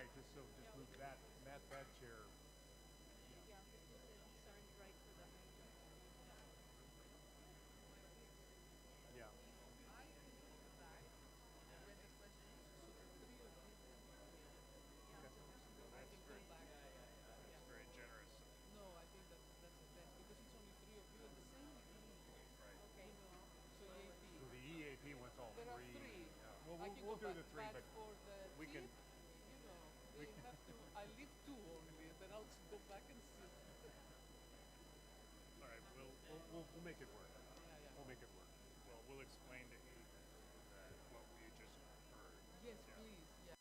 Right, just so, just move that, that chair. Yeah, because these aren't right for the height. Yeah. I can go to the back, rent a sledge so the three of you can be here. Yeah, Okay. so there's no I way. can go back. That's Yeah. very generous. No, I think that's the best because it's only three of you and the same with me. Right. Okay. You know, so So EAP. the EAP wants all There are three. three. Yeah. Well, I we'll, can we'll go do back, the three, but for the we can. tip, you know, We they can. have to. I leave two only, and then I'll go back and sit. All right. We'll make it work. Yeah, yeah. We'll make it work. Well, we'll explain to Ethan that what we just heard. Yes, Yeah. please. Yeah.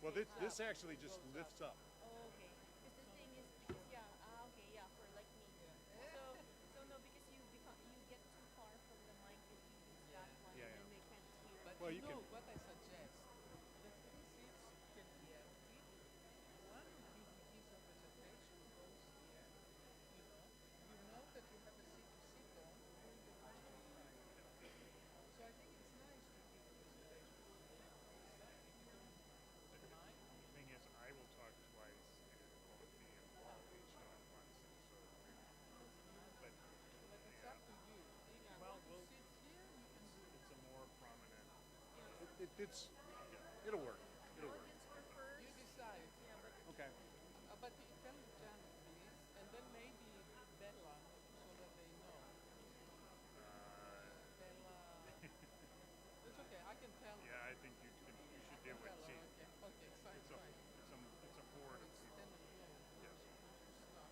Well, this actually just lifts up. Oh, okay. Because the thing is, because yeah, okay, yeah, for like me. So no, because you get too far from the mic if you use that one, Yeah, and yeah. then they can't hear. But Well, you you know can- what I suggest? The three seats can be empty. One of you who gives a presentation goes here. You know that you have a seat to sit on during the presentation. So I think it's nice to give a presentation from this side if you don't mind. The thing is, I will talk twice, and both me and Paul each talk once, and so. But But it's yeah, up to you. If you Well, want to we'll- sit here, you can do it. it's a more prominent. It's, it'll work. It'll work. Audience prefers. You decide. Yeah, but Okay. But you tell Janet, please, and then maybe Bella, so that they know. Bella. It's okay. I can tell. Yeah, I think you should do it. Bella. See, Okay. Okay. Fine. it's a Fine. it's a horde of It's people. 10 o'clock. Yes. Stop.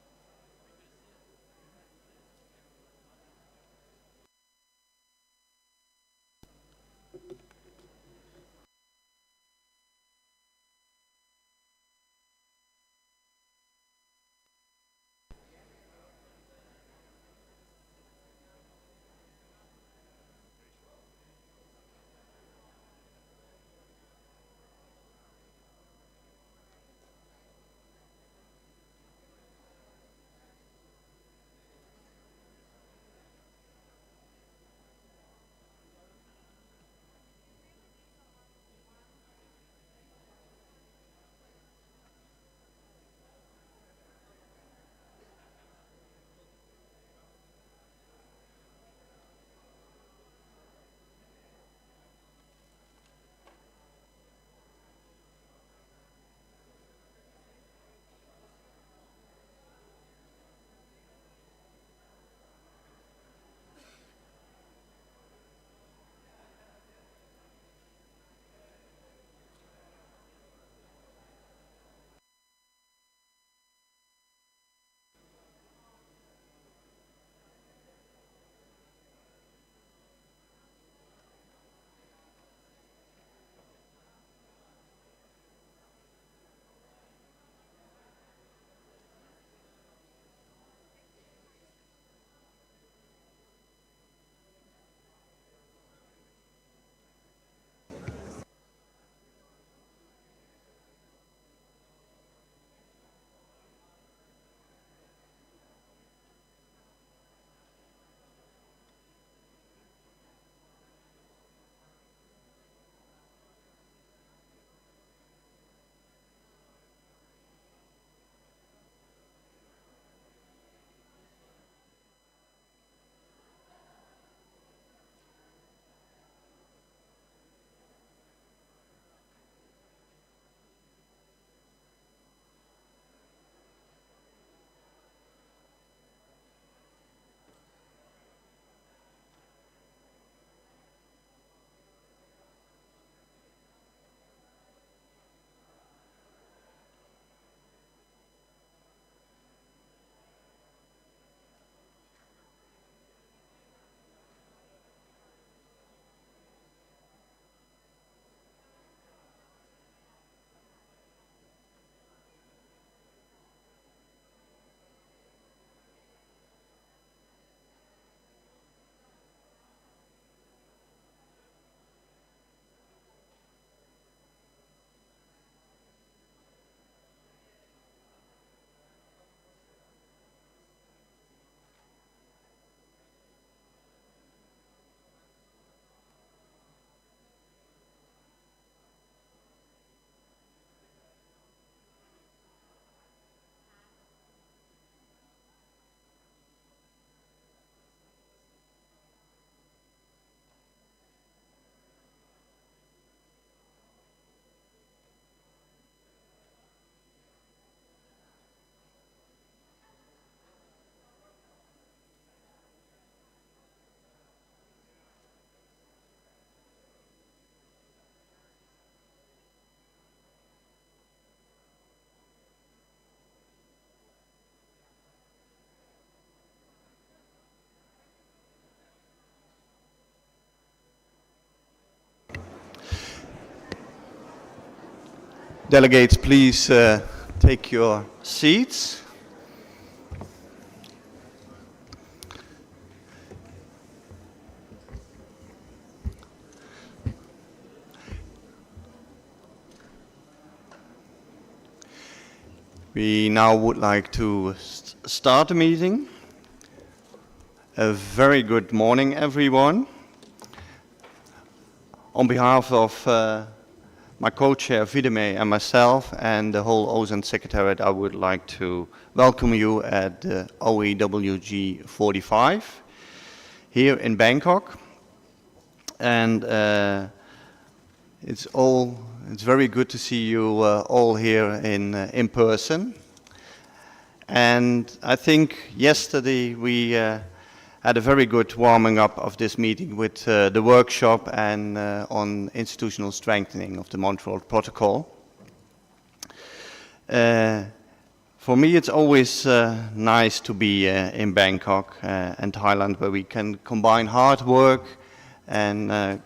Delegates, please take your seats. We now would like to start the meeting. A very good morning, everyone. On behalf of my co-chair Videme and myself and the whole Ozone Secretariat, I would like to welcome you at the OEWG45 here in Bangkok. And it's very good to see you all here in person. And I think yesterday we had a very good warming up of this meeting with the workshop and on institutional strengthening of the Montreal Protocol. For me, it's always nice to be in Bangkok and Thailand, where we can combine hard work and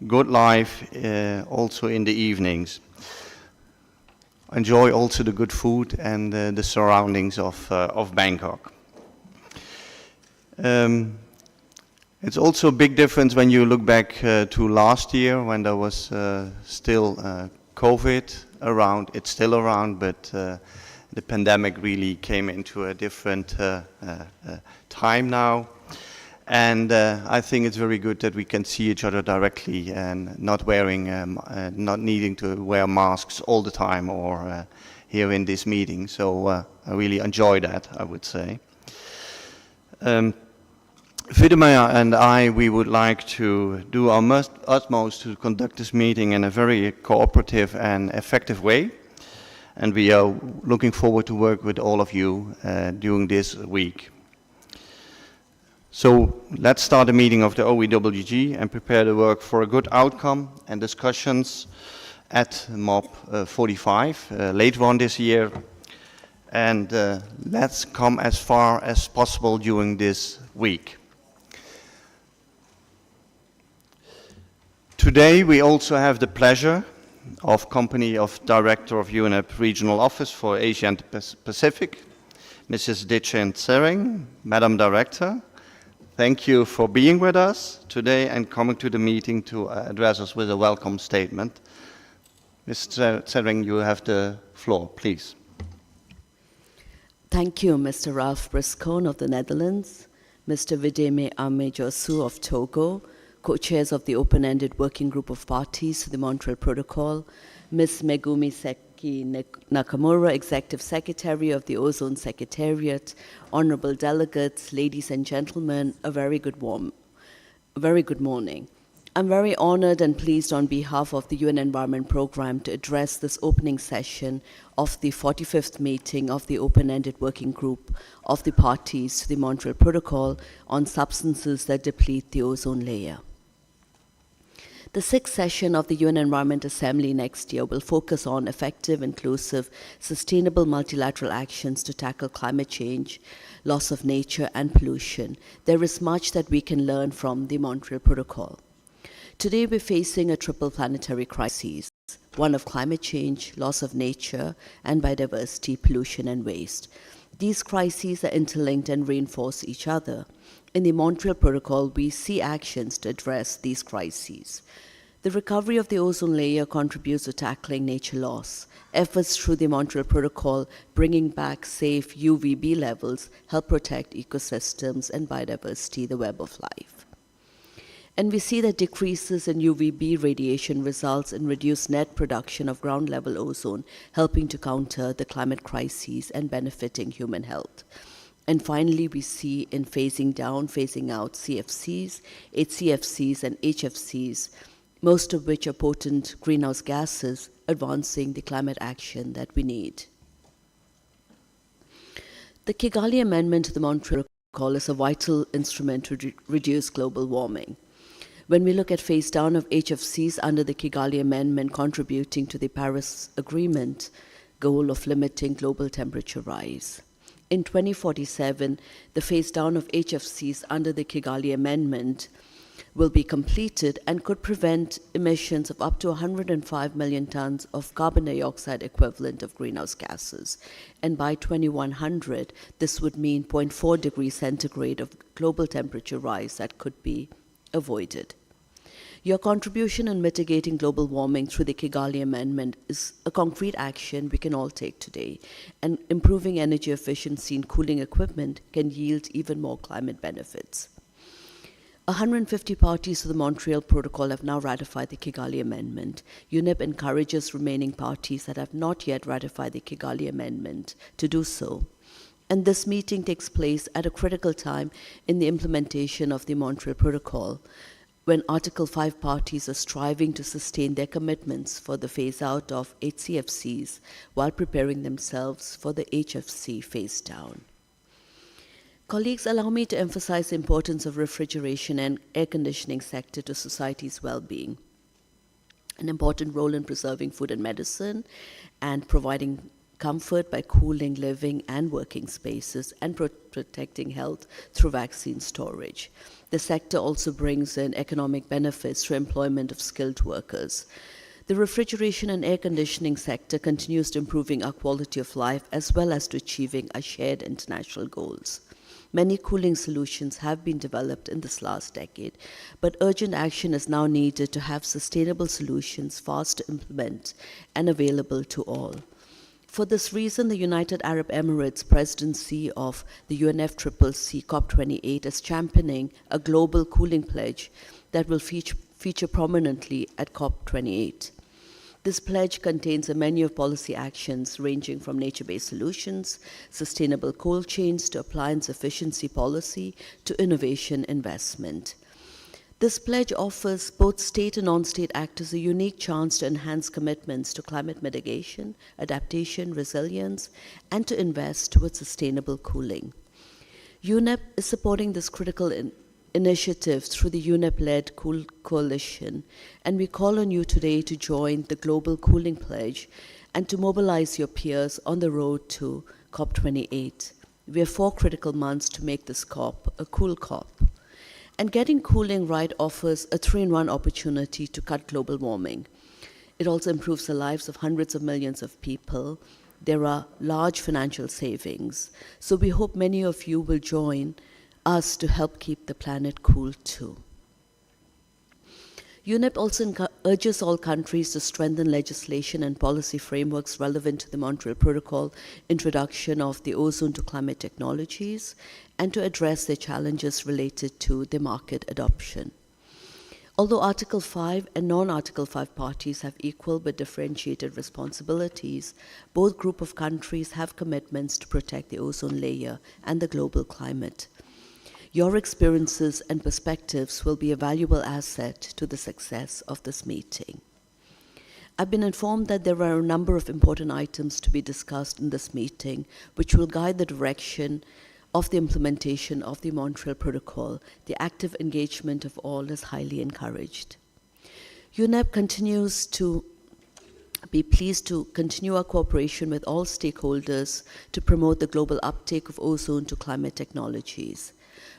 good life also in the evenings. Enjoy also the good food and the surroundings of Bangkok. It's also a big difference when you look back to last year when there was still COVID around. It's still around, but the pandemic really came into a different time now. And I think it's very good that we can see each other directly and not needing to wear masks all the time or here in this meeting. So I really enjoy that, I would say. Videmeier and we would like to do our utmost to conduct this meeting in a very cooperative and effective way. And we are looking forward to work with all of you during this week. So let's start the meeting of the OEWG and prepare the work for a good outcome and discussions at MOP 45 later on this year. And let's come as far as possible during this week. Today we also have the pleasure of company of Director of UNEP Regional Office for Asia and Pacific, Mrs. Ditchen Tsering. Madam Director, thank you for being with us today and coming to the meeting to address us with a welcome statement. Mrs. Tsering, you have the floor, please. Thank you, Mr. Ralph Briscone of the Netherlands, Mr. Videme Amejosu of Togo, co-chairs of the Open-Ended Working Group of Parties to the Montreal Protocol, Ms. Megumi Seki Nakamura, Executive Secretary of the Ozone Secretariat, honorable delegates, ladies and gentlemen, a very good morning. I'm very honored and pleased on behalf of the UN Environment Programme to address this opening session of the 45th meeting of the Open-Ended Working Group of the Parties to the Montreal Protocol on substances that deplete the ozone layer. The sixth session of the UN Environment Assembly next year will focus on effective, inclusive, sustainable multilateral actions to tackle climate change, loss of nature, and pollution. There is much that we can learn from the Montreal Protocol. Today we're facing a triple planetary crisis, one of climate change, loss of nature, and biodiversity, pollution, and waste. These crises are interlinked and reinforce each other. In the Montreal Protocol, we see actions to address these crises. The recovery of the ozone layer contributes to tackling nature loss. Efforts through the Montreal Protocol bringing back safe UVB levels help protect ecosystems and biodiversity, the web of life. And we see that decreases in UVB radiation results in reduced net production of ground-level ozone, helping to counter the climate crises and benefiting human health. And finally, we see in phasing out CFCs, HCFCs, and HFCs, most of which are potent greenhouse gases, advancing the climate action that we need. The Kigali Amendment to the Montreal Protocol is a vital instrument to reduce global warming. When we look at phase down of HFCs under the Kigali Amendment contributing to the Paris Agreement goal of limiting global temperature rise. In 2047, the phase down of HFCs under the Kigali Amendment will be completed and could prevent emissions of up to 105 million tons of carbon dioxide equivalent of greenhouse gases. And by 2100, this would mean 0.4 degrees centigrade of global temperature rise that could be avoided. Your contribution in mitigating global warming through the Kigali Amendment is a concrete action we can all take today, and improving energy efficiency in cooling equipment can yield even more climate benefits. 150 parties to the Montreal Protocol have now ratified the Kigali Amendment. UNEP encourages remaining parties that have not yet ratified the Kigali Amendment to do so. And this meeting takes place at a critical time in the implementation of the Montreal Protocol, when Article 5 parties are striving to sustain their commitments for the phase-out of HCFCs while preparing themselves for the HFC phase-down. Colleagues, allow me to emphasize the importance of refrigeration and air conditioning sector to society's well-being. An important role in preserving food and medicine and providing comfort by cooling living and working spaces and protecting health through vaccine storage. The sector also brings in economic benefits through employment of skilled workers. The refrigeration and air conditioning sector continues to improving our quality of life as well as to achieving our shared international goals. Many cooling solutions have been developed in this last decade, but urgent action is now needed to have sustainable solutions fast to implement and available to all. For this reason, the United Arab Emirates presidency of the UNFCCC COP28 is championing a global cooling pledge that will feature prominently at COP28. This pledge contains a menu of policy actions ranging from nature-based solutions, sustainable cold chains, to appliance efficiency policy, to innovation investment. This pledge offers both state and non-state actors a unique chance to enhance commitments to climate mitigation, adaptation, resilience, and to invest towards sustainable cooling. UNEP is supporting this critical initiative through the UNEP-led Cool Coalition, and we call on you today to join the Global Cooling Pledge and to mobilize your peers on the road to COP28. We have 4 critical months to make this COP a cool COP. And getting cooling right offers a 3-in-1 opportunity to cut global warming. It also improves the lives of hundreds of millions of people. There are large financial savings. So we hope many of you will join us to help keep the planet cool too. UNEP also urges all countries to strengthen legislation and policy frameworks relevant to the Montreal Protocol, introduction of the ozone to climate technologies, and to address the challenges related to the market adoption. Although Article 5 and non-Article 5 parties have equal but differentiated responsibilities, both groups of countries have commitments to protect the ozone layer and the global climate. Your experiences and perspectives will be a valuable asset to the success of this meeting. I've been informed that there are a number of important items to be discussed in this meeting, which will guide the direction of the implementation of the Montreal Protocol. The active engagement of all is highly encouraged. UNEP continues to be pleased to continue our cooperation with all stakeholders to promote the global uptake of ozone to climate technologies.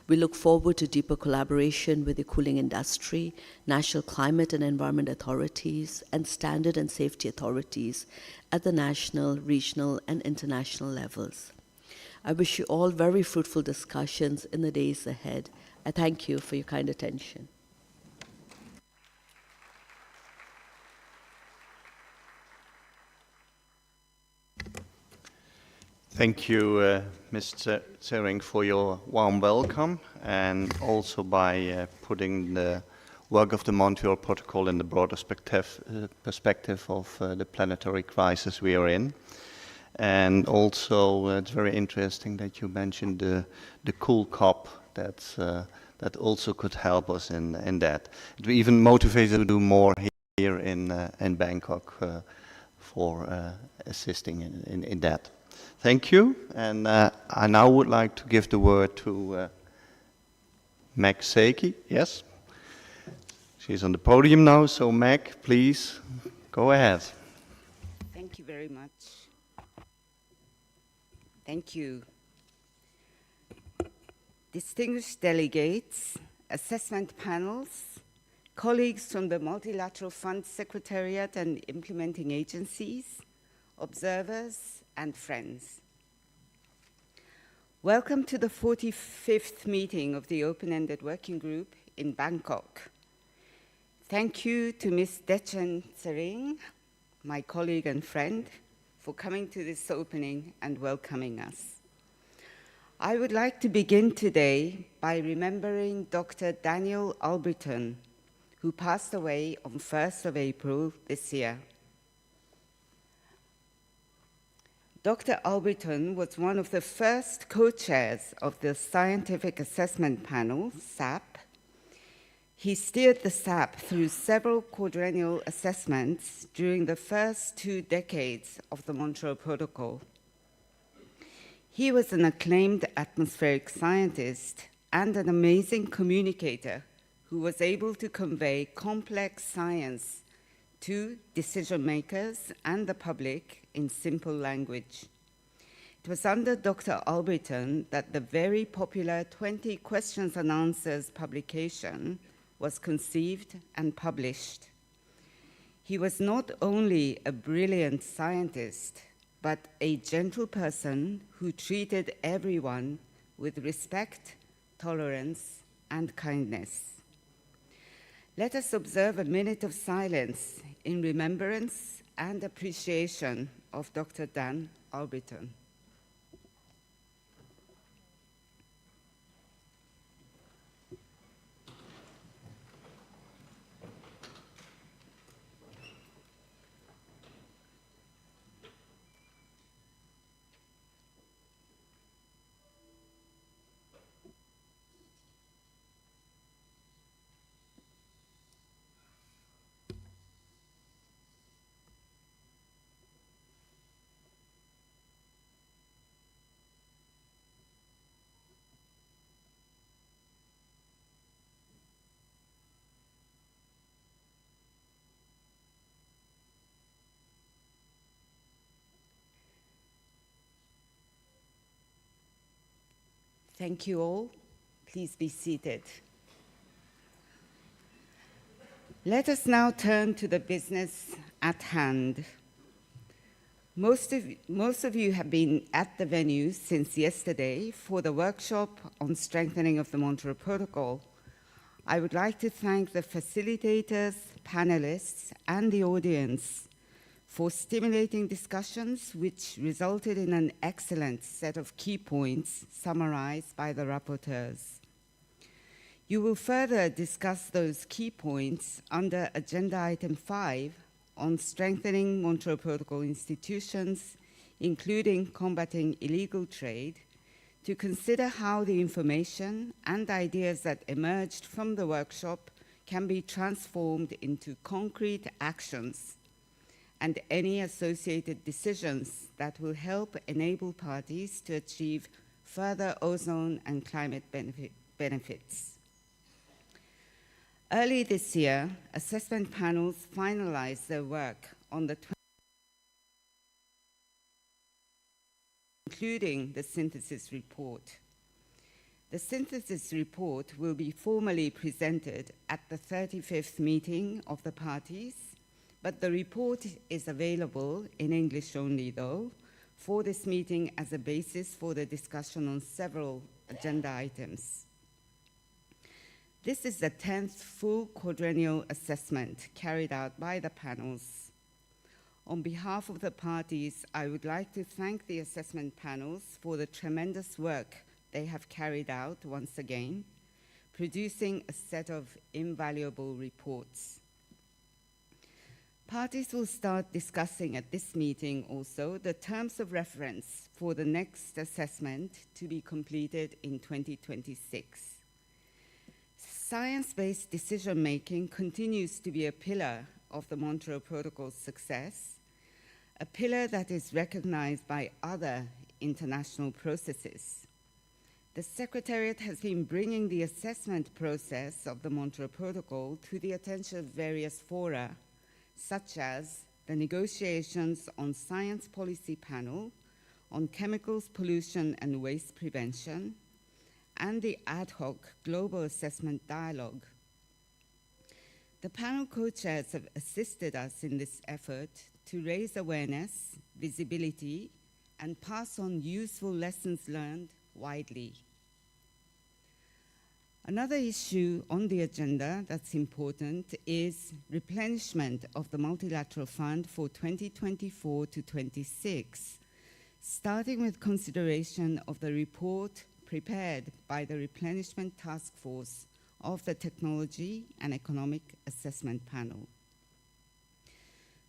We look forward to deeper collaboration with the cooling industry, national climate and environment authorities, and standard and safety authorities at the national, regional, and international levels. I wish you all very fruitful discussions in the days ahead. I thank you for your kind attention. Thank you, Mr. Tsering, for your warm welcome, and also by putting the work of the Montreal Protocol in the broader perspective of the planetary crisis we are in. And also, it's very interesting that you mentioned the cool COP that also could help us in that. It even motivates us to do more here in Bangkok for assisting in that. Thank you, and I now would like to give the word to Meg Seiki. Yes, she's on the podium now, so Meg, please go ahead. Thank you very much. Thank you. Distinguished delegates, assessment panels, colleagues from the Multilateral Fund Secretariat and implementing agencies, observers, and friends. Welcome to the 45th meeting of the Open-Ended Working Group in Bangkok. Thank you to Ms. Dechen Tsering, my colleague and friend, for coming to this opening and welcoming us. I would like to begin today by remembering Dr. Daniel Albritton, who passed away on 1st of April this year. Dr. Albritton was one of the first co-chairs of the Scientific Assessment Panel, SAP. He steered the SAP through several quadrennial assessments during the first 2 decades of the Montreal Protocol. He was an acclaimed atmospheric scientist and an amazing communicator who was able to convey complex science to decision makers and the public in simple language. It was under Dr. Albritton that the very popular 20 Questions and Answers publication was conceived and published. He was not only a brilliant scientist, but a gentle person who treated everyone with respect, tolerance, and kindness. Let us observe a minute of silence in remembrance and appreciation of Dr. Dan Albritton. Thank you all. Please be seated. Let us now turn to the business at hand. Most of you have been at the venue since yesterday for the workshop on strengthening of the Montreal Protocol. I would like to thank the facilitators, panelists, and the audience for stimulating discussions which resulted in an excellent set of key points summarized by the rapporteurs. You will further discuss those key points under Agenda Item 5 on strengthening Montreal Protocol institutions, including combating illegal trade, to consider how the information and ideas that emerged from the workshop can be transformed into concrete actions and any associated decisions that will help enable parties to achieve further ozone and climate benefits. Early this year, assessment panels finalized their work on the including the synthesis report. The synthesis report will be formally presented at the 35th meeting of the parties, but the report is available in English only, though, for this meeting as a basis for the discussion on several agenda items. This is the 10th full quadrennial assessment carried out by the panels. On behalf of the parties, I would like to thank the assessment panels for the tremendous work they have carried out once again, producing a set of invaluable reports. Parties will start discussing at this meeting also the terms of reference for the next assessment to be completed in 2026. Science-based decision-making continues to be a pillar of the Montreal Protocol's success, a pillar that is recognized by other international processes. The Secretariat has been bringing the assessment process of the Montreal Protocol to the attention of various fora, such as the negotiations on Science Policy Panel on chemicals, pollution, and waste prevention, and the ad hoc Global Assessment Dialogue. The panel co-chairs have assisted us in this effort to raise awareness, visibility, and pass on useful lessons learned widely. Another issue on the agenda that's important is replenishment of the multilateral fund for 2024 to 26, starting with consideration of the report prepared by the Replenishment Task Force of the Technology and Economic Assessment Panel.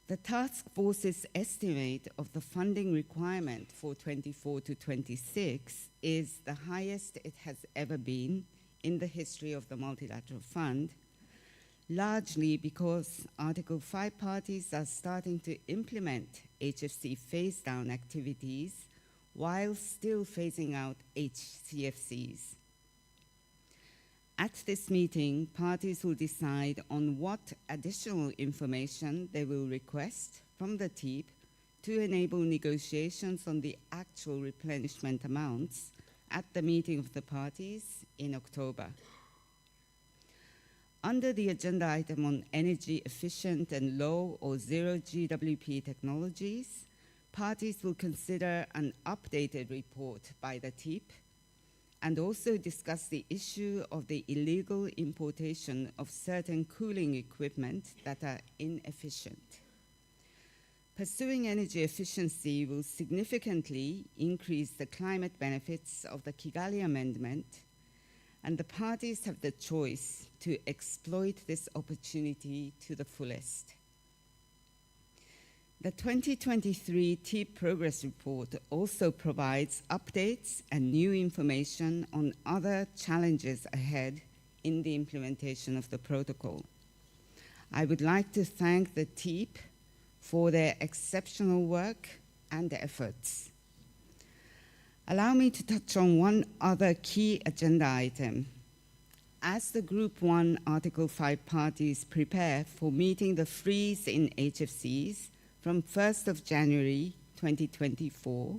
The task force's estimate of the funding requirement for 24 to 26 is the highest it has ever been in the history of the Multilateral Fund, largely because Article 5 parties are starting to implement HFC phase-down activities while still phasing out HCFCs. At this meeting, parties will decide on what additional information they will request from the TEEP to enable negotiations on the actual replenishment amounts at the meeting of the parties in October. Under the agenda item on energy efficient and low or zero GWP technologies, parties will consider an updated report by the TEEP and also discuss the issue of the illegal importation of certain cooling equipment that are inefficient. Pursuing energy efficiency will significantly increase the climate benefits of the Kigali Amendment, and the parties have the choice to exploit this opportunity to the fullest. The 2023 TEEP Progress Report also provides updates and new information on other challenges ahead in the implementation of the protocol. I would like to thank the TEEP for their exceptional work and efforts. Allow me to touch on one other key agenda item. As the Group 1 Article 5 parties prepare for meeting the freeze in HFCs from 1st of January 2024,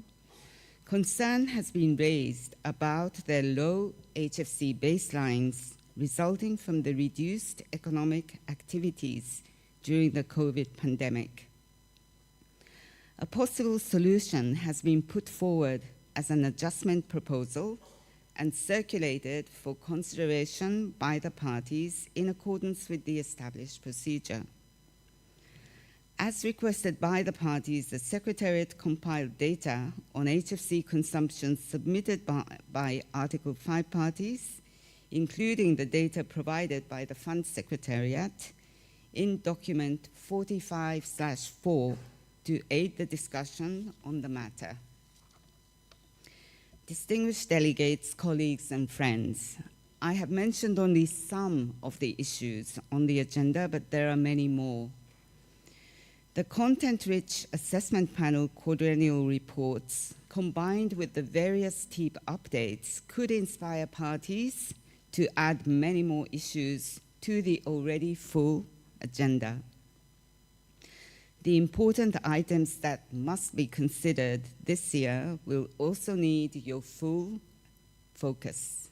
concern has been raised about their low HFC baselines resulting from the reduced economic activities during the COVID pandemic. A possible solution has been put forward as an adjustment proposal and circulated for consideration by the parties in accordance with the established procedure. As requested by the parties, the Secretariat compiled data on HFC consumption submitted by Article 5 parties, including the data provided by the Fund Secretariat in document 45/4 to aid the discussion on the matter. Distinguished delegates, colleagues, and friends, I have mentioned only some of the issues on the agenda, but there are many more. The content-rich assessment panel quadrennial reports, combined with the various TEEP updates, could inspire parties to add many more issues to the already full agenda. The important items that must be considered this year will also need your full focus.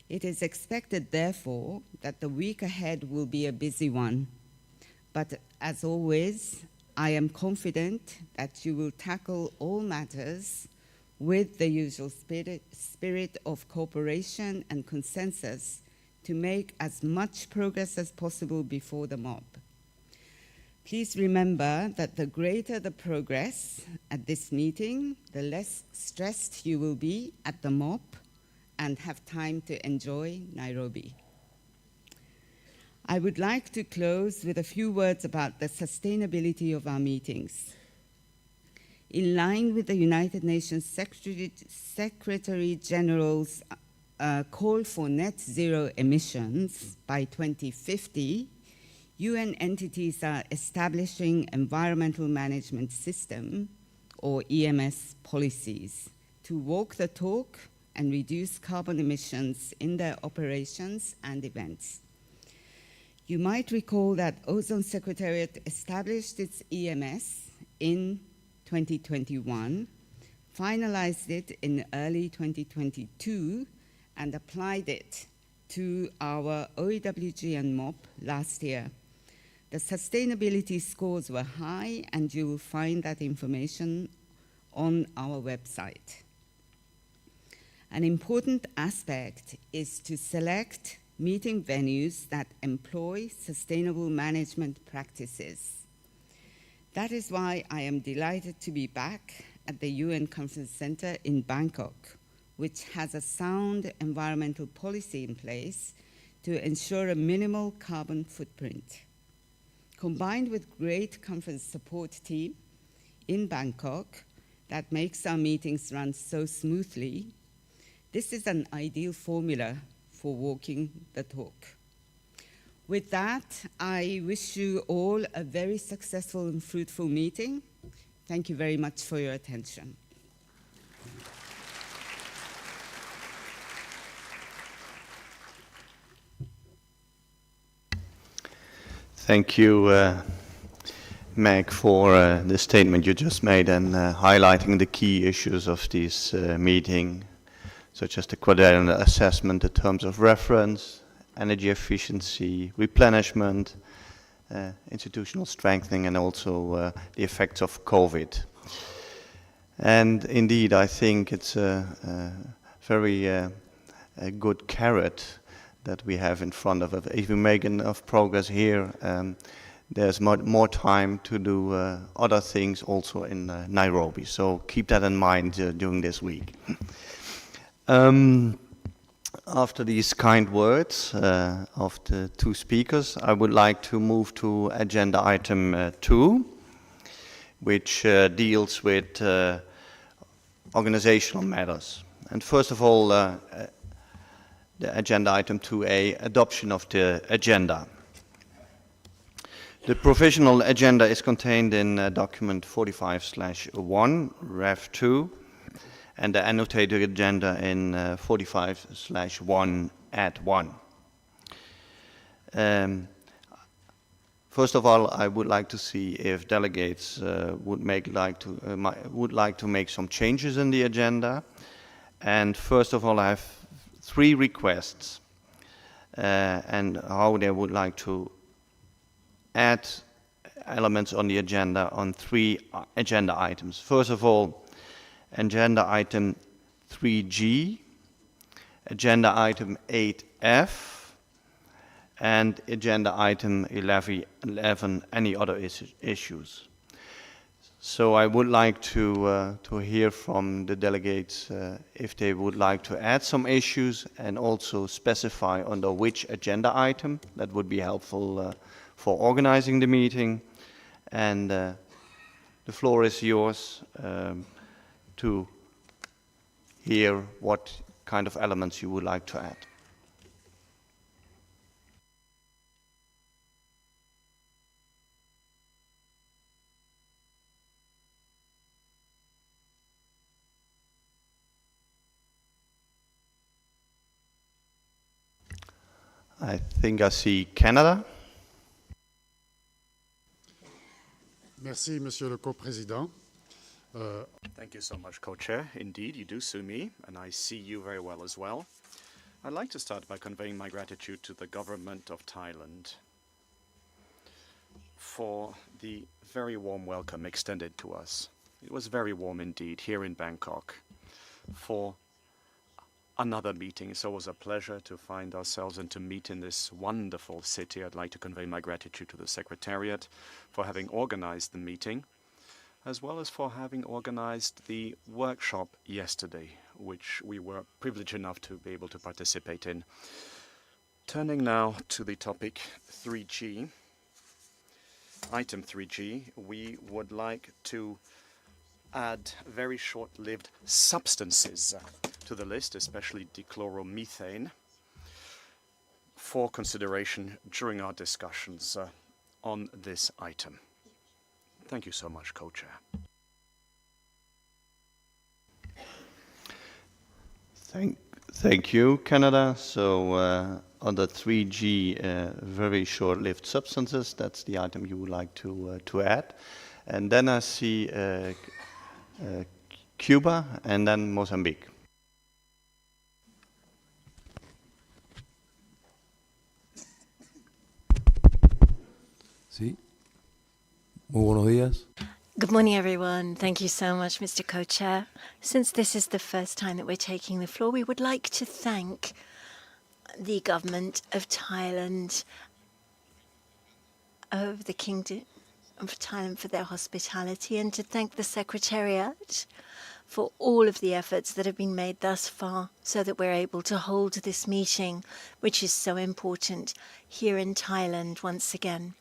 It is expected, therefore, that the week ahead will be a busy one. But as always, I am confident that you will tackle all matters with the usual spirit of cooperation and consensus to make as much progress as possible before the mob. Please remember that the greater the progress at this meeting, the less stressed you will be at the mob and have time to enjoy Nairobi. I would like to close with a few words about the sustainability of our meetings. In line with the United Nations Secretary General's call for net zero emissions by 2050, UN entities are establishing environmental management system, or EMS policies, to walk the talk and reduce carbon emissions in their operations and events. You might recall that Ozone Secretariat established its EMS in 2021, finalized it in early 2022, and applied it to our OEWG and MOP last year. The sustainability scores were high, and you will find that information on our website. An important aspect is to select meeting venues that employ sustainable management practices. That is why I am delighted to be back at the UN Conference Center in Bangkok, which has a sound environmental policy in place to ensure a minimal carbon footprint. Combined with great conference support team in Bangkok that makes our meetings run so smoothly, this is an ideal formula for walking the talk. With that, I wish you all a very successful and fruitful meeting. Thank you very much for your attention. Thank you, Meg, for the statement you just made and highlighting the key issues of this meeting, such as the quadrennial assessment in terms of reference, energy efficiency, replenishment, institutional strengthening, and also the effects of COVID. And indeed, I think it's a very a good carrot that we have in front of us. If we make enough progress here, there's more time to do other things also in Nairobi. So keep that in mind during this week. After these kind words of the two speakers, I would like to move to agenda item 2, which deals with organizational matters. And first of all, the agenda item 2A, adoption of the agenda. The provisional agenda is contained in document 45/1, Rev 2, and the annotated agenda in 45/1, Add 1. First of all, I would like to see if delegates would like to make some changes in the agenda. And first of all, I have 3 requests and how they would like to add elements on the agenda on 3 agenda items. First of all, agenda item 3G, agenda item 8F, and agenda item 11, any other issues. So I would like to hear from the delegates if they would like to add some issues and also specify under which agenda item. That would be helpful for organizing the meeting. And the floor is yours to hear what kind of elements you would like to add. I think I see Canada. Merci, Monsieur le Co-Président. Thank you so much, Co-Chair. Indeed, you do see me, and I see you very well as well. I'd like to start by conveying my gratitude to the government of Thailand for the very warm welcome extended to us. It was very warm indeed here in Bangkok for another meeting. It's always a pleasure to find ourselves and to meet in this wonderful city. I'd like to convey my gratitude to the Secretariat for having organized the meeting, as well as for having organized the workshop yesterday, which we were privileged enough to be able to participate in. Turning now to the topic 3G, item 3G, we would like to add very short-lived substances to the list, especially dichloromethane, for consideration during our discussions on this item. Thank you so much, Co-Chair. Thank you, Canada. So under 3G, very short-lived substances, that's the item you would like to add. And then I see Cuba and then Mozambique. Sí. Muy buenos días. Good morning, everyone. Thank you so much, Mr. Co-Chair. Since this is the first time that we're taking the floor, we would like to thank the government of Thailand, of the Kingdom of Thailand for their hospitality, and to thank the Secretariat for all of the efforts that have been made thus far so that we're able to hold this meeting, which is so important here in Thailand once again.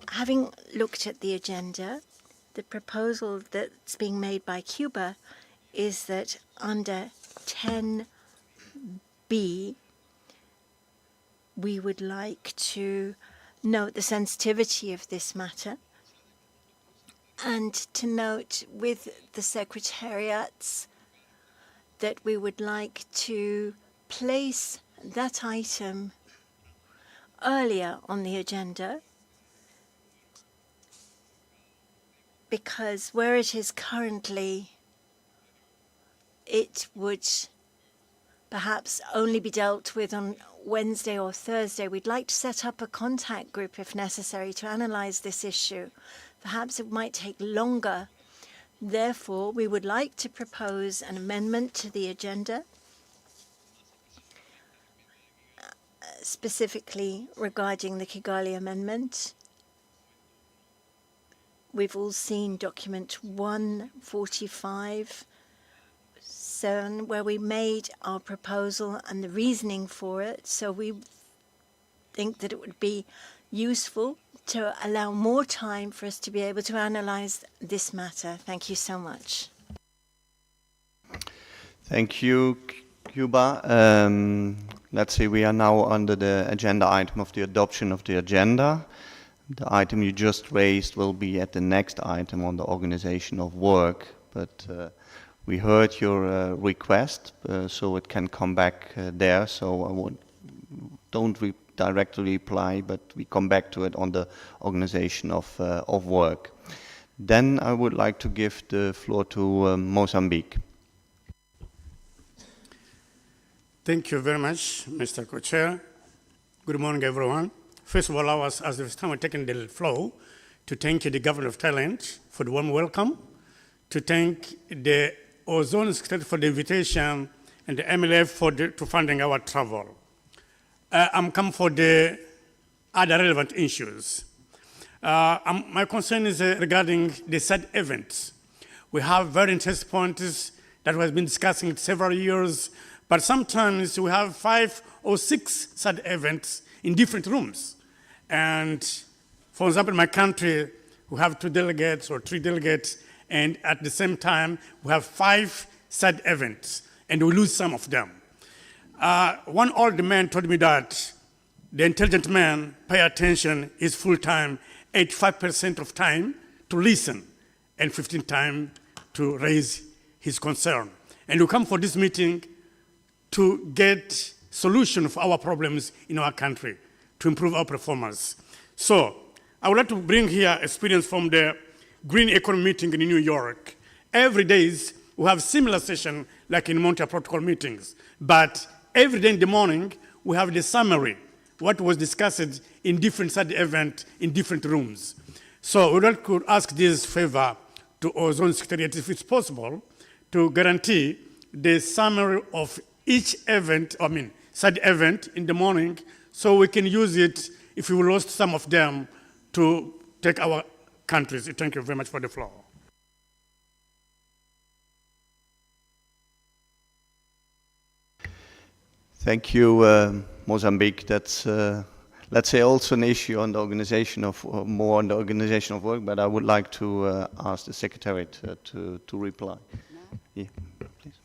Having looked at the agenda, the proposal that's being made by Cuba is that under 10B, we would like to note the sensitivity of this matter and to note with the secretariats that we would like to place that item earlier on the agenda, because where it is currently, it would perhaps only be dealt with on Wednesday or Thursday. We'd like to set up a contact group if necessary to analyze this issue. Perhaps it might take longer. Therefore, we would like to propose an amendment to the agenda, specifically regarding the Kigali Amendment. We've all seen document 145/7, where we made our proposal and the reasoning for it. So we think that it would be useful to allow more time for us to be able to analyze this matter. Thank you so much. Thank you, Cuba. Let's see, we are now under the agenda item of the adoption of the agenda. The item you just raised will be at the next item on the organization of work, but we heard your request, so it can come back there. So I don't directly reply, but we come back to it on the organization of work. Then I would like to give the floor to Mozambique. Thank you very much, Mr. Co-Chair. Good morning, everyone. First of all, I was, as the first time taking the floor, to thank the government of Thailand for the warm welcome, to thank the Ozone Secretary for the invitation, and the MLF for to funding our travel. I'm come for the other relevant issues. My concern is regarding the sad events. We have very interesting points that we have been discussing several years, but sometimes we have 5 or 6 sad events in different rooms. And for example, in my country, we have 2 delegates or 3 delegates, and at the same time, we have 5 sad events, and we lose some of them. One old man told me that the intelligent man pay attention is full-time, 85% of time to listen, and 15 time to raise his concern. And we come for this meeting to get solution for our problems in our country, to improve our performance. So I would like to bring here experience from the Green Economy meeting in New York. Every day we have similar session like in Montreal Protocol meetings, but every day in the morning we have the summary, what was discussed in different side event in different rooms. So we would like to ask this favor to Ozone Secretariat, if it's possible, to guarantee the summary of each event, side event in the morning, so we can use it if we lost some of them to take our countries. Thank you very much for the floor. Thank you, Mozambique. That's, let's say, also an issue on the organization of, more on the organization of work, but I would like to ask the Secretariat to reply. Yeah, please.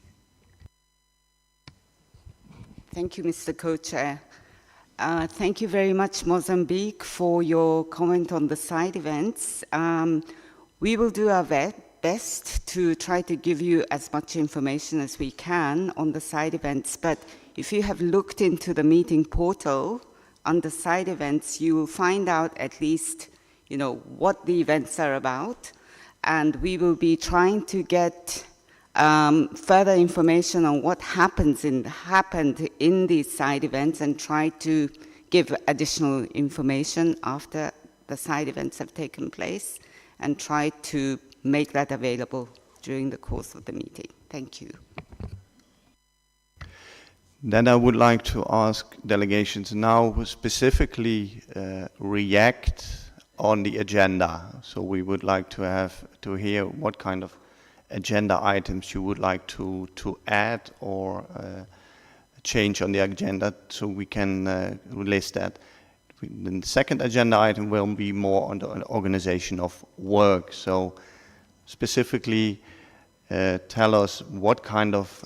Thank you, Mr. Co-Chair. Thank you very much, Mozambique, for your comment on the side events. We will do our best to try to give you as much information as we can on the side events, but if you have looked into the meeting portal under side events, you will find out at least, what the events are about, and we will be trying to get further information on what happened in these side events and try to give additional information after the side events have taken place and try to make that available during the course of the meeting. Thank you. Then I would like to ask delegations now who specifically react on the agenda. So we would like to hear what kind of agenda items you would like to add or change on the agenda, so we can list that. The second agenda item will be more on the organization of work. So specifically tell us what kind of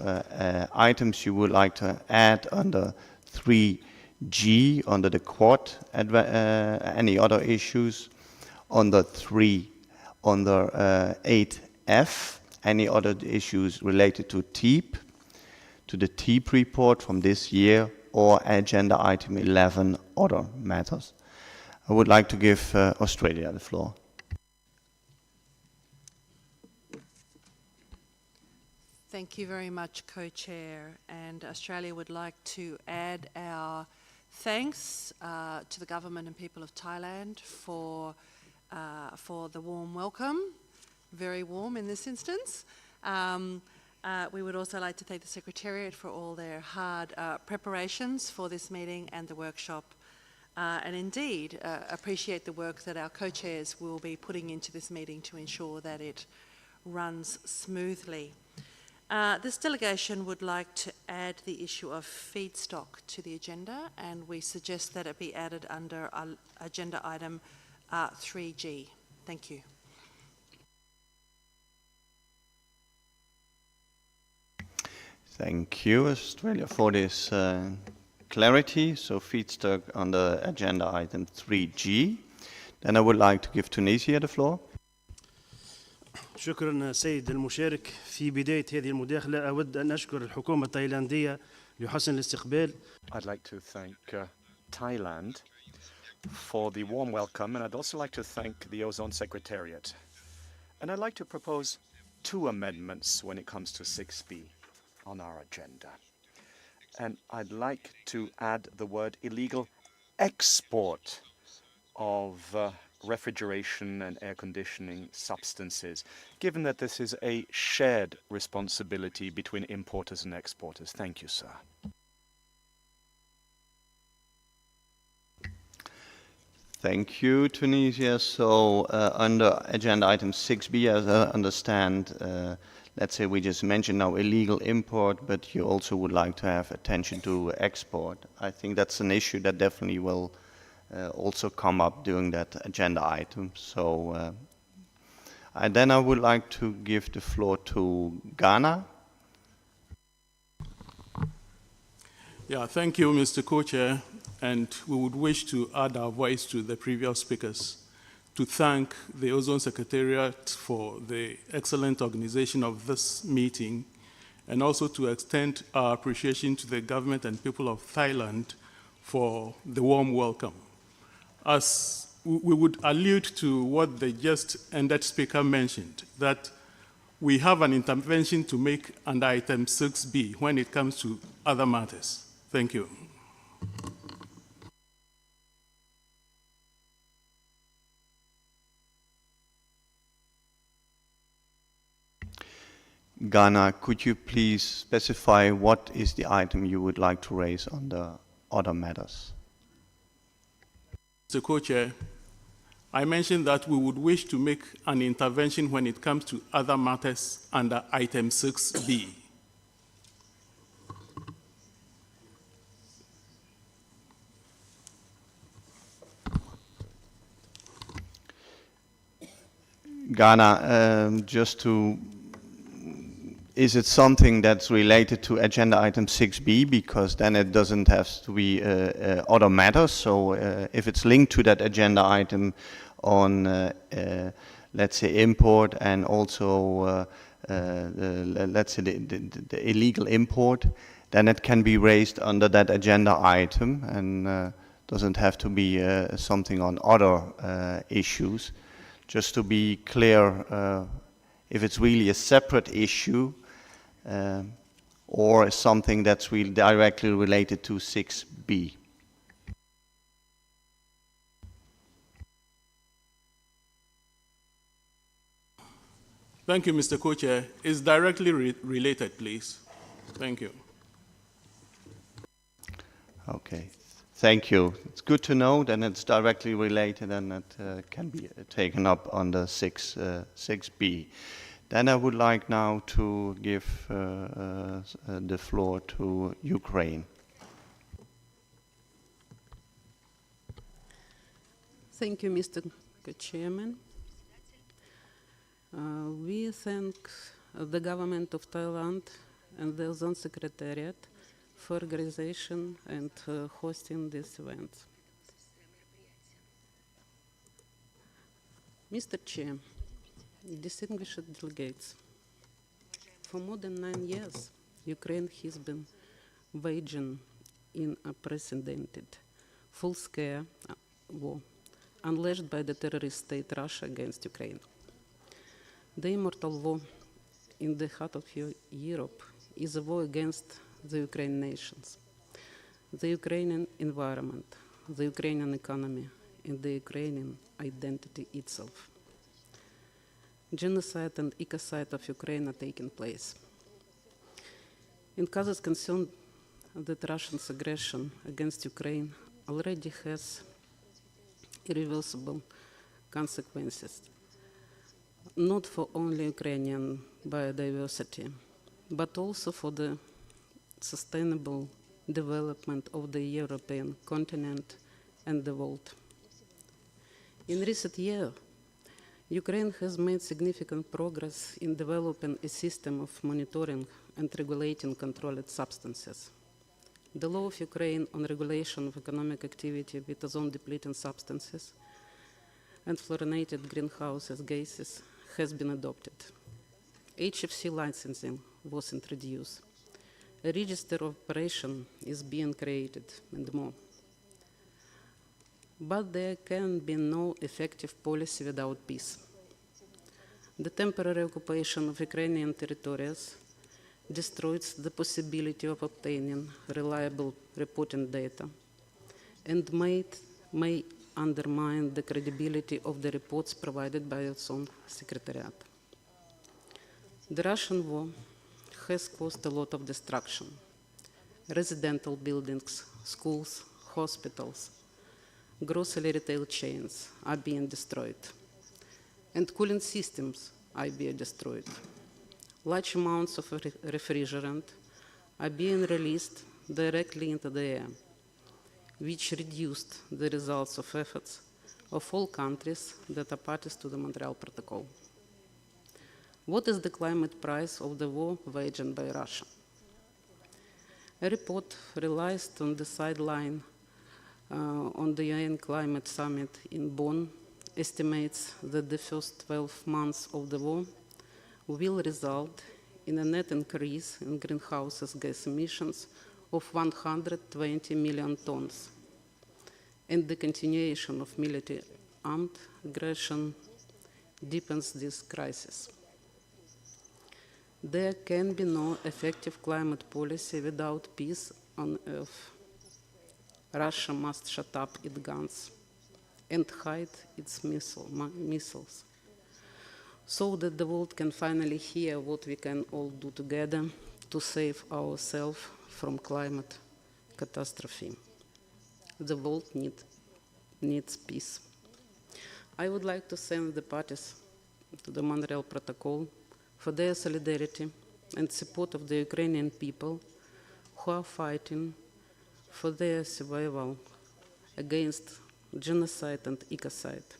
items you would like to add under 3G, under the Quad, any other issues, under 8F, any other issues related to TEEP, to the TEEP report from this year, or agenda item 11, other matters. I would like to give Australia the floor. Thank you very much, Co-Chair. And Australia would like to add our thanks to the government and people of Thailand for the warm welcome, very warm in this instance. We would also like to thank the Secretariat for all their hard preparations for this meeting and the workshop, and indeed appreciate the work that our co-chairs will be putting into this meeting to ensure that it runs smoothly. This delegation would like to add the issue of feedstock to the agenda, and we suggest that it be added under agenda item 3G. Thank you. Thank you, Australia, for this clarity. So feedstock on the agenda item 3G. Then I would like to give Tunisia the floor. شكرا سيد المشارك. في بداية هذه المداخلة أود أن أشكر الحكومة التايلاندية لحسن الاستقبال. I'd like to thank Thailand for the warm welcome, and I'd also like to thank the Ozone Secretariat. And I'd like to propose 2 amendments when it comes to 6B on our agenda. And I'd like to add the word illegal export of refrigeration and air conditioning substances, given that this is a shared responsibility between importers and exporters. Thank you, sir. Thank you, Tunisia. So under agenda item 6B, as I understand, let's say we just mentioned now illegal import, but you also would like to have attention to export. I think that's an issue that definitely will also come up during that agenda item. So then I would like to give the floor to Ghana. Yeah, thank you, Mr. Co-Chair. And we would wish to add our voice to the previous speakers to thank the Ozone Secretariat for the excellent organization of this meeting, and also to extend our appreciation to the government and people of Thailand for the warm welcome. As we would allude to what the just ended speaker mentioned, that we have an intervention to make under item 6B when it comes to other matters. Thank you. Ghana, could you please specify what is the item you would like to raise on the other matters? Mr. Co-Chair, I mentioned that we would wish to make an intervention when it comes to other matters under item 6B. Ghana, is it something that's related to agenda item 6B? Because then it doesn't have to be other matters. So if it's linked to that agenda item on, let's say, import and also, let's say, the illegal import, then it can be raised under that agenda item and doesn't have to be something on other issues. Just to be clear, if it's really a separate issue or something that's really directly related to 6B. Thank you, Mr. Co-Chair. Is directly related, please. Thank you. Okay, thank you. It's good to know that it's directly related and it can be taken up under 6B. Then I would like now to give the floor to Ukraine. Thank you, Mr. Chairman. We thank the government of Thailand and the Ozone Secretariat for organization and hosting this event. Mr. Chair, distinguished delegates, for more than 9 years, Ukraine has been waging an unprecedented, full-scale war unleashed by the terrorist state Russia against Ukraine. The immortal war in the heart of Europe is a war against the Ukrainian nations, the Ukrainian environment, the Ukrainian economy, and the Ukrainian identity itself. Genocide and ecocide of Ukraine are taking place. In cases concerned that Russia's aggression against Ukraine already has irreversible consequences, not for only Ukrainian biodiversity, but also for the sustainable development of the European continent and the world. In recent years, Ukraine has made significant progress in developing a system of monitoring and regulating controlled substances. The law of Ukraine on regulation of economic activity with ozone-depleting substances and fluorinated greenhouse gases has been adopted. HFC licensing was introduced. A register of operation is being created, and more. But there can be no effective policy without peace. The temporary occupation of Ukrainian territories destroys the possibility of obtaining reliable reporting data and may undermine the credibility of the reports provided by its own secretariat. The Russian war has caused a lot of destruction. Residential buildings, schools, hospitals, grocery retail chains are being destroyed, and cooling systems are being destroyed. Large amounts of refrigerant are being released directly into the air, which reduced the results of efforts of all countries that are parties to the Montreal Protocol. What is the climate price of the war waged by Russia? A report released on the sideline on the UN Climate Summit in Bonn estimates that the first 12 months of the war will result in a net increase in greenhouse gas emissions of 120 million tons, and the continuation of military armed aggression deepens this crisis. There can be no effective climate policy without peace on Earth. Russia must shut up its guns and hide its missiles, so that the world can finally hear what we can all do together to save ourselves from climate catastrophe. The world needs peace. I would like to thank the parties to the Montreal Protocol for their solidarity and support of the Ukrainian people who are fighting for their survival against genocide and ecocide.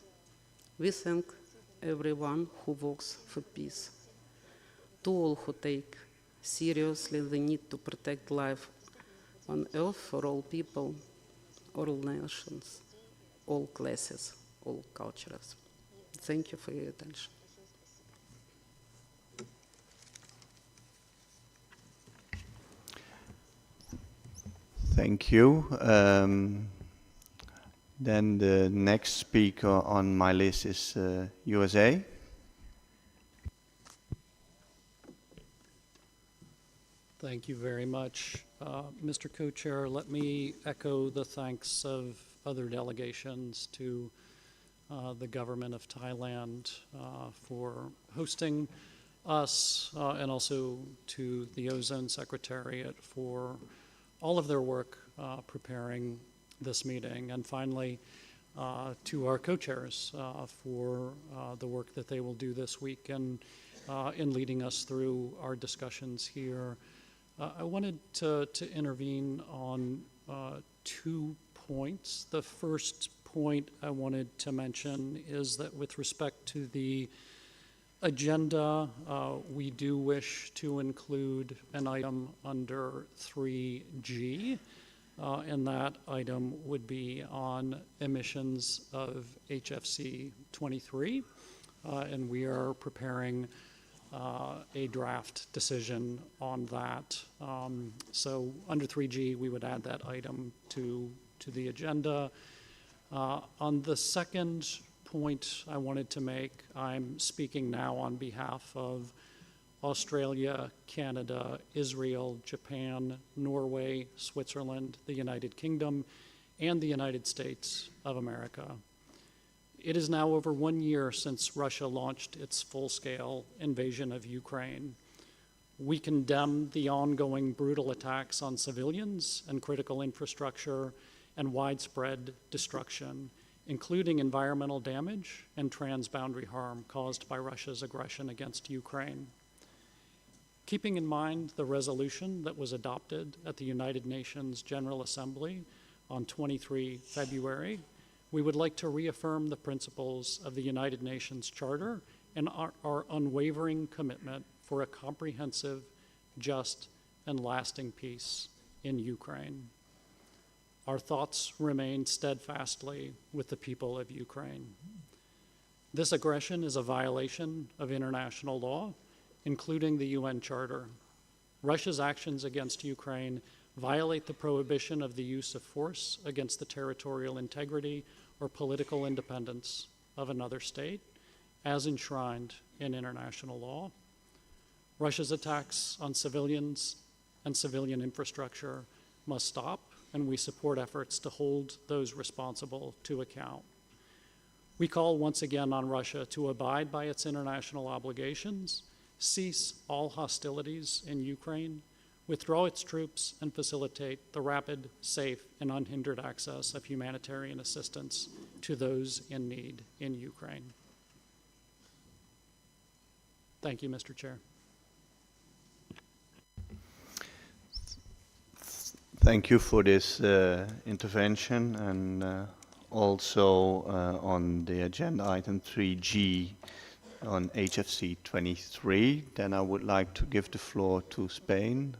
We thank everyone who works for peace, to all who take seriously the need to protect life on Earth for all people, all nations, all classes, all cultures. Thank you for your attention. Thank you. Then the next speaker on my list is USA. Thank you very much. Mr. Co-Chair, let me echo the thanks of other delegations to the government of Thailand for hosting us and also to the Ozone Secretariat for all of their work preparing this meeting. And finally, to our co-chairs for the work that they will do this week and in leading us through our discussions here. I wanted to intervene on 2 points. The first point I wanted to mention is that with respect to the agenda, we do wish to include an item under 3G, and that item would be on emissions of HFC 23, and we are preparing a draft decision on that. So under 3G, we would add that item to the agenda. On the second point I wanted to make, I'm speaking now on behalf of Australia, Canada, Israel, Japan, Norway, Switzerland, the United Kingdom, and the United States of America. It is now over 1 year since Russia launched its full-scale invasion of Ukraine. We condemn the ongoing brutal attacks on civilians and critical infrastructure and widespread destruction, including environmental damage and transboundary harm caused by Russia's aggression against Ukraine. Keeping in mind the resolution that was adopted at the United Nations General Assembly on 23 February, we would like to reaffirm the principles of the United Nations Charter and our unwavering commitment for a comprehensive, just, and lasting peace in Ukraine. Our thoughts remain steadfastly with the people of Ukraine. This aggression is a violation of international law, including the UN Charter. Russia's actions against Ukraine violate the prohibition of the use of force against the territorial integrity or political independence of another state, as enshrined in international law. Russia's attacks on civilians and civilian infrastructure must stop, and we support efforts to hold those responsible to account. We call once again on Russia to abide by its international obligations, cease all hostilities in Ukraine, withdraw its troops, and facilitate the rapid, safe, and unhindered access of humanitarian assistance to those in need in Ukraine. Thank you, Mr. Chair. Thank you for this intervention, and also on the agenda item 3G on HFC 23. Then I would like to give the floor to Spain.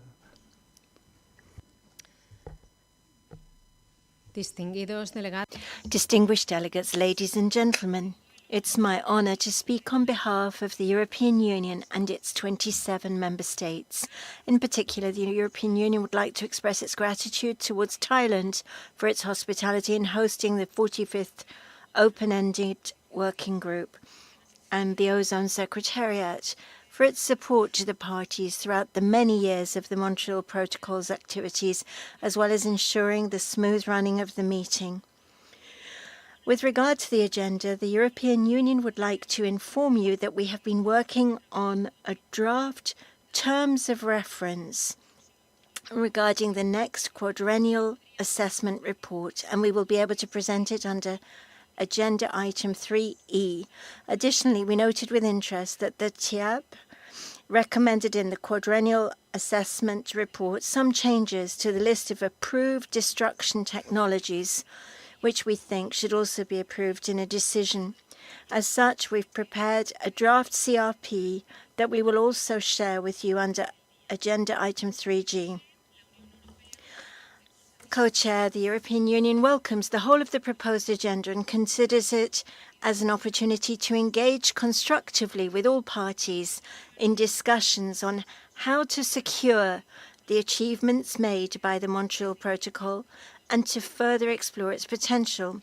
Distinguished delegates, ladies and gentlemen, it's my honor to speak on behalf of the European Union and its 27 member states. In particular, the European Union would like to express its gratitude towards Thailand for its hospitality in hosting the 45th Open-Ended Working Group and the Ozone Secretariat for its support to the parties throughout the many years of the Montreal Protocol's activities, as well as ensuring the smooth running of the meeting. With regard to the agenda, the European Union would like to inform you that we have been working on a draft terms of reference regarding the next quadrennial assessment report, and we will be able to present it under Agenda Item 3E. Additionally, we noted with interest that the TIAP recommended in the Quadrennial Assessment Report some changes to the list of approved destruction technologies, which we think should also be approved in a decision. As such, we've prepared a draft CRP that we will also share with you under Agenda Item 3G. Co-Chair, the European Union welcomes the whole of the proposed agenda and considers it as an opportunity to engage constructively with all parties in discussions on how to secure the achievements made by the Montreal Protocol and to further explore its potential.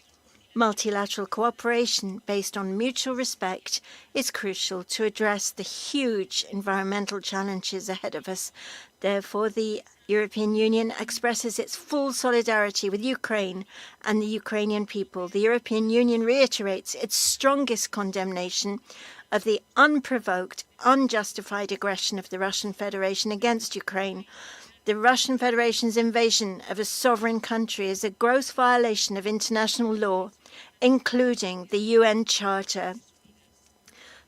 Multilateral cooperation based on mutual respect is crucial to address the huge environmental challenges ahead of us. Therefore, the European Union expresses its full solidarity with Ukraine and the Ukrainian people. The European Union reiterates its strongest condemnation of the unprovoked, unjustified aggression of the Russian Federation against Ukraine. The Russian Federation's invasion of a sovereign country is a gross violation of international law, including the UN Charter.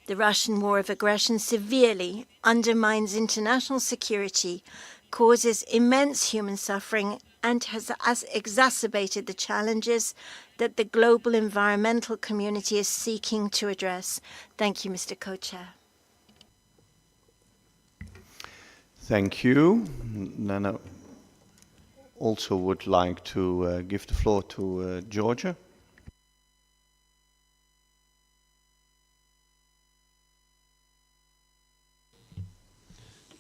The Russian war of aggression severely undermines international security, causes immense human suffering, and has exacerbated the challenges that the global environmental community is seeking to address. Thank you, Mr. Co-Chair. Thank you. Then I also would like to give the floor to Georgia.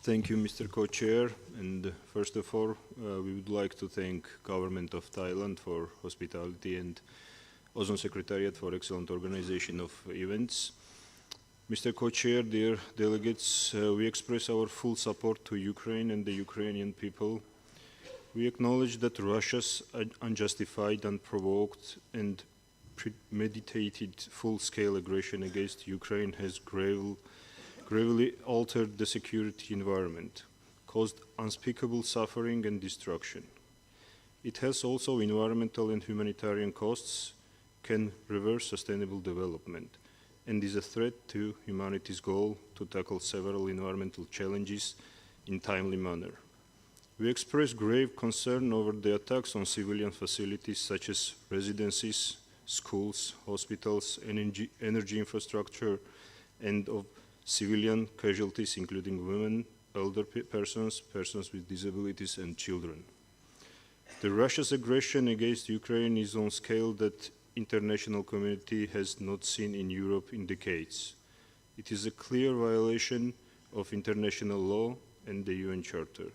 Thank you, Mr. Co-Chair. And first of all, we would like to thank Government of Thailand for hospitality and Ozone Secretariat for excellent organization of events. Mr. Co-Chair, dear delegates, we express our full support to Ukraine and the Ukrainian people. We acknowledge that Russia's unjustified, unprovoked, and premeditated full-scale aggression against Ukraine has gravely altered the security environment, caused unspeakable suffering and destruction. It has also environmental and humanitarian costs, can reverse sustainable development, and is a threat to humanity's goal to tackle several environmental challenges in a timely manner. We express grave concern over the attacks on civilian facilities such as residences, schools, hospitals, energy infrastructure, and of civilian casualties, including women, elder persons, persons with disabilities, and children. The Russia's aggression against Ukraine is on a scale that international community has not seen in Europe in decades. It is a clear violation of international law and the UN Charter.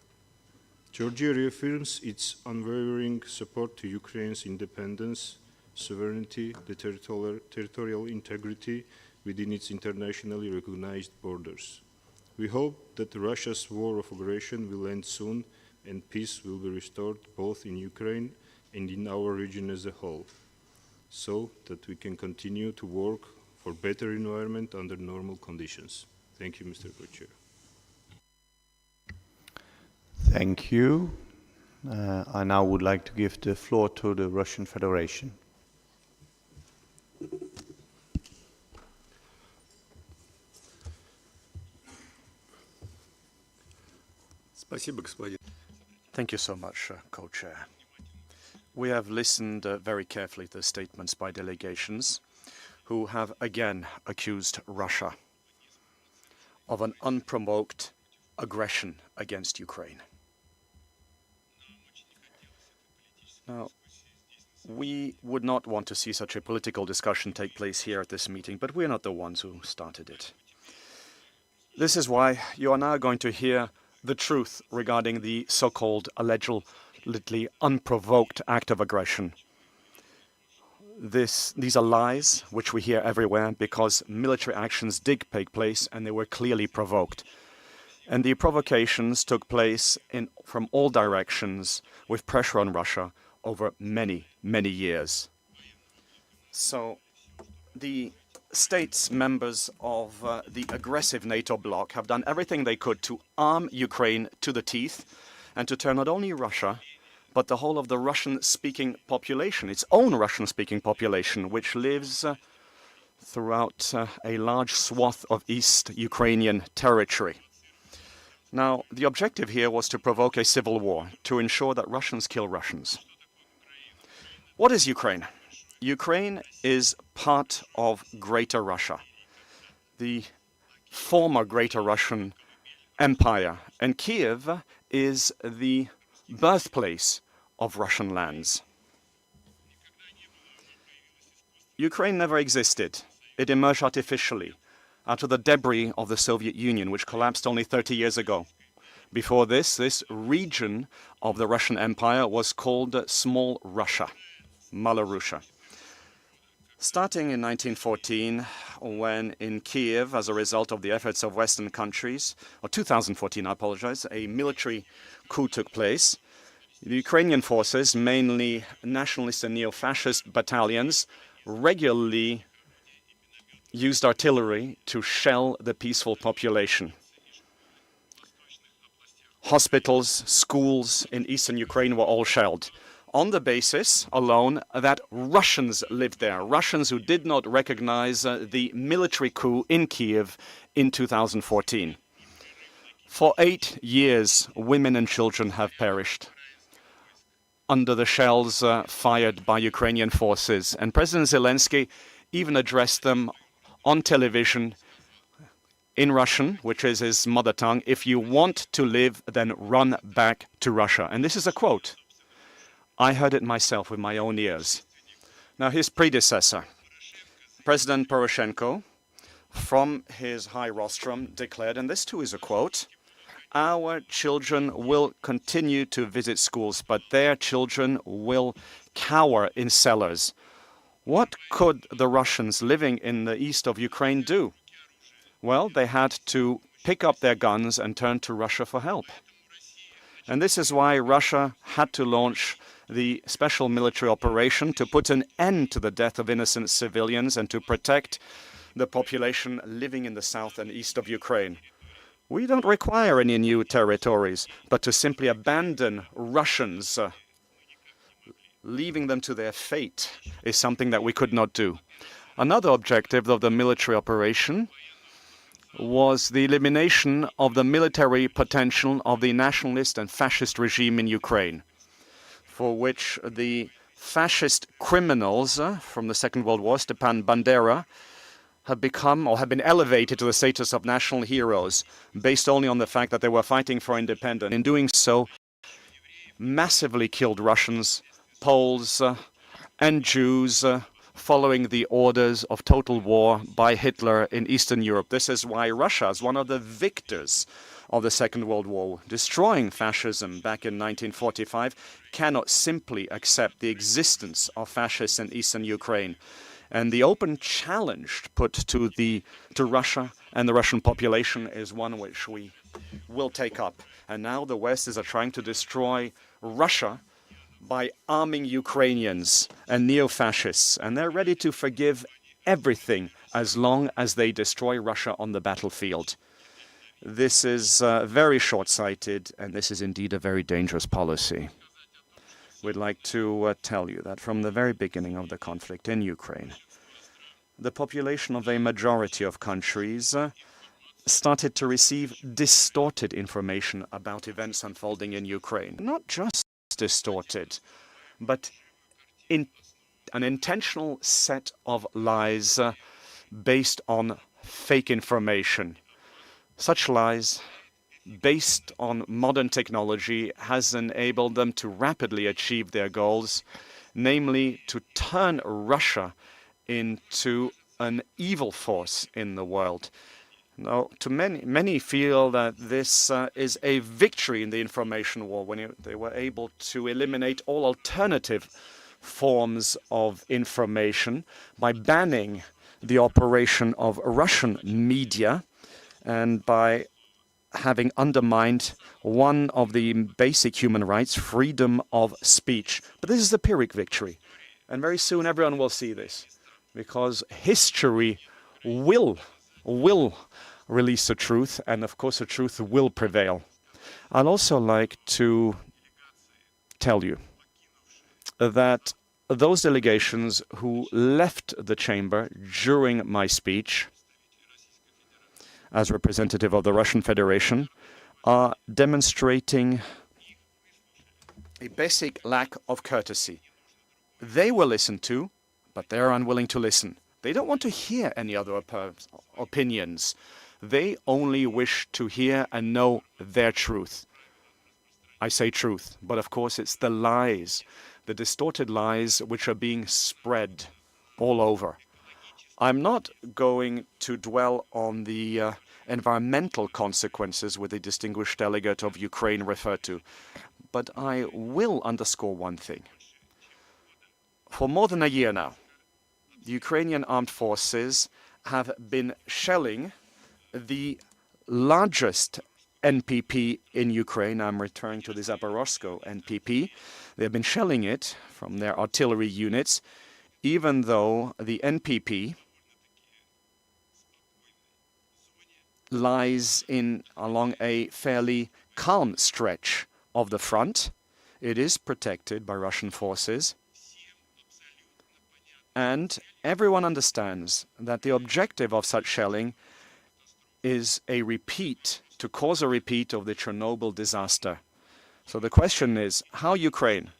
Georgia reaffirms its unwavering support to Ukraine's independence, sovereignty, the territorial integrity within its internationally recognized borders. We hope that Russia's war of aggression will end soon and peace will be restored both in Ukraine and in our region as a whole, so that we can continue to work for better environment under normal conditions. Thank you, Mr. Co-Chair. Thank you. I now would like to give the floor to the Russian Federation. Thank you so much, Co-Chair. We have listened very carefully to statements by delegations who have again accused Russia of an unprovoked aggression against Ukraine. Now, we would not want to see such a political discussion take place here at this meeting, but we're not the ones who started it. This is why you are now going to hear the truth regarding the so-called allegedly unprovoked act of aggression. These are lies which we hear everywhere because military actions did take place and they were clearly provoked. And the provocations took place from all directions with pressure on Russia over many, many years. So the states members of the aggressive NATO bloc have done everything they could to arm Ukraine to the teeth and to turn not only Russia, but the whole of the Russian-speaking population, its own Russian-speaking population, which lives throughout a large swath of East Ukrainian territory. Now, the objective here was to provoke a civil war, to ensure that Russians kill Russians. What is Ukraine? Ukraine is part of Greater Russia, the former Greater Russian Empire, and Kiev is the birthplace of Russian lands. Ukraine never existed. It emerged artificially out of the debris of the Soviet Union, which collapsed only 30 years ago. Before this region of the Russian Empire was called Small Russia, Malorussia. Starting in 1914, when in Kiev, as a result of the efforts of Western countries, or 2014, I apologize, a military coup took place. The Ukrainian forces, mainly nationalist and neo-fascist battalions, regularly used artillery to shell the peaceful population. Hospitals, schools in eastern Ukraine were all shelled, on the basis alone that Russians lived there, Russians who did not recognize the military coup in Kiev in 2014. For 8 years, women and children have perished under the shells fired by Ukrainian forces. And President Zelensky even addressed them on television in Russian, which is his mother tongue: "If you want to live, then run back to Russia." And this is a quote. I heard it myself with my own ears. Now, his predecessor, President Poroshenko, from his high rostrum, declared, and this too is a quote, "Our children will continue to visit schools, but their children will cower in cellars." What could the Russians living in the east of Ukraine do? Well, they had to pick up their guns and turn to Russia for help. And this is why Russia had to launch the special military operation to put an end to the death of innocent civilians and to protect the population living in the south and east of Ukraine. We don't require any new territories, but to simply abandon Russians, leaving them to their fate, is something that we could not do. Another objective of the military operation was the elimination of the military potential of the nationalist and fascist regime in Ukraine, for which the fascist criminals from the Second World War, Stepan Bandera, have become or have been elevated to the status of national heroes based only on the fact that they were fighting for independence. In doing so, massively killed Russians, Poles, and Jews, following the orders of total war by Hitler in Eastern Europe. This is why Russia, as one of the victors of the Second World War, destroying fascism back in 1945, cannot simply accept the existence of fascists in Eastern Ukraine. And the open challenge put to Russia and the Russian population is one which we will take up. And now the West is trying to destroy Russia by arming Ukrainians and neo-fascists. And they're ready to forgive everything as long as they destroy Russia on the battlefield. This is very short-sighted, and this is indeed a very dangerous policy. We'd like to tell you that from the very beginning of the conflict in Ukraine, the population of a majority of countries started to receive distorted information about events unfolding in Ukraine. Not just distorted, but an intentional set of lies based on fake information. Such lies, based on modern technology, has enabled them to rapidly achieve their goals, namely to turn Russia into an evil force in the world. Now, to many feel that this is a victory in the information war when they were able to eliminate all alternative forms of information by banning the operation of Russian media and by having undermined one of the basic human rights, freedom of speech. But this is a Pyrrhic victory. And very soon everyone will see this, because history will release the truth, and of course the truth will prevail. I'd also like to tell you that those delegations who left the chamber during my speech as representative of the Russian Federation are demonstrating a basic lack of courtesy. They were listened to, but they're unwilling to listen. They don't want to hear any other opinions. They only wish to hear and know their truth. I say truth, but of course it's the lies, the distorted lies which are being spread all over. I'm not going to dwell on the environmental consequences with the distinguished delegate of Ukraine referred to, but I will underscore one thing. For more than a year now, the Ukrainian armed forces have been shelling the largest NPP in Ukraine. I'm referring to the Zaporozhye NPP. They've been shelling it from their artillery units, even though the NPP lies along a fairly calm stretch of the front. It is protected by Russian forces. And everyone understands that the objective of such shelling is to cause a repeat of the Chernobyl disaster. So the question is, how Ukraine,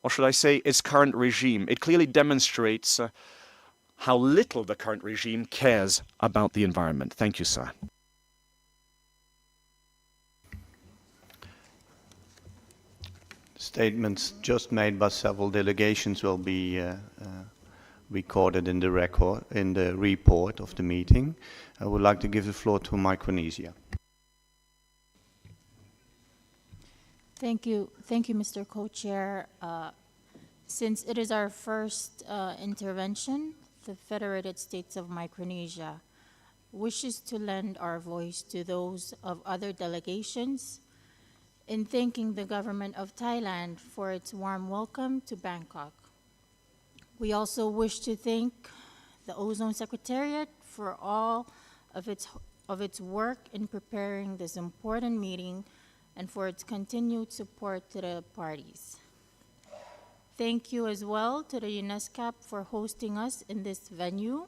or should I say its current regime, it clearly demonstrates how little the current regime cares about the environment. Thank you, sir. Statements just made by several delegations will be recorded in the report of the meeting. I would like to give the floor to Micronesia. Thank you, Mr. Co-Chair. Since it is our first intervention, the Federated States of Micronesia wishes to lend our voice to those of other delegations in thanking the government of Thailand for its warm welcome to Bangkok. We also wish to thank the Ozone Secretariat for all of its work in preparing this important meeting and for its continued support to the parties. Thank you as well to the UNESCO for hosting us in this venue.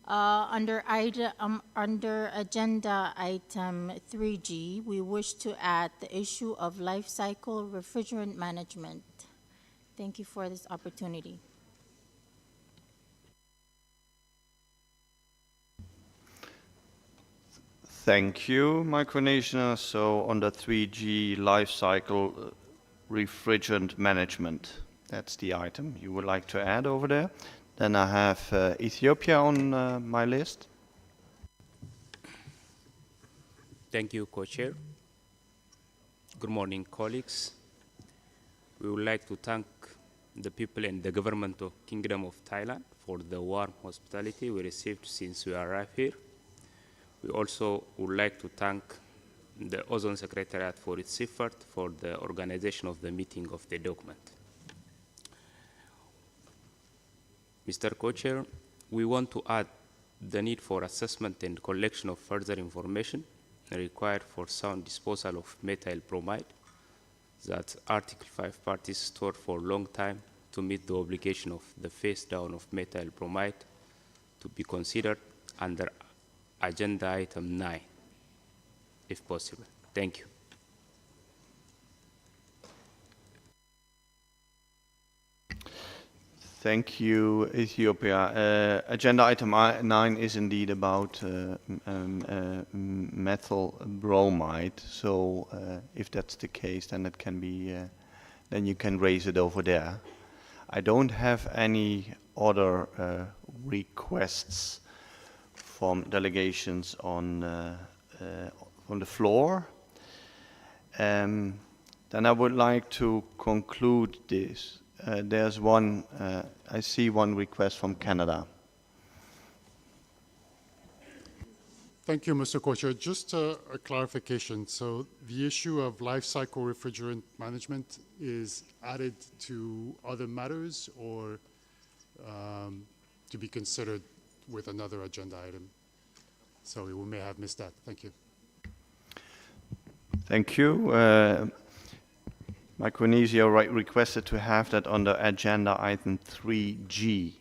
Under agenda item 3G, we wish to add the issue of life cycle refrigerant management. Thank you for this opportunity. Thank you, Micronesia. So under 3G, life cycle refrigerant management. That's the item you would like to add over there. Then I have Ethiopia on my list. Thank you, Co-Chair. Good morning, colleagues. We would like to thank the people and the government of Kingdom of Thailand for the warm hospitality we received since we arrived here. We also would like to thank the Ozone Secretariat for its effort for the organization of the meeting of the document. Mr. Co-Chair, we want to add the need for assessment and collection of further information required for sound disposal of methyl bromide that Article 5 parties store for a long time to meet the obligation of the phase down of methyl bromide to be considered under agenda item 9, if possible. Thank you. Thank you, Ethiopia. Agenda item 9 is indeed about methyl bromide. So if that's the case, then it can be, then you can raise it over there. I don't have any other requests from delegations on the floor. Then I would like to conclude this. There's one, I see one request from Canada. Thank you, Mr. Co-Chair. Just a clarification. So the issue of life cycle refrigerant management is added to other matters or to be considered with another agenda item? So we may have missed that. Thank you. Thank you. Micronesia requested to have that under agenda item 3G.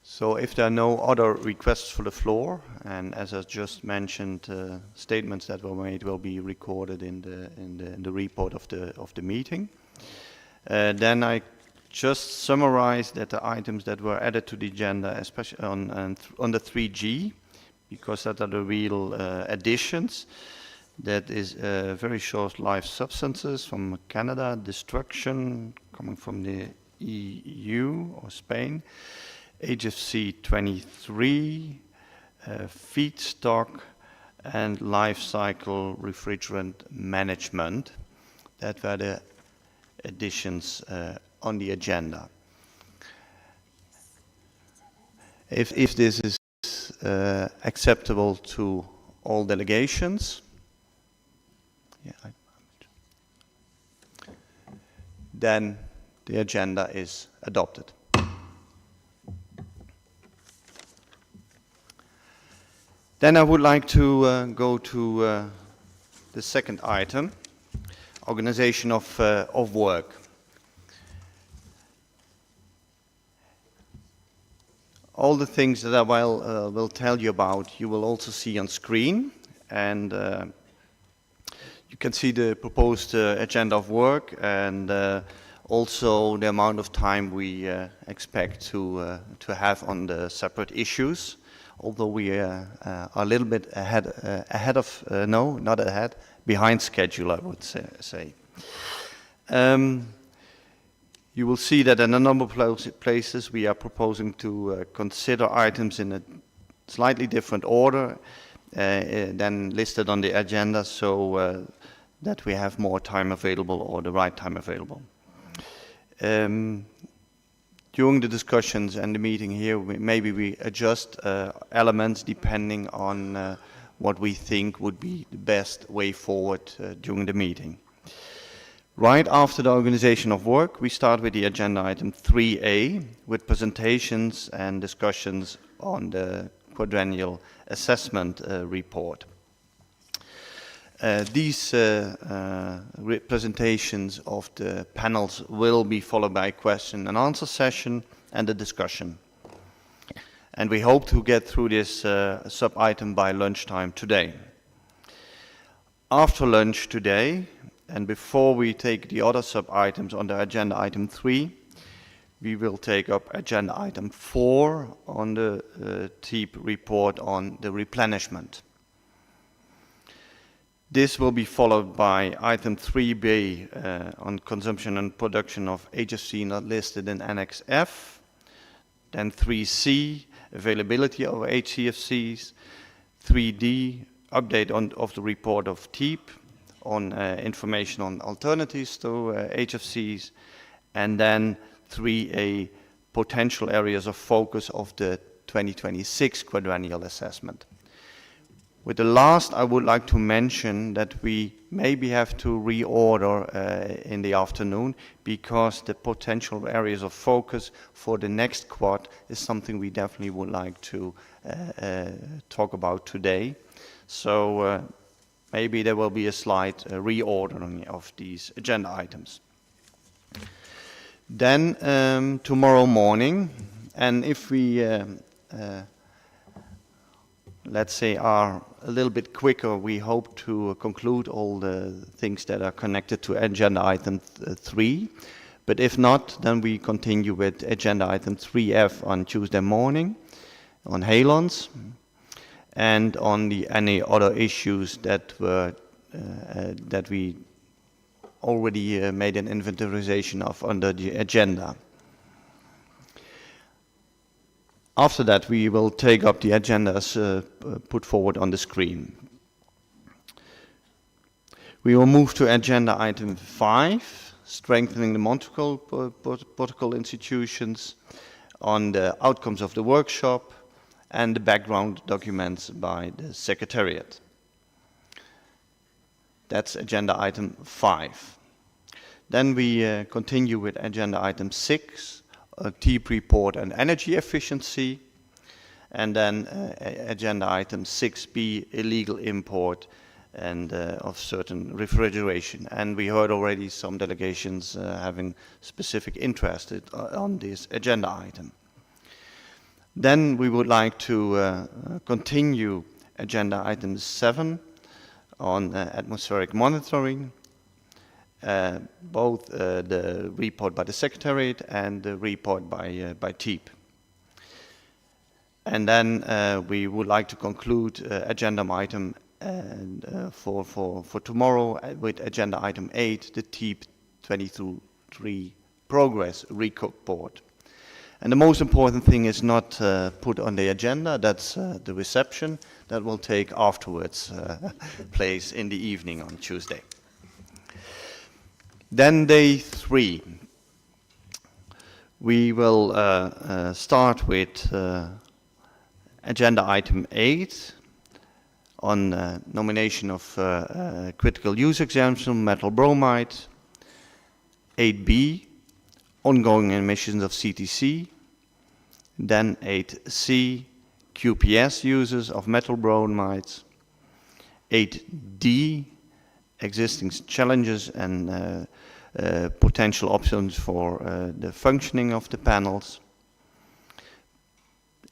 So if there are no other requests for the floor, and as I just mentioned, statements that were made will be recorded in the report of the meeting. Then I just summarize that the items that were added to the agenda, especially on the 3G, because that are the real additions. That is very short life substances from Canada, destruction coming from the EU or Spain, HFC 23, feedstock, and life cycle refrigerant management. That were the additions on the agenda. if this is acceptable to all delegations, then the agenda is adopted. Then I would like to go to the second item, organization of work. All the things that I will tell you about, you will also see on screen, and you can see the proposed agenda of work and also the amount of time we expect to have on the separate issues. Although we are a little bit behind schedule, I would say. You will see that in a number of places we are proposing to consider items in a slightly different order than listed on the agenda, so that we have more time available or the right time available. During the discussions and the meeting here, maybe we adjust elements depending on what we think would be the best way forward during the meeting. Right after the organization of work, we start with the agenda item 3A with presentations and discussions on the quadrennial assessment report. These presentations of the panels will be followed by a question and answer session and a discussion. And we hope to get through this sub-item by lunchtime today. After lunch today, and before we take the other sub-items on the agenda item 3, we will take up agenda item 4 on the TEEP report on the replenishment. This will be followed by item 3B on consumption and production of HFC not listed in Annex F, then 3C, availability of HCFCs, 3D, update of the report of TEEP, on information on alternatives to HFCs, and then 3A, potential areas of focus of the 2026 quadrennial assessment. With the last, I would like to mention that we maybe have to reorder in the afternoon, because the potential areas of focus for the next quad is something we definitely would like to talk about today. So maybe there will be a slight reordering of these agenda items. Then tomorrow morning, and if we let's say are a little bit quicker, we hope to conclude all the things that are connected to agenda item 3. But if not, then we continue with agenda item 3F on Tuesday morning on halons, and on any other issues that were that we already made an inventarization of under the agenda. After that, we will take up the agendas put forward on the screen. We will move to agenda item 5, strengthening the Montreal protocol institutions, on the outcomes of the workshop and the background documents by the Secretariat. That's agenda item 5. Then we continue with agenda item 6, a TEEP report and energy efficiency, and then agenda item 6B, illegal import and of certain refrigeration. And we heard already some delegations having specific interest on this agenda item. Then we would like to continue agenda item 7 on atmospheric monitoring, both the report by the Secretariat and the report by TEEP. And then we would like to conclude agenda item for tomorrow with agenda item 8, the TEEP 2023 progress report. And the most important thing is not put on the agenda, that's the reception that will take afterwards place in the evening on Tuesday. Then day 3. We will start with Agenda item 8 on nomination of critical use exemption, metal bromide. 8B, ongoing emissions of CTC. Then 8C, QPS uses of metal bromides. 8D, existing challenges and potential options for the functioning of the panels.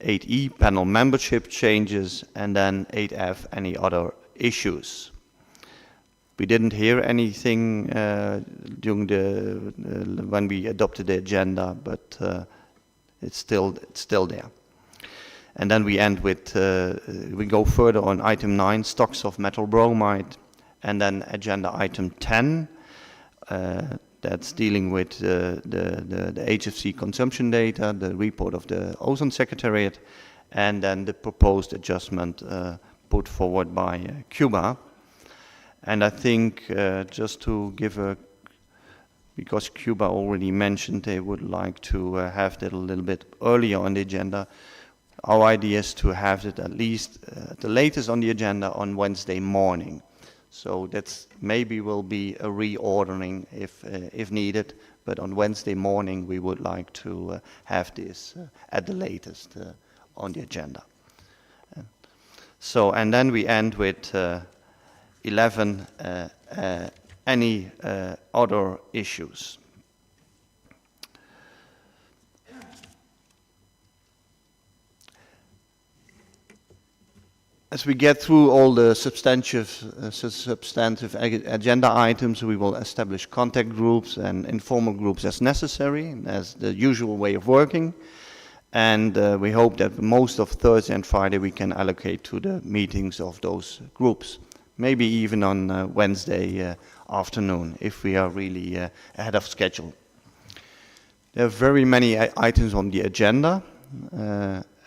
8E, panel membership changes, and then 8F, any other issues. We didn't hear anything during when we adopted the agenda, but it's still there. And then we end with, we go further on item 9, stocks of metal bromide, and then agenda item 10, that's dealing with the HFC consumption data, the report of the Ozone Secretariat, and then the proposed adjustment put forward by Cuba. And I think just to give because Cuba already mentioned they would like to have that a little bit earlier on the agenda, our idea is to have it at least the latest on the agenda on Wednesday morning. So that's maybe will be a reordering if needed, but on Wednesday morning we would like to have this at the latest on the agenda. So, and then we end with 11, any other issues. As we get through all the substantive agenda items, we will establish contact groups and informal groups as necessary, as the usual way of working. And we hope that most of Thursday and Friday we can allocate to the meetings of those groups. Maybe even on Wednesday afternoon, if we are really ahead of schedule. There are very many items on the agenda.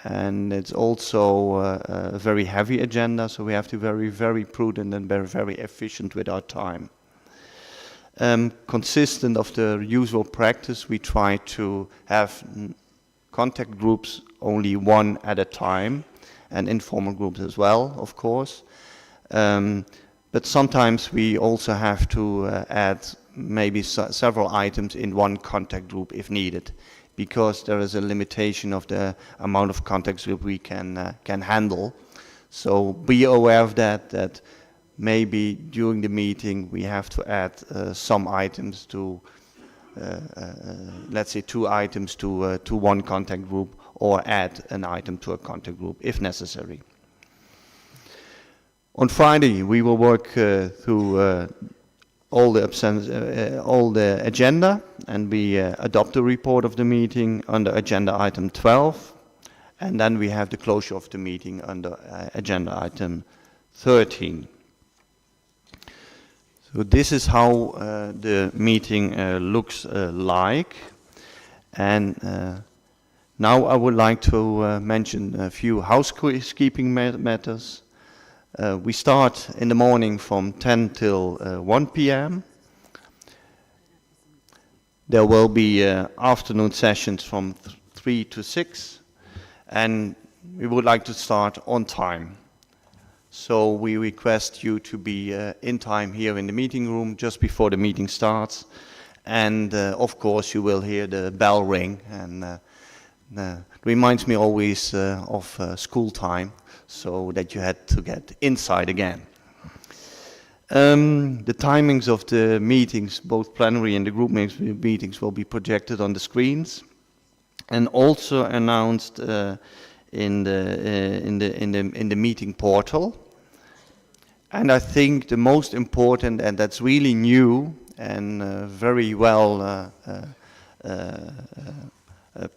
And it's also a very heavy agenda, so we have to be very prudent and very efficient with our time. Consistent of the usual practice, we try to have contact groups only one at a time, and informal groups as well, of course. But sometimes we also have to add maybe several items in one contact group if needed, because there is a limitation of the amount of contacts that we can handle. So be aware of that maybe during the meeting we have to add some items to, let's say 2 items to one contact group, or add an item to a contact group if necessary. On Friday we will work through all the agenda, and we adopt the report of the meeting under agenda item 12, and then we have the closure of the meeting under agenda item 13. So this is how the meeting looks like, and now I would like to mention a few housekeeping matters. We start in the morning from 10 till 1 p.m. There will be afternoon sessions from 3 to 6, and we would like to start on time. So we request you to be in time here in the meeting room just before the meeting starts. And of course you will hear the bell ring, and it reminds me always of school time, so that you had to get inside again. The timings of the meetings, both plenary and the group meetings, will be projected on the screens, and also announced in the meeting portal. And I think the most important, and that's really new and very well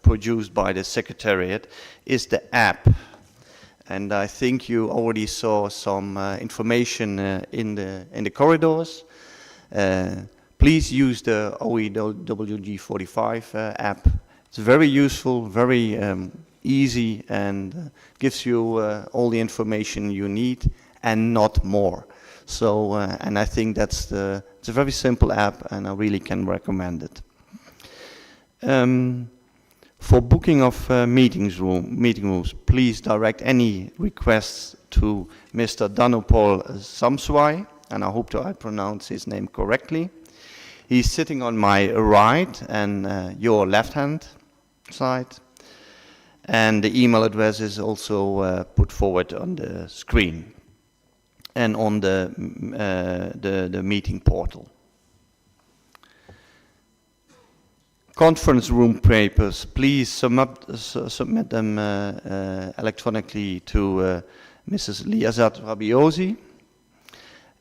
produced by the Secretariat, is the app. And I think you already saw some information in the corridors. Please use the OEWG45 app. It's very useful, very easy, and gives you all the information you need and not more. So, and I think it's a very simple app, and I really can recommend it. For booking of meeting rooms, please direct any requests to Mr. Danupol Samswai, and I hope I pronounce his name correctly. He's sitting on my right and your left-hand side. And the email address is also put forward on the screen and on the meeting portal. Conference room papers, please submit them electronically to Mrs. Liazat Rabiosi.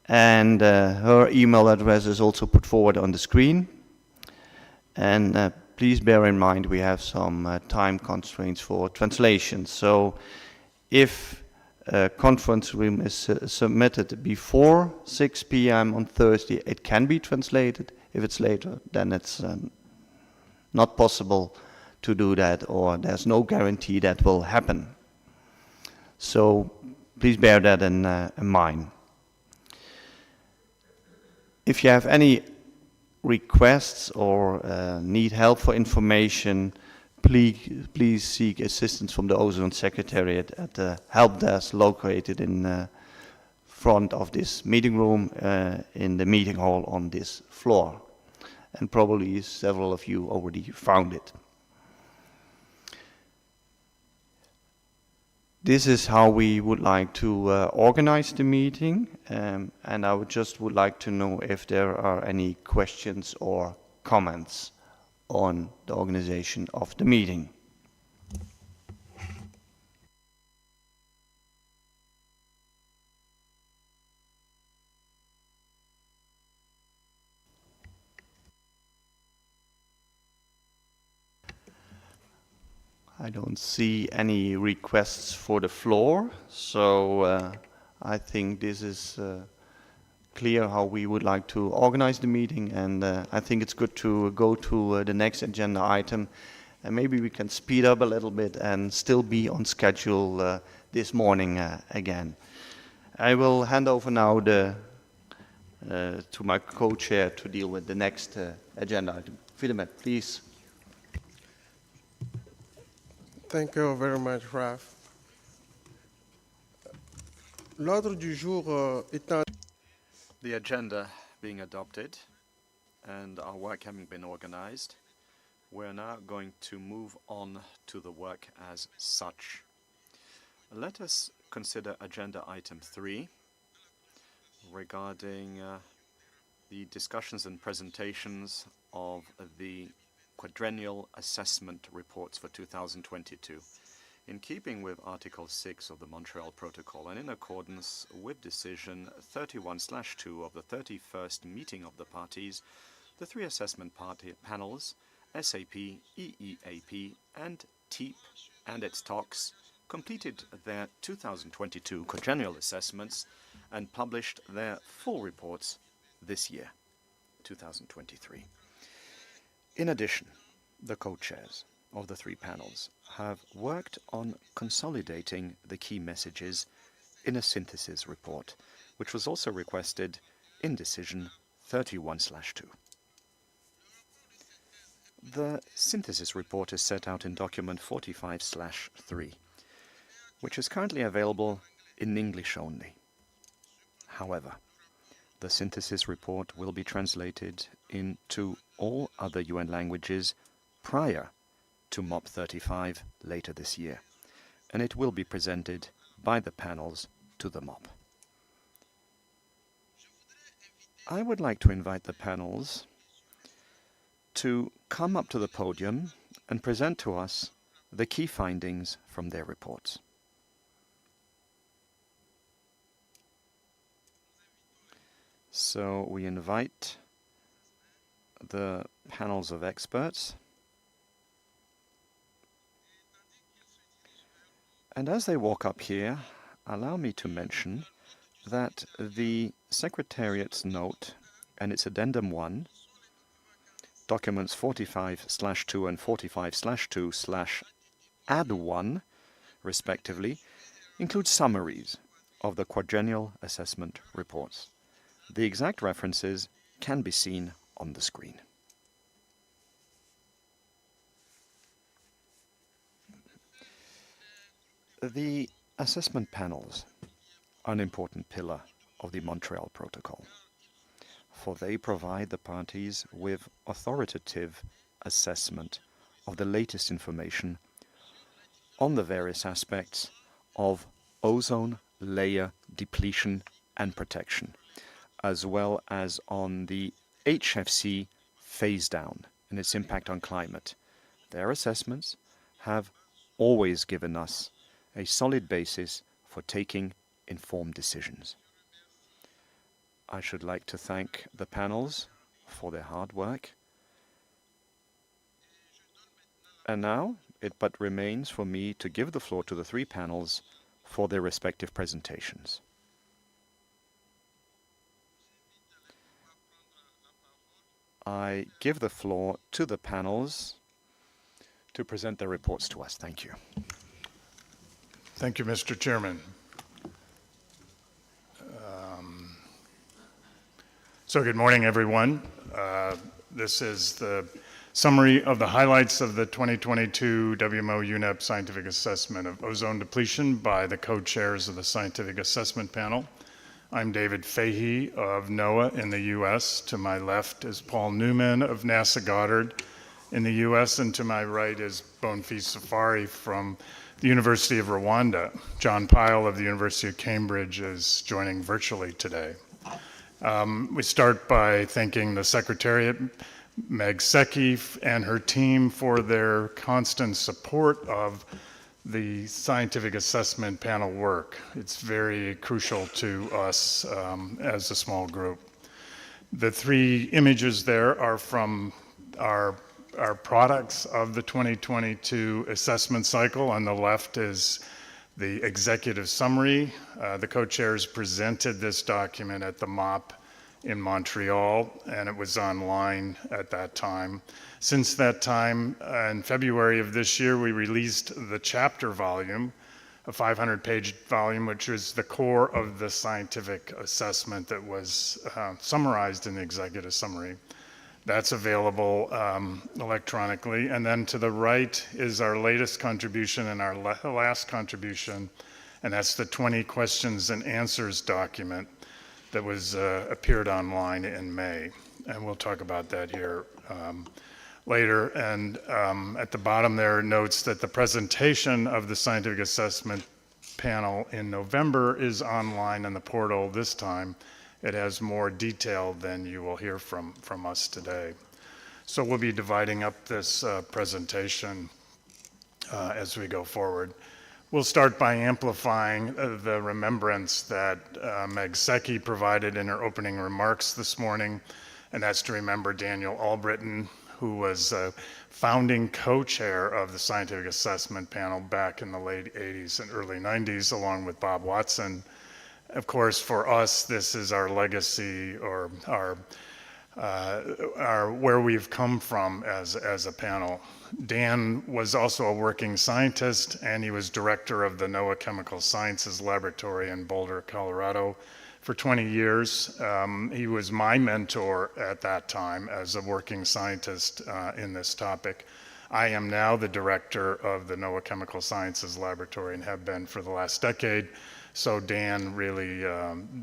And her email address is also put forward on the screen. And please bear in mind we have some time constraints for translation. So if a conference room is submitted before 6 p.m. on Thursday, it can be translated. If it's later, then it's not possible to do that, or there's no guarantee that will happen. So please bear that in mind. If you have any requests or need help for information, please seek assistance from the Ozone Secretariat at the help desk located in front of this meeting room in the meeting hall on this floor. And probably several of you already found it. This is how we would like to organize the meeting, and I would like to know if there are any questions or comments on the organization of the meeting. I don't see any requests for the floor, so I think this is clear how we would like to organize the meeting, and I think it's good to go to the next agenda item, and maybe we can speed up a little bit and still be on schedule this morning again. I will hand over now to my co-chair to deal with the next agenda item. Philomet, please. Thank you very much, Raf. L'ordre du jour étant... The agenda being adopted and our work having been organized, we're now going to move on to the work as such. Let us consider agenda item 3 regarding the discussions and presentations of the Quadrennial assessment reports for 2022. In keeping with Article 6 of the Montreal Protocol and in accordance with Decision 31/2 of the 31st meeting of the parties, the three assessment panels, SAP, EEAP, and TEEP and its TOCs, completed their 2022 quadrennial assessments and published their full reports this year, 2023. In addition, the co-chairs of the three panels have worked on consolidating the key messages in a synthesis report, which was also requested in Decision 31/2. The synthesis report is set out in document 45/3, which is currently available in English only. However, the synthesis report will be translated into all other UN languages prior to MOP 35 later this year, and it will be presented by the panels to the MOP. I would like to invite the panels to come up to the podium and present to us the key findings from their reports. So we invite the panels of experts, and as they walk up here, allow me to mention that the Secretariat's note and its Addendum 1, documents 45/2 and 45/2/add1, respectively, include summaries of the quadrennial assessment reports. The exact references can be seen on the screen. The assessment panels are an important pillar of the Montreal Protocol, for they provide the parties with authoritative assessment of the latest information on the various aspects of ozone layer depletion and protection, as well as on the HFC phase down and its impact on climate. Their assessments have always given us a solid basis for taking informed decisions. I should like to thank the panels for their hard work. And now it but remains for me to give the floor to the three panels for their respective presentations. I give the floor to the panels to present their reports to us. Thank you. Thank you, Mr. Chairman. So good morning, everyone. This is the summary of the highlights of the 2022 WMO UNEP Scientific Assessment of Ozone Depletion by the co-chairs of the Scientific Assessment Panel. I'm David Fahey of NOAA in the U.S. To my left is Paul Newman of NASA Goddard in the U.S., and to my right is Bonfi Safari from the University of Rwanda. John Pyle of the University of Cambridge is joining virtually today. We start by thanking the Secretariat, Meg Secchi, and her team for their constant support of the scientific assessment panel work. It's very crucial to us as a small group. The three images there are from our products of the 2022 assessment cycle. On the left is the executive summary. The co-chairs presented this document at the MOP in Montreal, and it was online at that time. Since that time, in February of this year, we released the chapter volume, a 500-page volume, which is the core of the scientific assessment that was summarized in the executive summary. That's available electronically. And then to the right is our latest contribution and our last contribution, and that's the 20 questions and answers document that was appeared online in May. And we'll talk about that here later. And at the bottom there notes that the presentation of the scientific assessment panel in November is online in the portal this time. It has more detail than you will hear from us today. So we'll be dividing up this presentation as we go forward. We'll start by amplifying the remembrance that Meg Secchi provided in her opening remarks this morning, and that's to remember Daniel Albritton, who was a founding co-chair of the scientific assessment panel back in the late 80s and early 90s, along with Bob Watson. Of course, for us, this is our legacy, or our where we've come from as a panel. Dan was also a working scientist, and he was director of the NOAA Chemical Sciences Laboratory in Boulder, Colorado for 20 years. He was my mentor at that time as a working scientist in this topic. I am now the director of the NOAA Chemical Sciences Laboratory and have been for the last decade. So Dan really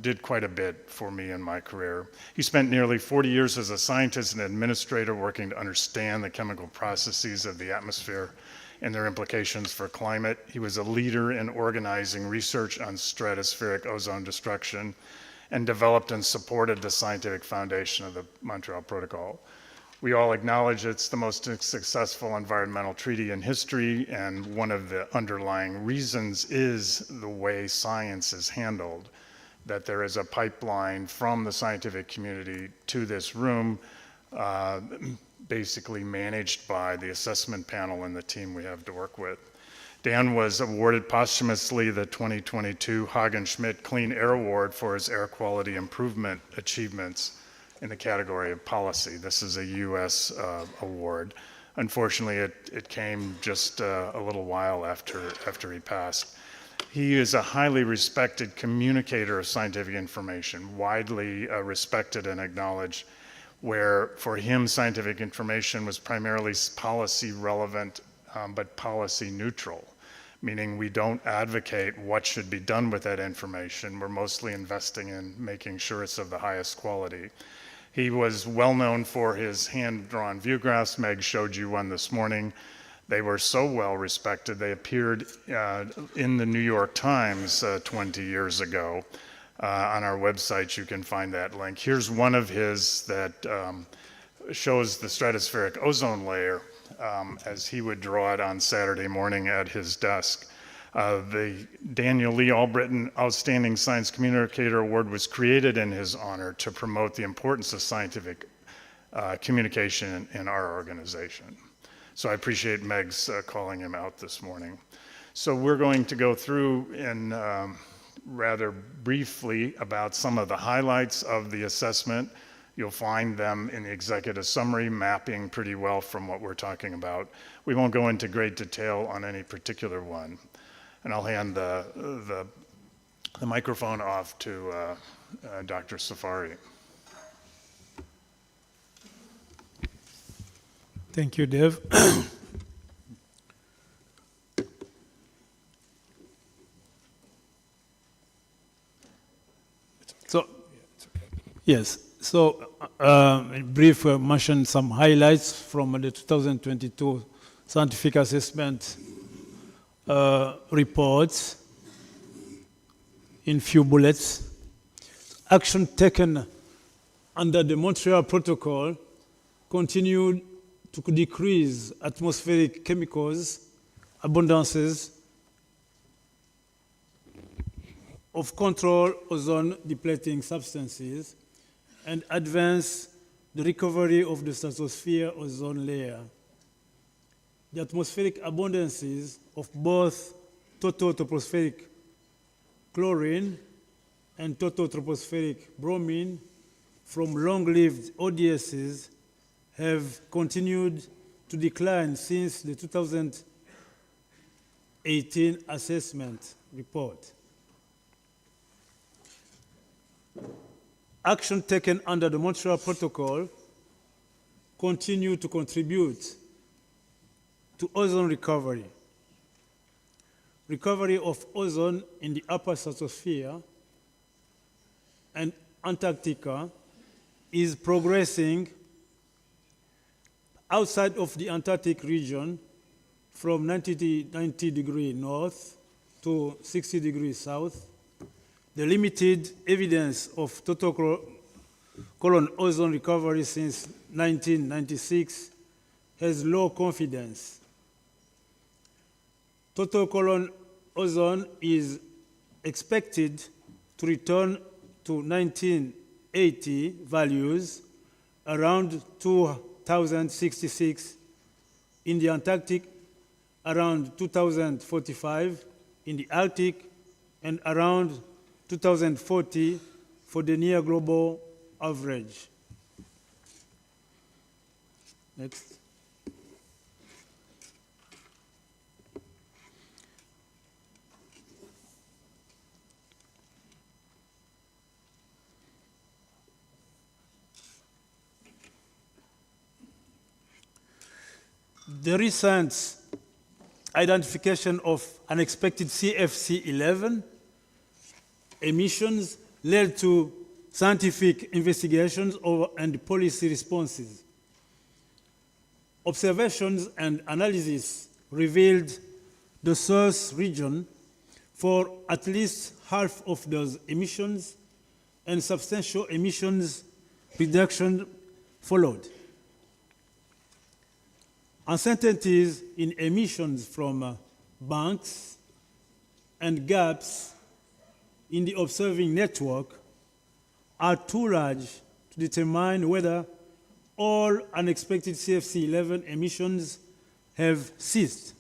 did quite a bit for me in my career. He spent nearly 40 years as a scientist and administrator working to understand the chemical processes of the atmosphere and their implications for climate. He was a leader in organizing research on stratospheric ozone destruction and developed and supported the scientific foundation of the Montreal Protocol. We all acknowledge it's the most successful environmental treaty in history, and one of the underlying reasons is the way science is handled, that there is a pipeline from the scientific community to this room, basically managed by the assessment panel and the team we have to work with. Dan was awarded posthumously the 2022 Hagen-Schmidt Clean Air Award for his air quality improvement achievements in the category of policy. This is a U.S. award. Unfortunately, it came just a little while after he passed. He is a highly respected communicator of scientific information, widely respected and acknowledged, where for him scientific information was primarily policy relevant, but policy neutral. meaning we don't advocate what should be done with that information. We're mostly investing in making sure it's of the highest quality. He was well known for his hand-drawn view graphs. Meg showed you one this morning. They were so well respected, they appeared in the New York Times 20 years ago. On our website, you can find that link. Here's one of his that shows the stratospheric ozone layer as he would draw it on Saturday morning at his desk. The Daniel Lee Albritton Outstanding Science Communicator Award was created in his honor to promote the importance of scientific communication in our organization. So I appreciate Meg's calling him out this morning. So we're going to go through in rather briefly about some of the highlights of the assessment. You'll find them in the executive summary, mapping pretty well from what we're talking about. We won't go into great detail on any particular one. And I'll hand the microphone off to Dr. Safari. Thank you, Dave. So, yes. So, in brief, mention some highlights from the 2022 scientific assessment reports in few bullets. Action taken under the Montreal Protocol continued to decrease atmospheric chemicals, abundances of control ozone depleting substances, and advance the recovery of the stratosphere ozone layer. The atmospheric abundances of both total tropospheric chlorine and total tropospheric bromine from long-lived ODSs have continued to decline since the 2018 assessment report. Action taken under the Montreal Protocol continue to contribute to ozone recovery. Recovery of ozone in the upper stratosphere and Antarctica is progressing outside of the Antarctic region from 90 degrees north to 60 degrees south. The limited evidence of total colon ozone recovery since 1996 has low confidence. Total colon ozone is expected to return to 1980 values around 2066 in the Antarctic, around 2045 in the Arctic, and around 2040 for the near global average. Next. The recent identification of unexpected CFC-11 emissions led to scientific investigations and policy responses. Observations and analysis revealed the source region for at least half of those emissions, and substantial emissions reduction followed. Uncertainties in emissions from banks and gaps in the observing network are too large to determine whether all unexpected CFC-11 emissions have ceased.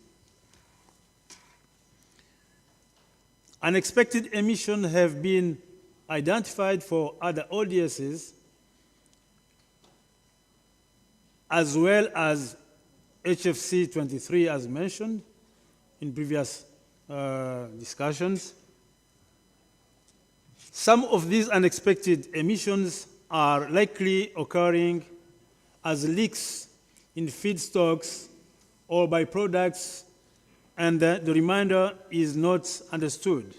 Unexpected emissions have been identified for other ODSs as well as HFC-23 as mentioned in previous discussions. Some of these unexpected emissions are likely occurring as leaks in feedstocks or byproducts and the remainder is not understood.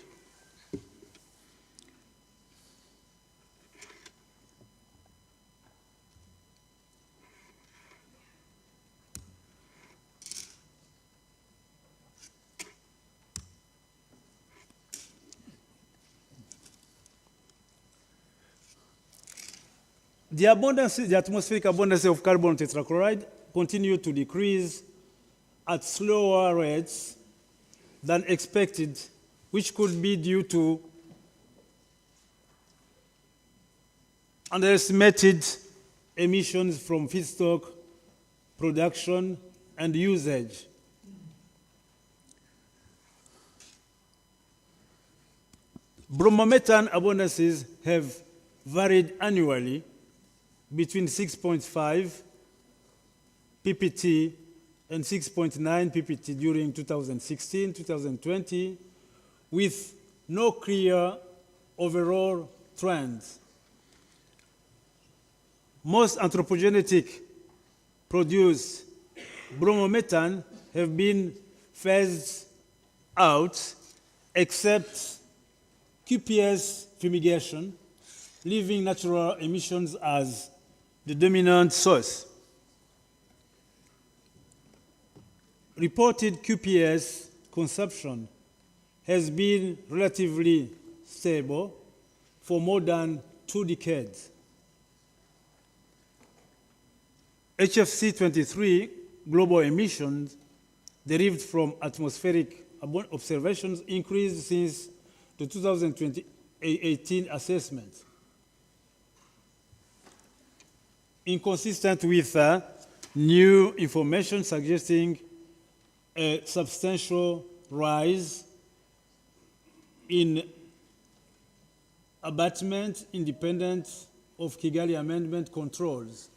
The atmospheric abundance of carbon tetrachloride continued to decrease at slower rates than expected, which could be due to underestimated emissions from feedstock production and usage. Bromomethane abundances have varied annually between 6.5 ppt and 6.9 ppt during 2016-2020, with no clear overall trends. Most anthropogenetic produced bromomethane have been phased out, except QPS fumigation, leaving natural emissions as the dominant source. Reported QPS consumption has been relatively stable for more than 2 decades. HFC 23 global emissions derived from atmospheric observations increased since the 2018 assessment. Inconsistent with new information suggesting a substantial rise in abatement independent of Kigali Amendment controls.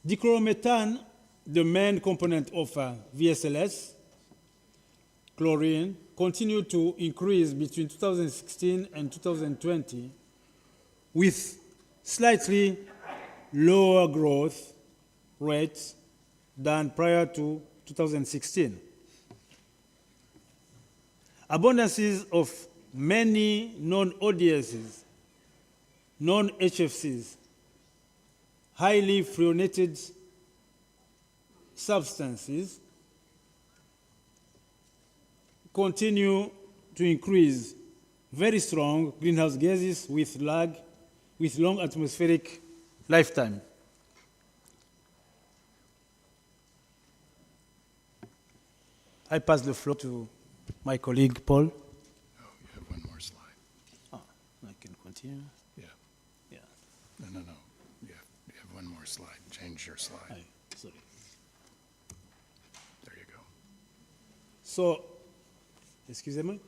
Dichloromethane, the main component of VSLS, chlorine, continued to increase between 2016 and 2020 with slightly lower growth rates than prior to 2016. Abundances of many non-ODSs, non-HFCs, highly fluorinated substances continue to increase very strong greenhouse gases with long atmospheric lifetime. I pass the floor to my colleague, Paul. Oh, you have one more slide. Oh, I can continue. Yeah. Yeah. No. You have one more slide. Change your slide. Sorry. There you go. So, excusez-moi.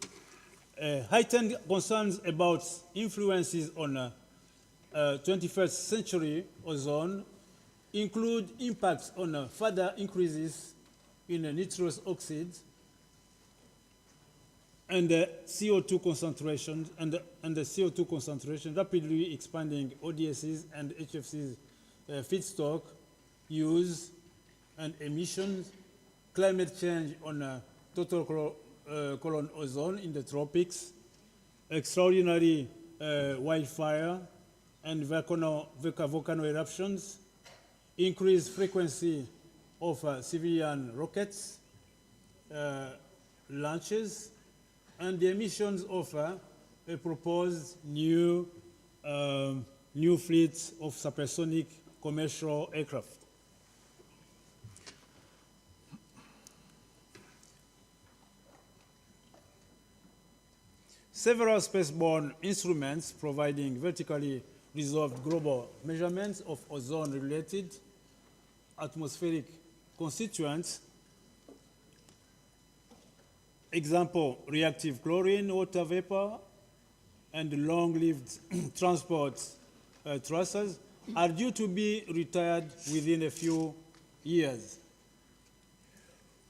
Heightened concerns about influences on 21st century ozone include impacts on further increases in nitrous oxides and CO2 concentration and the CO2 concentration, rapidly expanding ODSs and HFCs feedstock use and emissions, climate change on total colon ozone in the tropics, extraordinary wildfire and volcano eruptions, increased frequency of civilian rockets launches, and the emissions of a proposed new fleet of supersonic commercial aircraft. Several spaceborne instruments providing vertically resolved global measurements of ozone-related atmospheric constituents, example, reactive chlorine, water vapor, and long-lived transport trusses, are due to be retired within a few years.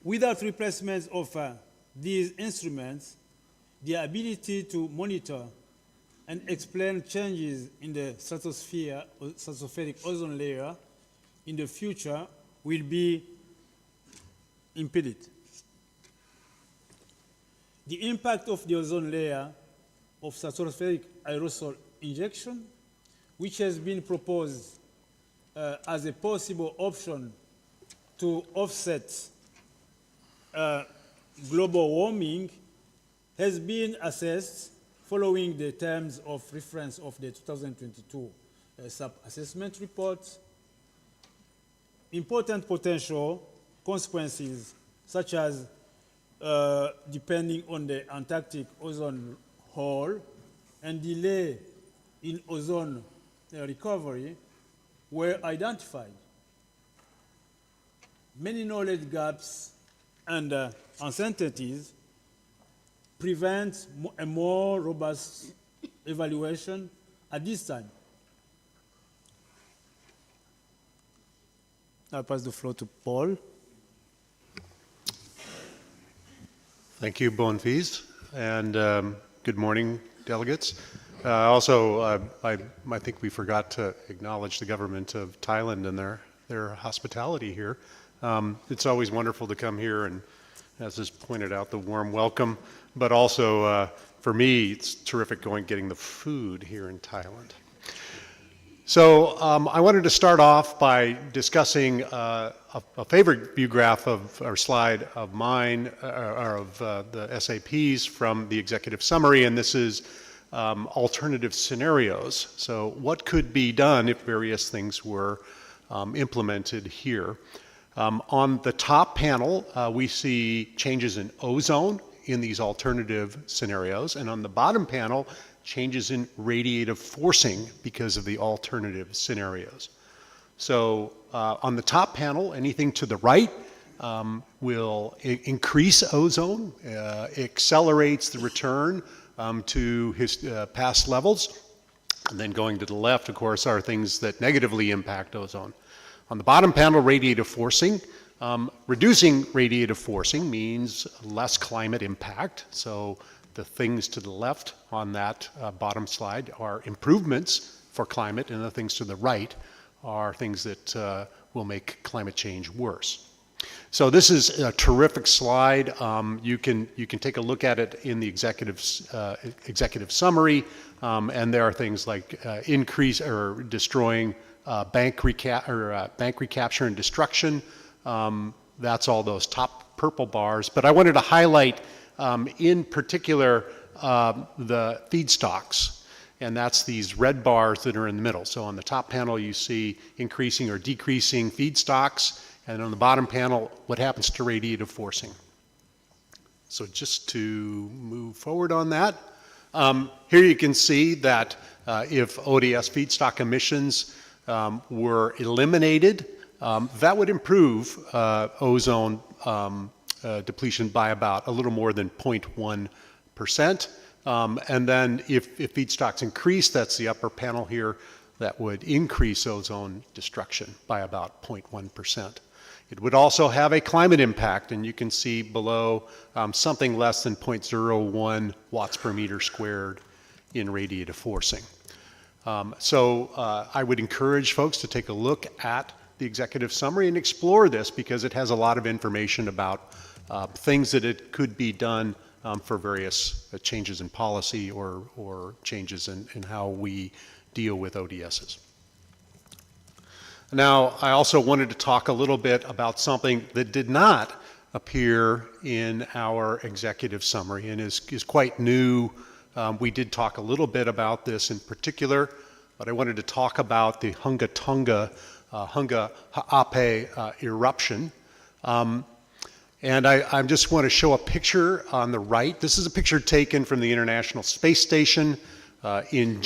Without replacement of these instruments, the ability to monitor and explain changes in the stratospheric ozone layer in the future will be impeded. The impact of the ozone layer of stratospheric aerosol injection, which has been proposed as a possible option to offset global warming, has been assessed following the terms of reference of the 2022 sub-assessment report. Important potential consequences, such as depending on the Antarctic ozone hole and delay in ozone recovery, were identified. Many knowledge gaps and uncertainties prevent a more robust evaluation at this time. I'll pass the floor to Paul. Thank you, Bonfils, and good morning, delegates. Also, I think we forgot to acknowledge the government of Thailand and their hospitality here. It's always wonderful to come here, and as is pointed out, the warm welcome, but also for me, it's terrific getting the food here in Thailand. So I wanted to start off by discussing a favorite view graph or slide of mine, or of the SAPs from the executive summary, and this is alternative scenarios. So what could be done if various things were implemented here? On the top panel, we see changes in ozone in these alternative scenarios, and on the bottom panel, changes in radiative forcing because of the alternative scenarios. So on the top panel, anything to the right will increase ozone, accelerates the return to his past levels. And then going to the left, of course, are things that negatively impact ozone. On the bottom panel, radiative forcing. Reducing radiative forcing means less climate impact. So the things to the left on that bottom slide are improvements for climate, and the things to the right are things that will make climate change worse. So this is a terrific slide. You can take a look at it in the executive summary, and there are things like increase or destroying bank recapture and destruction. That's all those top purple bars. But I wanted to highlight in particular the feedstocks, and that's these red bars that are in the middle. So on the top panel you see increasing or decreasing feedstocks, and on the bottom panel what happens to radiative forcing. So just to move forward on that, here you can see that if ODS feedstock emissions were eliminated, that would improve ozone depletion by about a little more than 0.1%. And then if feedstocks increase, that's the upper panel here, that would increase ozone destruction by about 0.1%. It would also have a climate impact, and you can see below something less than 0.01 watts per meter squared in radiative forcing. So I would encourage folks to take a look at the executive summary and explore this, because it has a lot of information about things that it could be done for various changes in policy or changes in how we deal with ODSs. Now, I also wanted to talk a little bit about something that did not appear in our executive summary and is quite new. We did talk a little bit about this in particular, but I wanted to talk about the Hunga Ha'ape eruption. And I just want to show a picture on the right. This is a picture taken from the International Space Station in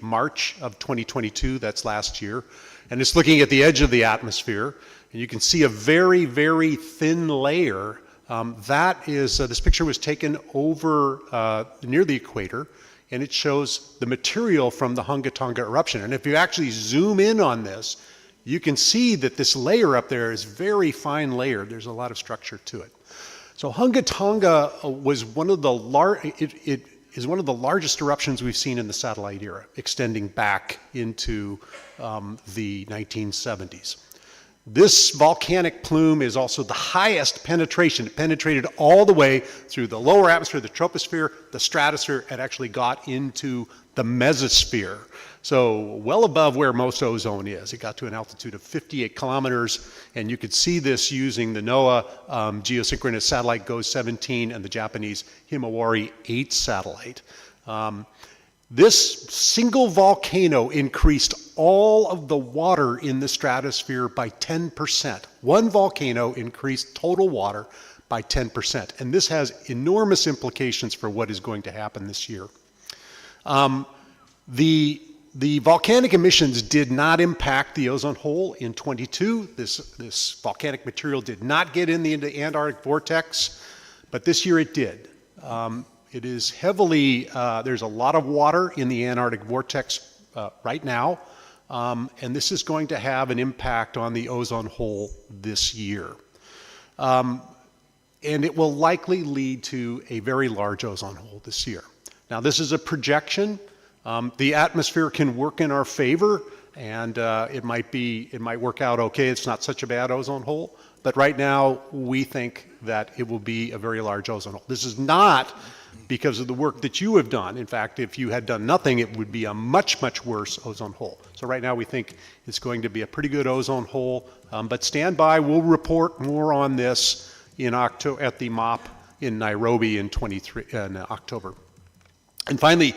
March of 2022, that's last year. And it's looking at the edge of the atmosphere. And you can see a very, very thin layer. This picture was taken over near the equator, and it shows the material from the Hunga Tonga eruption. And if you actually zoom in on this, you can see that this layer up there is very fine layer. There's a lot of structure to it. So Hunga Tonga was one of the is one of the largest eruptions we've seen in the satellite era, extending back into the 1970s. This volcanic plume is also the highest penetration. It penetrated all the way through the lower atmosphere, the troposphere, the stratosphere, and actually got into the mesosphere. So well above where most ozone is. It got to an altitude of 58 kilometers, and you could see this using the NOAA geosynchronous satellite GOES-17 and the Japanese Himawari 8 satellite. This single volcano increased all of the water in the stratosphere by 10%. One volcano increased total water by 10%. And this has enormous implications for what is going to happen this year. The volcanic emissions did not impact the ozone hole in 22. This volcanic material did not get in the Antarctic vortex, but this year it did. It is heavily, there's a lot of water in the Antarctic vortex right now, and this is going to have an impact on the ozone hole this year. And it will likely lead to a very large ozone hole this year. Now, this is a projection. The atmosphere can work in our favor, and it might work out okay. It's not such a bad ozone hole, but right now we think that it will be a very large ozone hole. This is not because of the work that you have done. In fact, if you had done nothing, it would be a much, much worse ozone hole. So right now we think it's going to be a pretty good ozone hole, but stand by. We'll report more on this in at the MOP in Nairobi in October. And finally,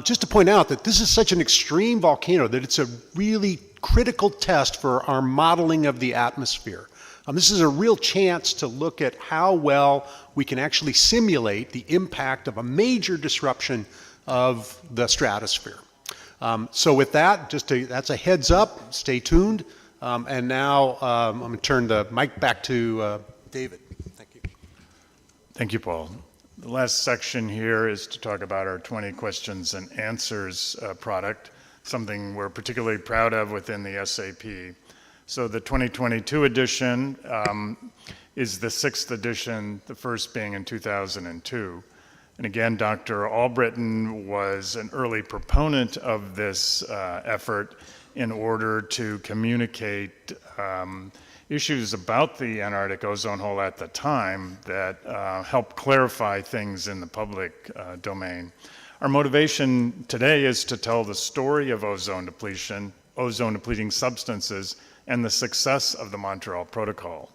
just to point out that this is such an extreme volcano that it's a really critical test for our modeling of the atmosphere. This is a real chance to look at how well we can actually simulate the impact of a major disruption of the stratosphere. So with that, that's a heads up, stay tuned. And now I'm going to turn the mic back to David. Thank you. Thank you, Paul. The last section here is to talk about our 20 questions and answers product, something we're particularly proud of within the SAP. So the 2022 edition is the 6th edition, the first being in 2002. And again, Dr. Albritton was an early proponent of this effort in order to communicate issues about the Antarctic ozone hole at the time that helped clarify things in the public domain. Our motivation today is to tell the story of ozone depletion, ozone depleting substances, and the success of the Montreal Protocol.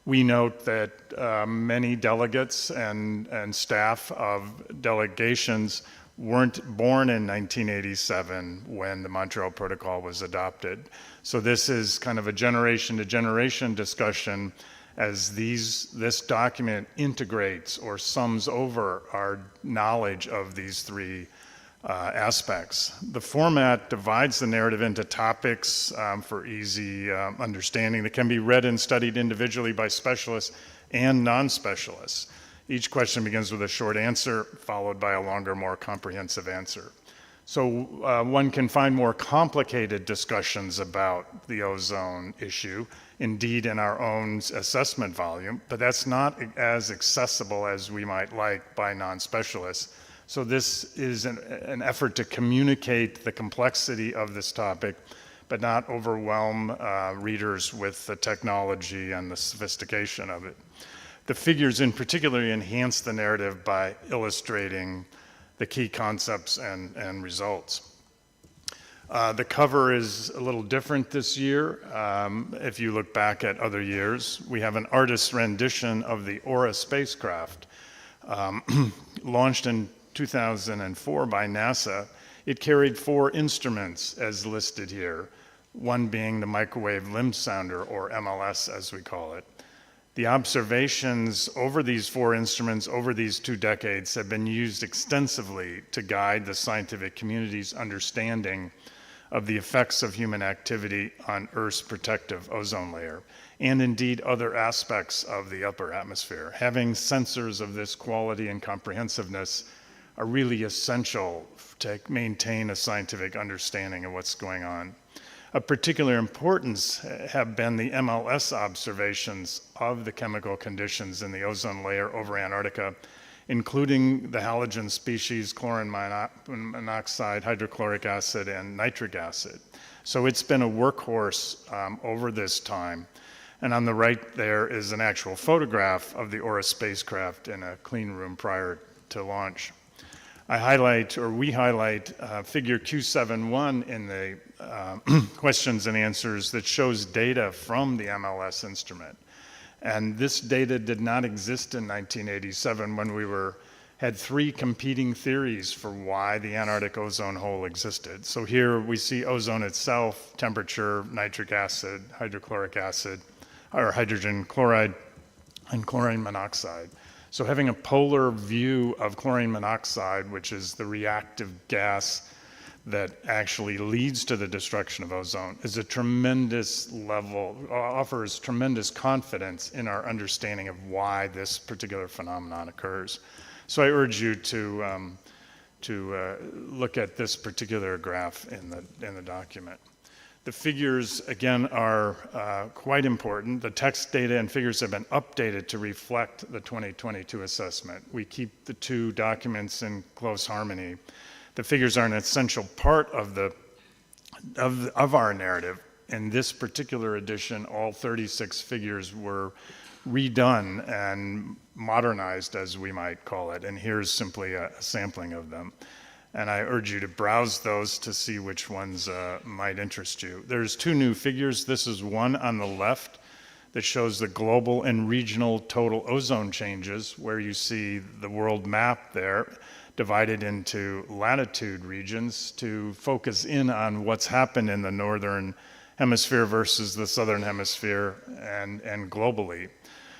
We note that many delegates and staff of delegations weren't born in 1987 when the Montreal Protocol was adopted. So this is kind of a generation-to-generation discussion as this document integrates or sums over our knowledge of these three aspects. The format divides the narrative into topics for easy understanding that can be read and studied individually by specialists and non-specialists. Each question begins with a short answer, followed by a longer, more comprehensive answer. So one can find more complicated discussions about the ozone issue, indeed in our own assessment volume, but that's not as accessible as we might like by non-specialists. So this is an effort to communicate the complexity of this topic, but not overwhelm readers with the technology and the sophistication of it. The figures in particular enhance the narrative by illustrating the key concepts and results. The cover is a little different this year. If you look back at other years, we have an artist's rendition of the Aura spacecraft. Launched in 2004 by NASA, it carried 4 instruments as listed here, one being the microwave limb sounder, or MLS as we call it. The observations over these 4 instruments over these 2 decades have been used extensively to guide the scientific community's understanding of the effects of human activity on Earth's protective ozone layer, and indeed other aspects of the upper atmosphere. Having sensors of this quality and comprehensiveness are really essential to maintain a scientific understanding of what's going on. Of particular importance have been the MLS observations of the chemical conditions in the ozone layer over Antarctica including the halogen species, chlorine monoxide, hydrochloric acid, and nitric acid. So it's been a workhorse over this time. And on the right there is an actual photograph of the Aura spacecraft in a clean room prior to launch. We highlight figure Q71 in the questions and answers that shows data from the MLS instrument. And this data did not exist in 1987 when we had three competing theories for why the Antarctic ozone hole existed. So here we see ozone itself, temperature, nitric acid, hydrochloric acid, or hydrogen chloride, and chlorine monoxide. So having a polar view of chlorine monoxide, which is the reactive gas that actually leads to the destruction of ozone, is a tremendous level, offers tremendous confidence in our understanding of why this particular phenomenon occurs. So I urge you to look at this particular graph in the document. The figures, again, are quite important. The text data and figures have been updated to reflect the 2022 assessment. We keep the two documents in close harmony. The figures are an essential part of our narrative. In this particular edition, all 36 figures were redone and modernized, as we might call it. And here's simply a sampling of them. And I urge you to browse those to see which ones might interest you. There's two new figures. This is one on the left that shows the global and regional total ozone changes, where you see the world map there divided into latitude regions to focus in on what's happened in the northern hemisphere versus the southern hemisphere and globally.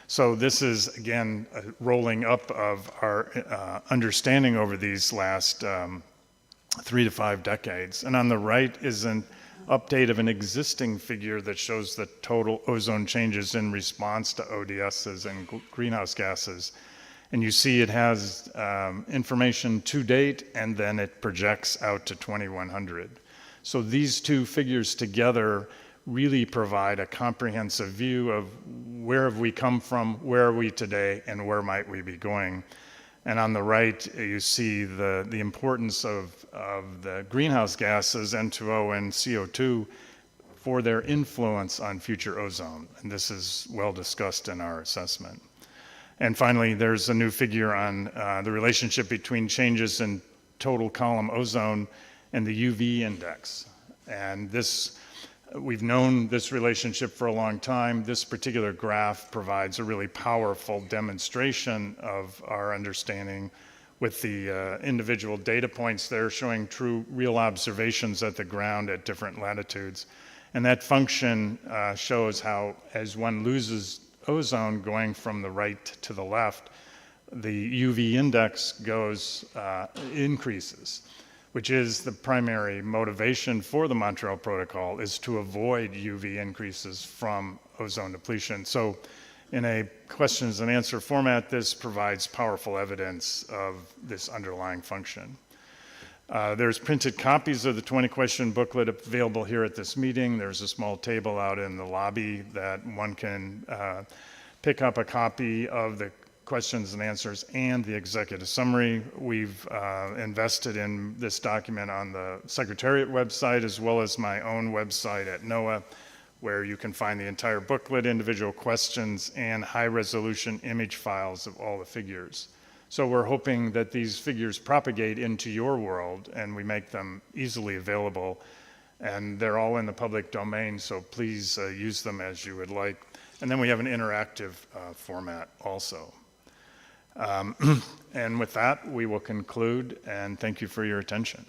So this is, again, a rolling up of our understanding over these last 3 to 5 decades. And on the right is an update of an existing figure that shows the total ozone changes in response to ODSs and greenhouse gases. And you see it has information to date, and then it projects out to 2100. So these two figures together really provide a comprehensive view of where have we come from, where are we today, and where might we be going. And on the right, you see the importance of the greenhouse gases, N2O and CO2, for their influence on future ozone. And this is well discussed in our assessment. And finally, there's a new figure on the relationship between changes in total column ozone and the UV index. And this, we've known this relationship for a long time. This particular graph provides a really powerful demonstration of our understanding with the individual data points there showing true real observations at the ground at different latitudes. And that function shows how, as one loses ozone going from the right to the left, the UV index increases, which is the primary motivation for the Montreal Protocol, is to avoid UV increases from ozone depletion. So in a questions and answer format, this provides powerful evidence of this underlying function. There's printed copies of the 20-question booklet available here at this meeting. There's a small table out in the lobby that one can pick up a copy of the questions and answers and the executive summary. We've invested in this document on the Secretariat website as well as my own website at NOAA, where you can find the entire booklet, individual questions, and high-resolution image files of all the figures. So we're hoping that these figures propagate into your world and we make them easily available. And they're all in the public domain, so please use them as you would like. And then we have an interactive format also. And with that, we will conclude, and thank you for your attention.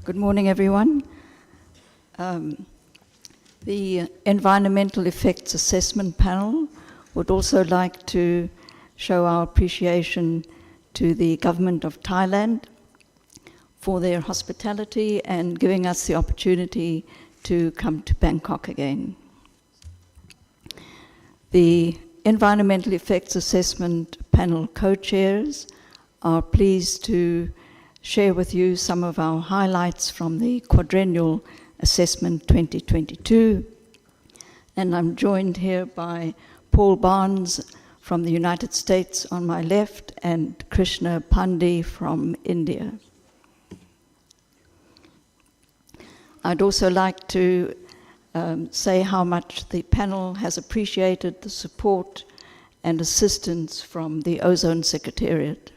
Good morning, everyone. The Environmental Effects Assessment Panel would also like to show our appreciation to the Government of Thailand for their hospitality and giving us the opportunity to come to Bangkok again. The Environmental Effects Assessment Panel co-chairs are pleased to share with you some of our highlights from the Quadrennial Assessment 2022. And I'm joined here by Paul Barnes from the United States on my left and Krishna Pandey from India. I'd also like to say how much the panel has appreciated the support and assistance from the Ozone Secretariat.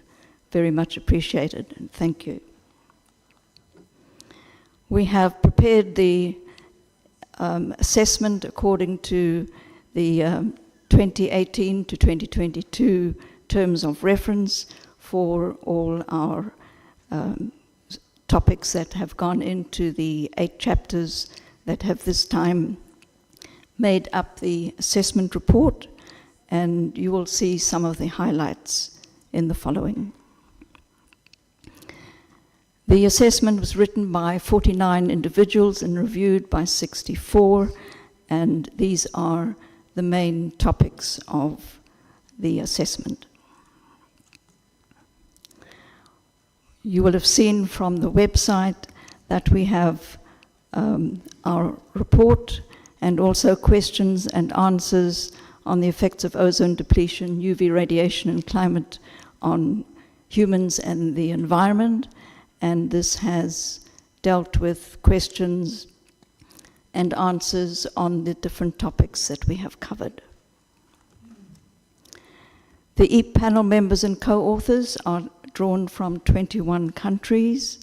Very much appreciated, and thank you. We have prepared the assessment according to the 2018 to 2022 terms of reference for all our topics that have gone into the 8 chapters that have this time made up the assessment report, and you will see some of the highlights in the following. The assessment was written by 49 individuals and reviewed by 64, and these are the main topics of the assessment. You will have seen from the website that we have our report and also questions and answers on the effects of ozone depletion, UV radiation and climate on humans and the environment. And this has dealt with questions and answers on the different topics that we have covered. The EAP panel members and co-authors are drawn from 21 countries,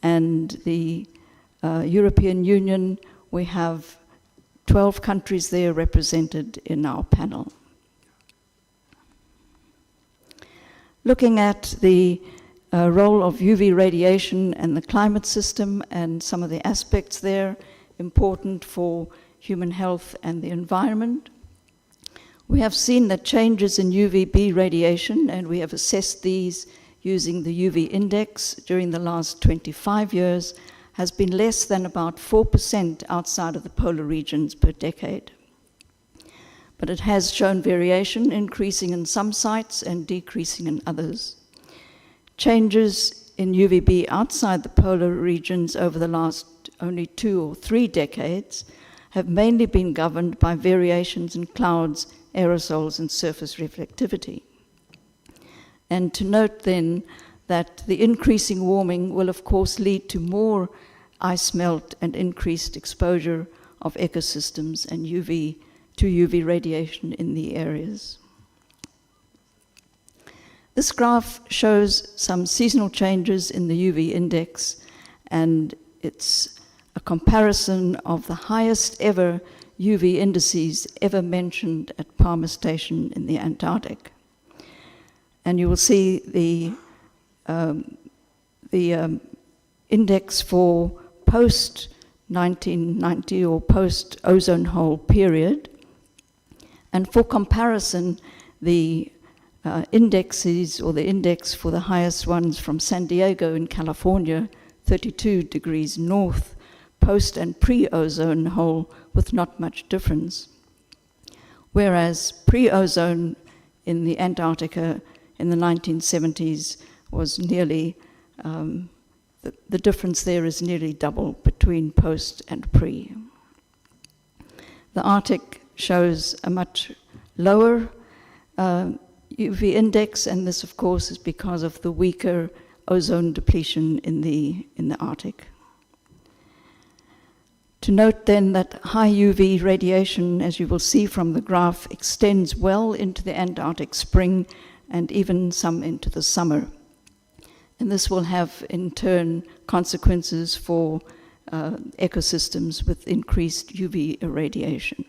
and the European Union, we have 12 countries there represented in our panel. Looking at the role of UV radiation and the climate system and some of the aspects there important for human health and the environment. We have seen that changes in UVB radiation, and we have assessed these using the UV index during the last 25 years, has been less than about 4% outside of the polar regions per decade. But it has shown variation, increasing in some sites and decreasing in others. Changes in UVB outside the polar regions over the last only 2 or 3 decades have mainly been governed by variations in clouds, aerosols, and surface reflectivity. And to note then that the increasing warming will of course lead to more ice melt and increased exposure of ecosystems and to UV radiation in the areas. This graph shows some seasonal changes in the UV index, and it's a comparison of the highest ever UV indices ever mentioned at Palmer Station in the Antarctic. And you will see the index for post-1990 or post-ozone hole period. And for comparison, the indexes, or the index for the highest ones from San Diego in California, 32 degrees north, post and pre-ozone hole with not much difference. Whereas pre-ozone in the Antarctica in the 1970s was nearly, the difference there is nearly double between post and pre. The Arctic shows a much lower UV index, and this of course is because of the weaker ozone depletion in the Arctic. To note then that high UV radiation, as you will see from the graph, extends well into the Antarctic spring and even some into the summer. And this will have in turn consequences for ecosystems with increased UV irradiation.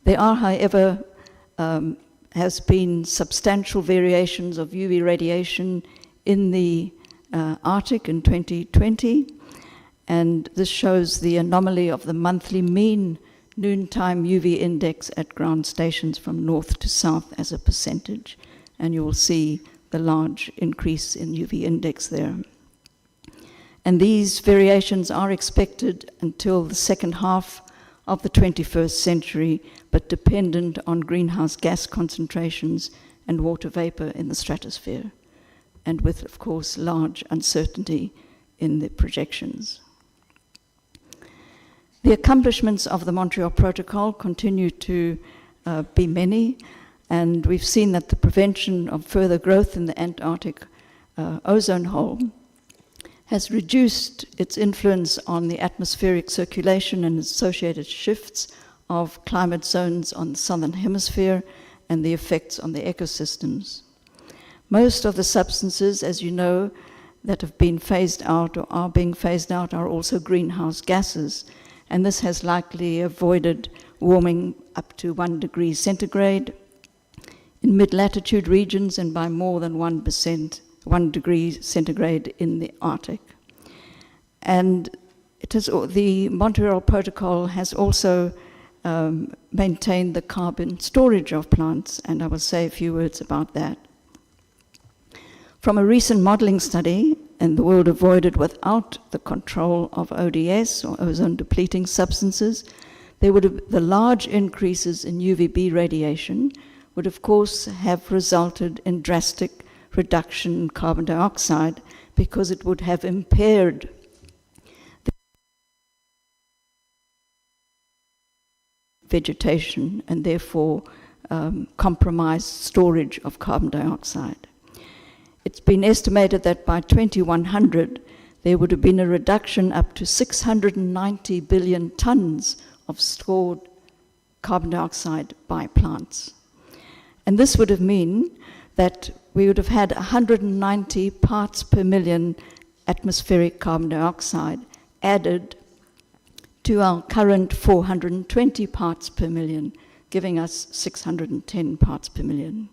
There are, however, has been substantial variations of UV radiation in the Arctic in 2020. And this shows the anomaly of the monthly mean noontime UV index at ground stations from north to south as a percentage. And you will see the large increase in UV index there. And these variations are expected until the second half of the 21st century, but dependent on greenhouse gas concentrations and water vapor in the stratosphere, and with, of course, large uncertainty in the projections. The accomplishments of the Montreal Protocol continue to be many, and we've seen that the prevention of further growth in the Antarctic ozone hole has reduced its influence on the atmospheric circulation and associated shifts of climate zones on the southern hemisphere and the effects on the ecosystems. Most of the substances, as you know, that have been phased out or are being phased out are also greenhouse gases, and this has likely avoided warming up to 1 degree centigrade in mid-latitude regions and by more than 1 degree centigrade in the Arctic. And the Montreal Protocol has also maintained the carbon storage of plants, and I will say a few words about that. From a recent modeling study, and the world avoided without the control of ODS, or ozone-depleting substances, the large increases in UVB radiation would, of course, have resulted in drastic reduction in carbon dioxide because it would have impaired the vegetation and therefore compromised storage of carbon dioxide. It's been estimated that by 2100 there would have been a reduction up to 690 billion tons of stored carbon dioxide by plants. And this would have meant that we would have had 190 parts per million atmospheric carbon dioxide added to our current 420 parts per million, giving us 610 parts per million.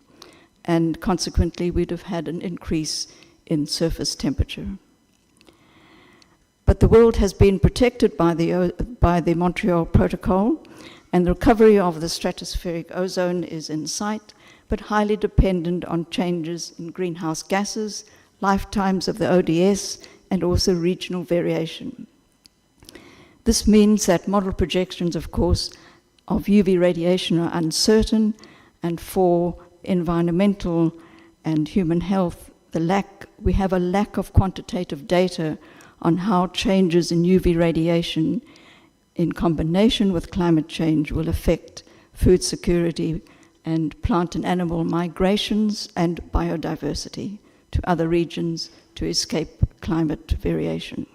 And consequently, we'd have had an increase in surface temperature. But the world has been protected by the Montreal Protocol, and the recovery of the stratospheric ozone is in sight, but highly dependent on changes in greenhouse gases, lifetimes of the ODS, and also regional variation. This means that model projections, of course, of UV radiation are uncertain, and for environmental and human health, we have a lack of quantitative data on how changes in UV radiation in combination with climate change will affect food security and plant and animal migrations and biodiversity to other regions to escape climate variation.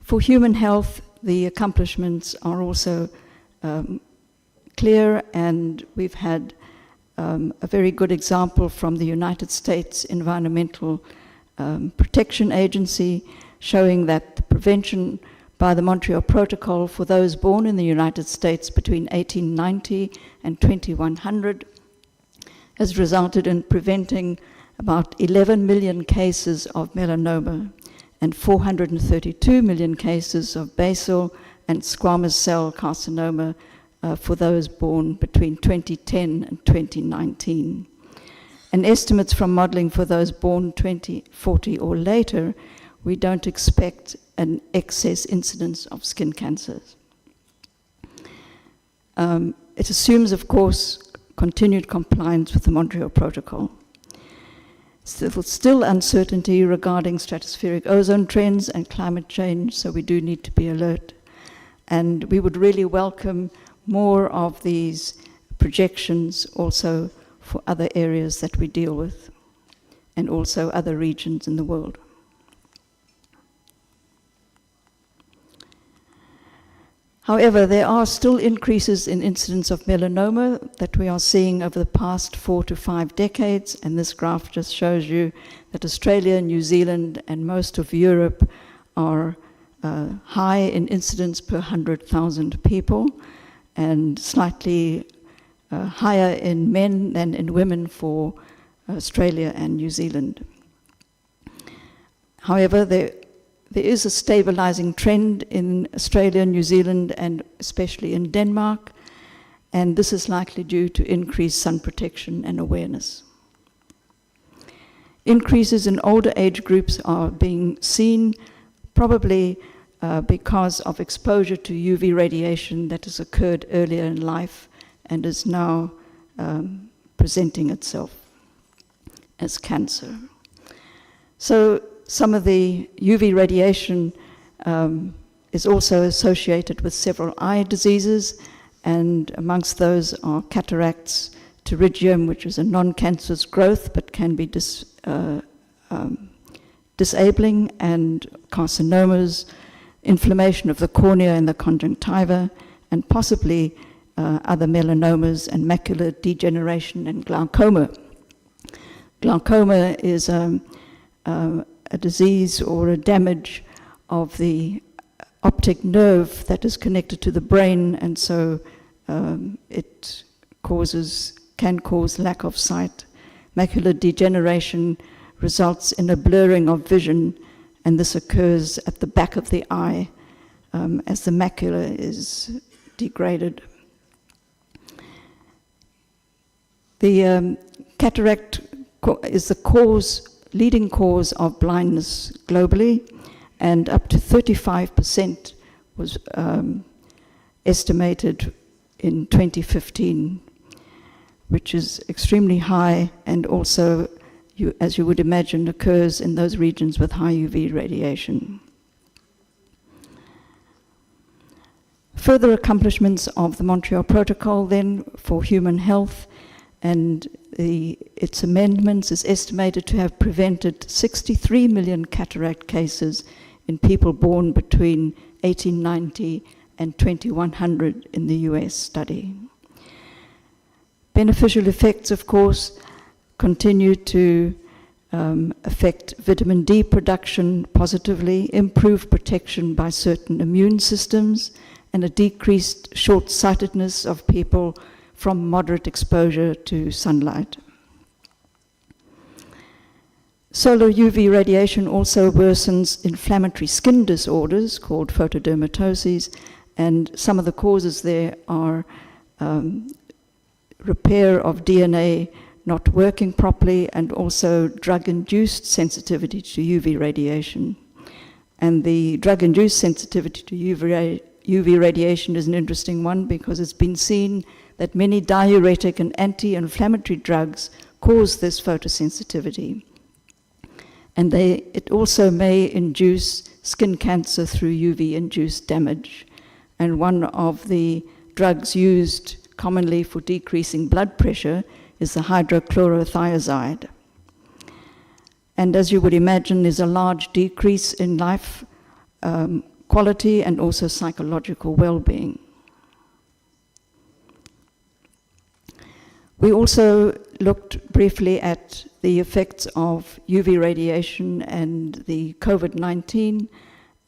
For human health, the accomplishments are also clear, and we've had a very good example from the United States Environmental Protection Agency, showing that the prevention by the Montreal Protocol for those born in the United States between 1890 and 2100 has resulted in preventing about 11 million cases of melanoma and 432 million cases of basal and squamous cell carcinoma for those born between 2010 and 2019. And estimates from modeling for those born 2040 or later, we don't expect an excess incidence of skin cancers. It assumes, of course, continued compliance with the Montreal Protocol. Still uncertainty regarding stratospheric ozone trends and climate change, so we do need to be alert. And we would really welcome more of these projections also for other areas that we deal with, and also other regions in the world. However, there are still increases in incidence of melanoma that we are seeing over the past 4 to 5 decades, and this graph just shows you that Australia, New Zealand, and most of Europe are high in incidence per 100,000 people, and slightly higher in men than in women for Australia and New Zealand. However, there is a stabilizing trend in Australia, New Zealand, and especially in Denmark, and this is likely due to increased sun protection and awareness. Increases in older age groups are being seen, probably because of exposure to UV radiation that has occurred earlier in life and is now presenting itself as cancer. So some of the UV radiation is also associated with several eye diseases, and amongst those are cataracts, pterygium, which is a non-cancerous growth but can be disabling, and carcinomas, inflammation of the cornea and the conjunctiva, and possibly other melanomas and macular degeneration and glaucoma. Glaucoma is a disease or a damage of the optic nerve that is connected to the brain, and so it can cause lack of sight. Macular degeneration results in a blurring of vision, and this occurs at the back of the eye as the macula is degraded. The cataract is the leading cause of blindness globally, and up to 35% was estimated in 2015, which is extremely high, and also, as you would imagine, occurs in those regions with high UV radiation. Further accomplishments of the Montreal Protocol then for human health and its amendments is estimated to have prevented 63 million cataract cases in people born between 1890 and 2100 in the US study. Beneficial effects, of course, continue to affect vitamin D production positively, improve protection by certain immune systems, and a decreased short-sightedness of people from moderate exposure to sunlight. Solar UV radiation also worsens inflammatory skin disorders called photodermatoses, and some of the causes there are repair of DNA not working properly, and also drug-induced sensitivity to UV radiation. And the drug-induced sensitivity to UV radiation is an interesting one because it's been seen that many diuretic and anti-inflammatory drugs cause this photosensitivity. And it also may induce skin cancer through UV-induced damage. And one of the drugs used commonly for decreasing blood pressure is the hydrochlorothiazide. And as you would imagine, there's a large decrease in life quality and also psychological well-being. We also looked briefly at the effects of UV radiation and the COVID-19,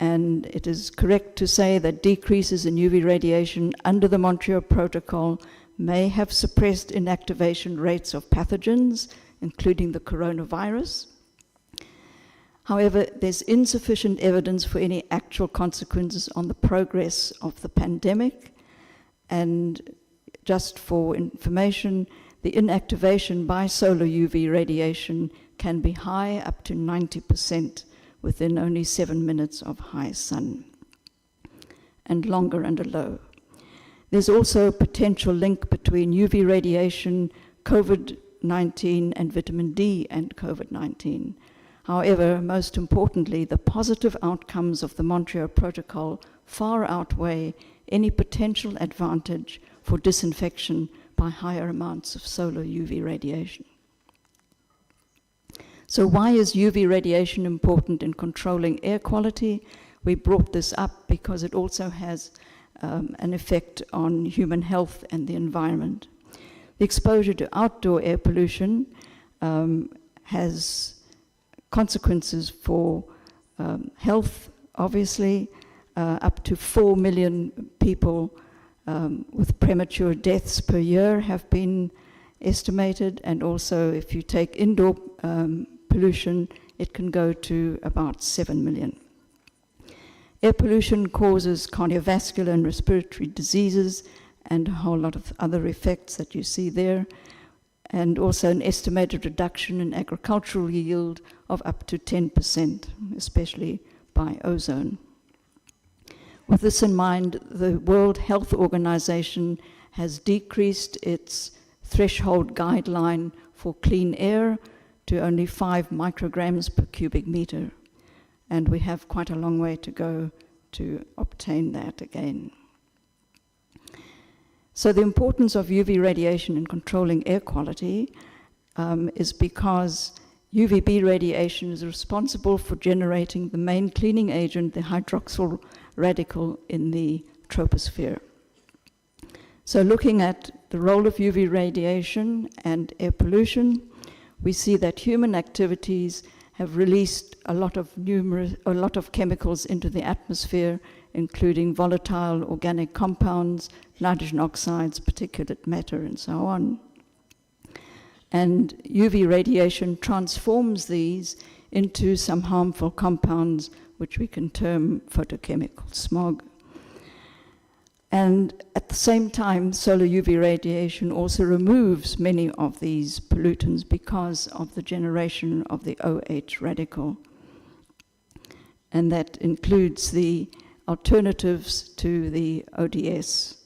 and it is correct to say that decreases in UV radiation under the Montreal Protocol may have suppressed inactivation rates of pathogens, including the coronavirus. However, there's insufficient evidence for any actual consequences on the progress of the pandemic, and just for information, the inactivation by solar UV radiation can be high, up to 90%, within only 7 minutes of high sun, and longer under low. There's also a potential link between UV radiation, COVID-19, and vitamin D and COVID-19. However, most importantly, the positive outcomes of the Montreal Protocol far outweigh any potential advantage for disinfection by higher amounts of solar UV radiation. So why is UV radiation important in controlling air quality? We brought this up because it also has an effect on human health and the environment. The exposure to outdoor air pollution has consequences for health, obviously. Up to 4 million people with premature deaths per year have been estimated, and also if you take indoor pollution, it can go to about 7 million. Air pollution causes cardiovascular and respiratory diseases and a whole lot of other effects that you see there, and also an estimated reduction in agricultural yield of up to 10%, especially by ozone. With this in mind, the World Health Organization has decreased its threshold guideline for clean air to only 5 micrograms per cubic meter. And we have quite a long way to go to obtain that again. So the importance of UV radiation in controlling air quality is because UVB radiation is responsible for generating the main cleaning agent, the hydroxyl radical in the troposphere. So looking at the role of UV radiation and air pollution, we see that human activities have released a lot of chemicals into the atmosphere, including volatile organic compounds, nitrogen oxides, particulate matter, and so on. And UV radiation transforms these into some harmful compounds, which we can term photochemical smog. And at the same time, solar UV radiation also removes many of these pollutants because of the generation of the OH radical. And that includes the alternatives to the ODS,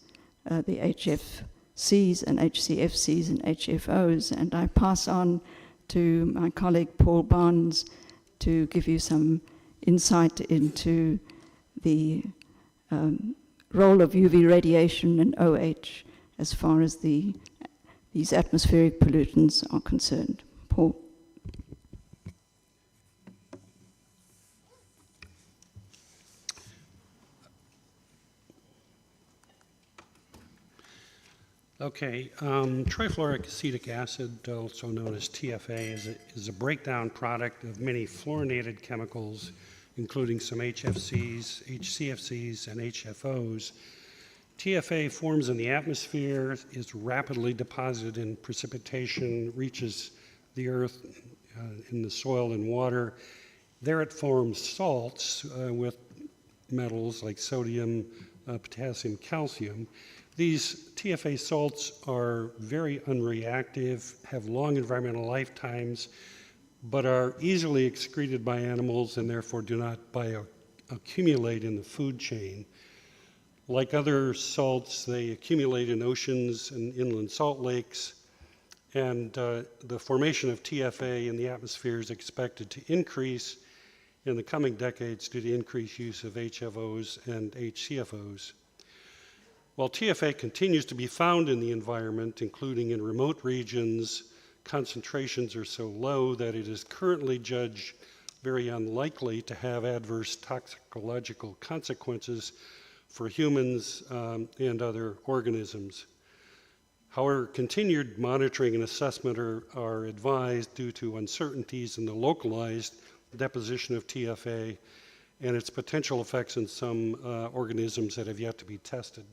the HFCs and HCFCs and HFOs. And I pass on to my colleague Paul Barnes to give you some insight into the role of UV radiation and OH as far as these atmospheric pollutants are concerned. Paul. Okay, trifluoric acetic acid, also known as TFA, is a breakdown product of many fluorinated chemicals, including some HFCs, HCFCs, and HFOs. TFA forms in the atmosphere, is rapidly deposited in precipitation, reaches the earth in the soil and water. There it forms salts with metals like sodium, potassium, calcium. These TFA salts are very unreactive, have long environmental lifetimes, but are easily excreted by animals and therefore do not bioaccumulate in the food chain. Like other salts, they accumulate in oceans and inland salt lakes, and the formation of TFA in the atmosphere is expected to increase in the coming decades due to increased use of HFOs and HCFOs. While TFA continues to be found in the environment, including in remote regions, concentrations are so low that it is currently judged very unlikely to have adverse toxicological consequences for humans and other organisms. However, continued monitoring and assessment are advised due to uncertainties in the localized deposition of TFA and its potential effects in some organisms that have yet to be tested.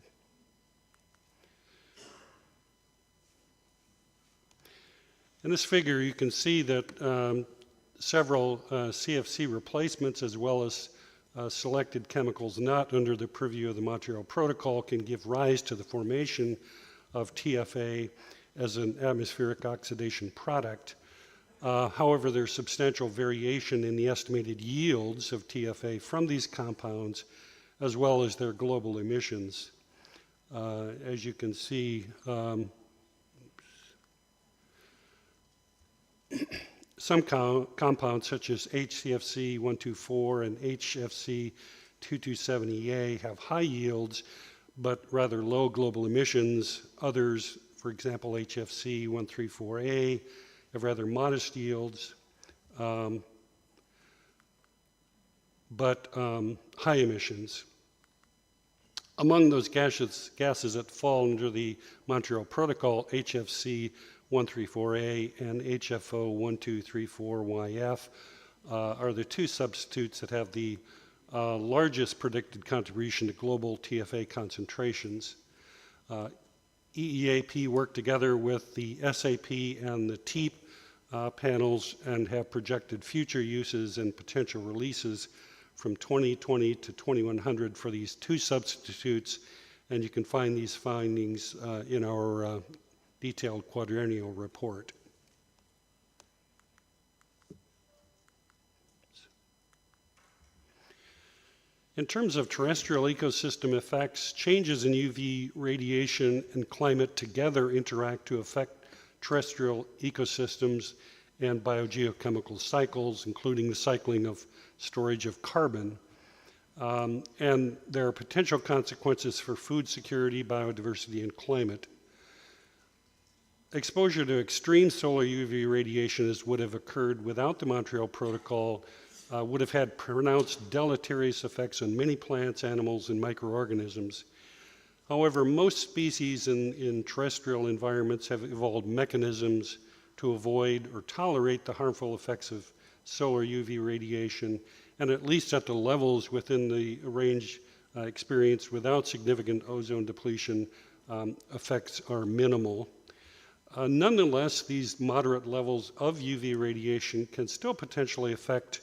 In this figure, you can see that several CFC replacements, as well as selected chemicals not under the purview of the Montreal Protocol, can give rise to the formation of TFA as an atmospheric oxidation product. However, there's substantial variation in the estimated yields of TFA from these compounds, as well as their global emissions. As you can see, some compounds such as HCFC 124 and HFC 227EA have high yields but rather low global emissions. Others, for example HFC 134A, have rather modest yields but high emissions. Among those gases that fall under the Montreal Protocol, HFC 134A and HFO 1234YF are the two substitutes that have the largest predicted contribution to global TFA concentrations. EEAP worked together with the SAP and the TEEP panels and have projected future uses and potential releases from 2020 to 2100 for these two substitutes, and you can find these findings in our detailed quadrennial report. In terms of terrestrial ecosystem effects, changes in UV radiation and climate together interact to affect terrestrial ecosystems and biogeochemical cycles, including the cycling of storage of carbon. And there are potential consequences for food security, biodiversity, and climate. Exposure to extreme solar UV radiation, as would have occurred without the Montreal Protocol, would have had pronounced deleterious effects on many plants, animals, and microorganisms. However, most species in terrestrial environments have evolved mechanisms to avoid or tolerate the harmful effects of solar UV radiation, and at least at the levels within the range experienced without significant ozone depletion, effects are minimal. Nonetheless, these moderate levels of UV radiation can still potentially affect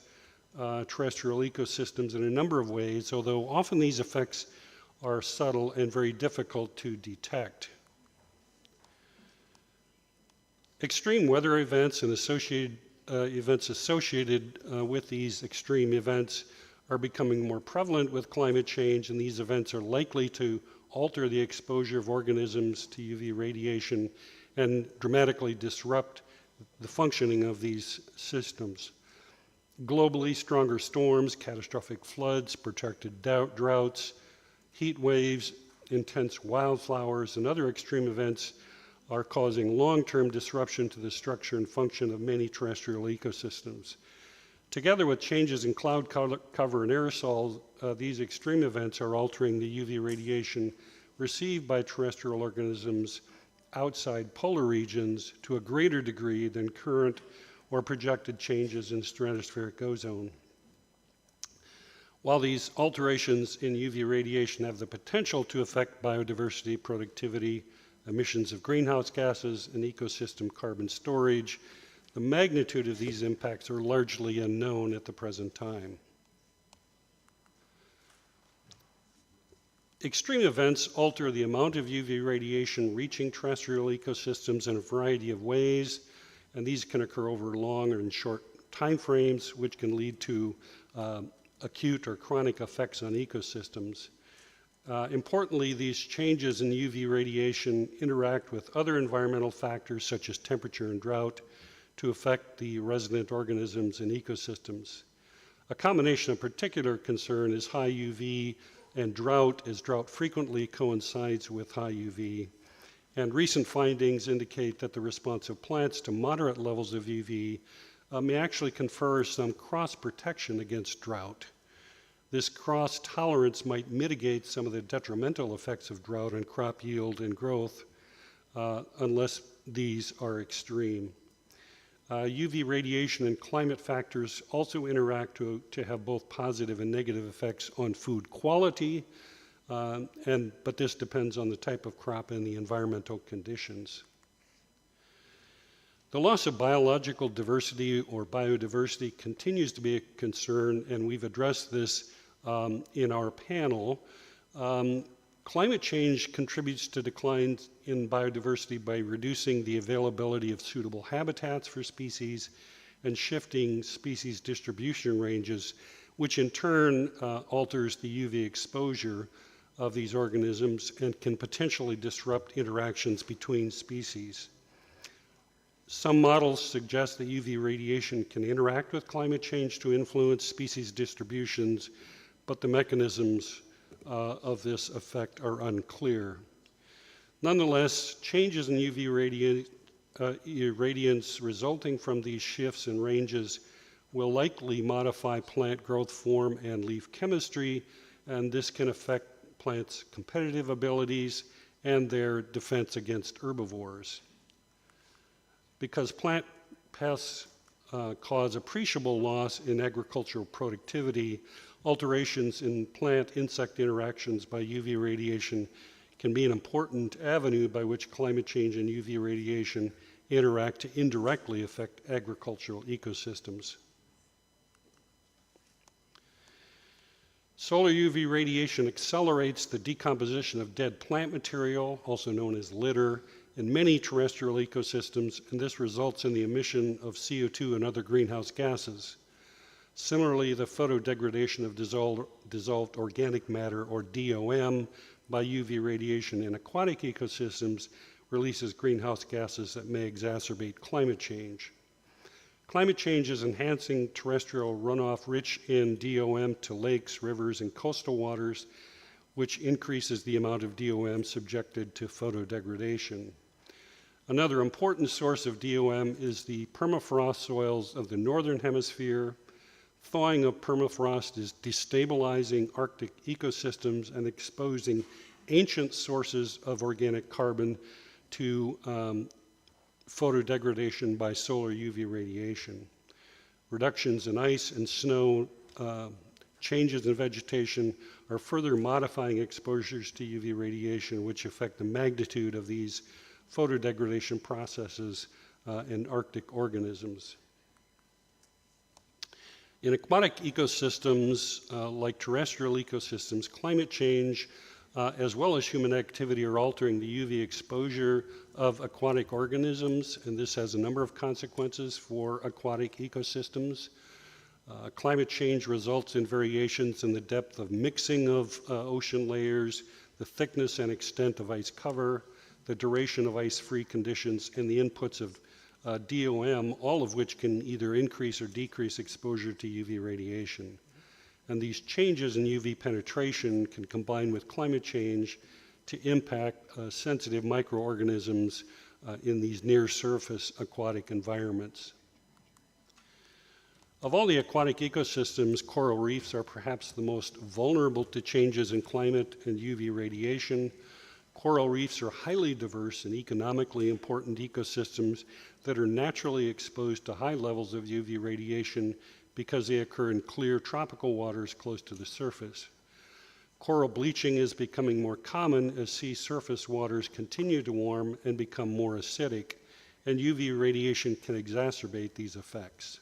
terrestrial ecosystems in a number of ways, although often these effects are subtle and very difficult to detect. Extreme weather events and events associated with these extreme events are becoming more prevalent with climate change, and these events are likely to alter the exposure of organisms to UV radiation and dramatically disrupt the functioning of these systems. Globally, stronger storms, catastrophic floods, protracted droughts, heat waves, intense wildflowers, and other extreme events are causing long-term disruption to the structure and function of many terrestrial ecosystems. Together with changes in cloud cover and aerosols, these extreme events are altering the UV radiation received by terrestrial organisms outside polar regions to a greater degree than current or projected changes in stratospheric ozone. While these alterations in UV radiation have the potential to affect biodiversity, productivity, emissions of greenhouse gases, and ecosystem carbon storage, the magnitude of these impacts are largely unknown at the present time. Extreme events alter the amount of UV radiation reaching terrestrial ecosystems in a variety of ways, and these can occur over long or in short time frames, which can lead to acute or chronic effects on ecosystems. Importantly, these changes in UV radiation interact with other environmental factors such as temperature and drought to affect the resident organisms and ecosystems. A combination of particular concern is high UV and drought, as drought frequently coincides with high UV. And recent findings indicate that the response of plants to moderate levels of UV may actually confer some cross-protection against drought. This cross-tolerance might mitigate some of the detrimental effects of drought on crop yield and growth, unless these are extreme. UV radiation and climate factors also interact to have both positive and negative effects on food quality, but this depends on the type of crop and the environmental conditions. The loss of biological diversity or biodiversity continues to be a concern, and we've addressed this in our panel. Climate change contributes to declines in biodiversity by reducing the availability of suitable habitats for species and shifting species distribution ranges, which in turn alters the UV exposure of these organisms and can potentially disrupt interactions between species. Some models suggest that UV radiation can interact with climate change to influence species distributions, but the mechanisms of this effect are unclear. Nonetheless, changes in UV irradiance resulting from these shifts in ranges will likely modify plant growth form and leaf chemistry, and this can affect plants' competitive abilities and their defense against herbivores. Because plant pests cause appreciable loss in agricultural productivity, alterations in plant-insect interactions by UV radiation can be an important avenue by which climate change and UV radiation interact to indirectly affect agricultural ecosystems. Solar UV radiation accelerates the decomposition of dead plant material, also known as litter, in many terrestrial ecosystems, and this results in the emission of CO2 and other greenhouse gases. Similarly, the photodegradation of dissolved organic matter, or DOM, by UV radiation in aquatic ecosystems releases greenhouse gases that may exacerbate climate change. Climate change is enhancing terrestrial runoff rich in DOM to lakes, rivers, and coastal waters, which increases the amount of DOM subjected to photodegradation. Another important source of DOM is the permafrost soils of the northern hemisphere. Thawing of permafrost is destabilizing Arctic ecosystems and exposing ancient sources of organic carbon to photodegradation by solar UV radiation. Reductions in ice and snow, changes in vegetation are further modifying exposures to UV radiation, which affect the magnitude of these photodegradation processes in Arctic organisms. In aquatic ecosystems, like terrestrial ecosystems, climate change as well as human activity are altering the UV exposure of aquatic organisms, and this has a number of consequences for aquatic ecosystems. Climate change results in variations in the depth of mixing of ocean layers, the thickness and extent of ice cover, the duration of ice-free conditions, and the inputs of DOM, all of which can either increase or decrease exposure to UV radiation. And these changes in UV penetration can combine with climate change to impact sensitive microorganisms in these near-surface aquatic environments. Of all the aquatic ecosystems, coral reefs are perhaps the most vulnerable to changes in climate and UV radiation. Coral reefs are highly diverse and economically important ecosystems that are naturally exposed to high levels of UV radiation because they occur in clear tropical waters close to the surface. Coral bleaching is becoming more common as sea surface waters continue to warm and become more acidic, and UV radiation can exacerbate these effects.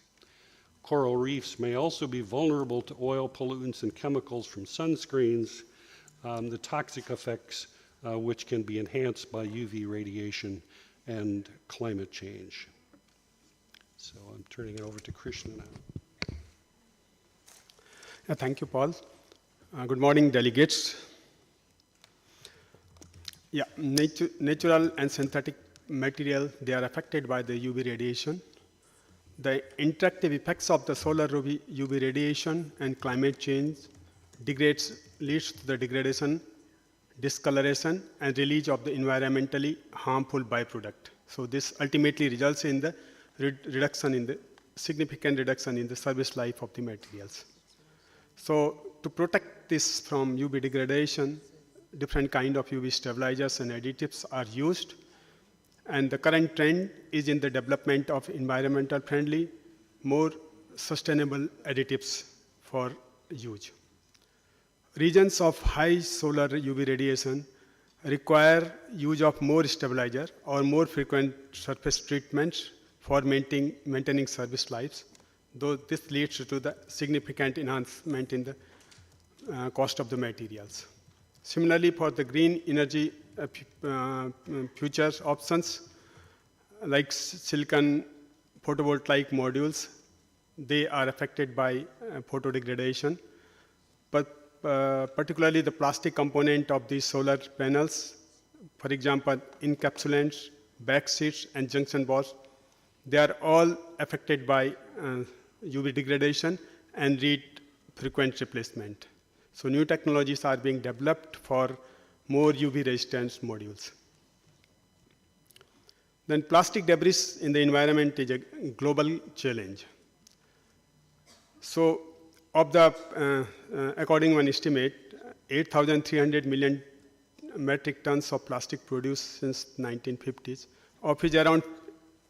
Coral reefs may also be vulnerable to oil pollutants and chemicals from sunscreens, the toxic effects which can be enhanced by UV radiation and climate change. So I'm turning it over to Krishna now. Thank you, Paul. Good morning, delegates. Yeah, natural and synthetic material, they are affected by the UV radiation. The interactive effects of the solar UV radiation and climate change leads to the degradation, discoloration, and release of the environmentally harmful byproduct. So this ultimately results in the significant reduction in the service life of the materials. So to protect this from UV degradation, different kind of UV stabilizers and additives are used. And the current trend is in the development of environmental friendly, more sustainable additives for use. Regions of high solar UV radiation require use of more stabilizer or more frequent surface treatments for maintaining service lives, though this leads to the significant enhancement in the cost of the materials. Similarly, for the green energy future options, like silicon photovoltaic modules, they are affected by photodegradation. But particularly the plastic component of these solar panels, for example, encapsulants, backsheets, and junction boards, they are all affected by UV degradation and need frequent replacement. So new technologies are being developed for more UV resistant modules. Then plastic debris in the environment is a global challenge. So of the, according to one estimate, 8,300 million metric tons of plastic produced since 1950s, of which around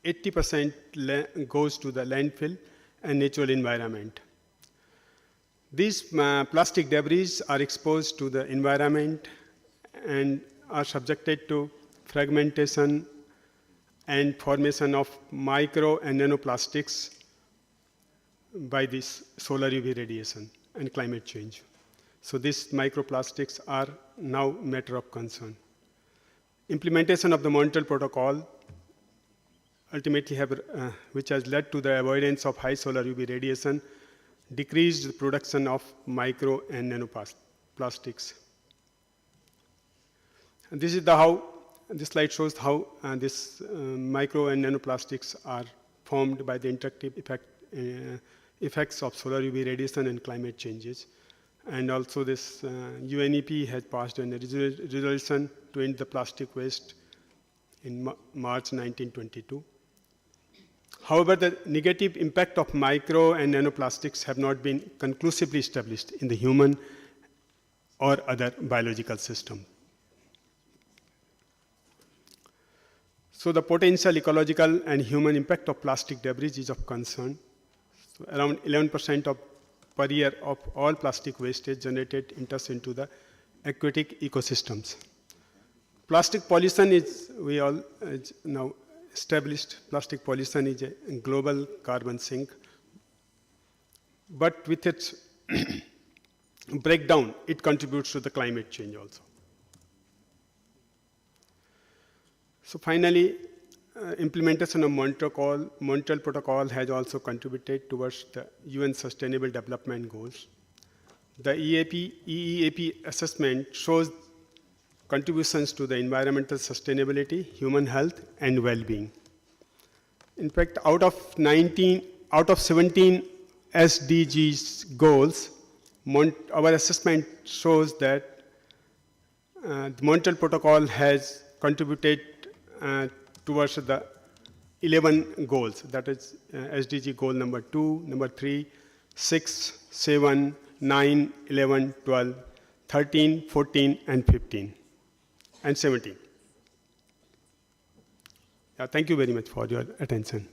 80% goes to the landfill and natural environment. These plastic debris are exposed to the environment and are subjected to fragmentation and formation of micro and nanoplastics by this solar UV radiation and climate change. So these microplastics are now matter of concern. Implementation of the Montreal Protocol ultimately which has led to the avoidance of high solar UV radiation, decreased the production of micro and nanoplastics. And this is this slide shows how this micro and nanoplastics are formed by the interactive effects of solar UV radiation and climate changes. And also this UNEP has passed a resolution to end the plastic waste in March 1922. However, the negative impact of micro and nanoplastics have not been conclusively established in the human or other biological system. So the potential ecological and human impact of plastic debris is of concern. So around 11% per year of all plastic wastage generated enters into the aquatic ecosystems. Plastic pollution is, we all now established, plastic pollution is a global carbon sink. But with its breakdown, it contributes to the climate change also. So finally, implementation of Montreal Protocol has also contributed towards the UN Sustainable Development Goals. The EEAP assessment shows contributions to the environmental sustainability, human health, and well-being. In fact, out of 17 SDGs goals, our assessment shows that the Montreal Protocol has contributed towards the 11 goals, that is SDG goal number 2, number 3, 6, 7, 9, 11, 12, 13, 14, and 15, and 17. Thank you very much for your attention.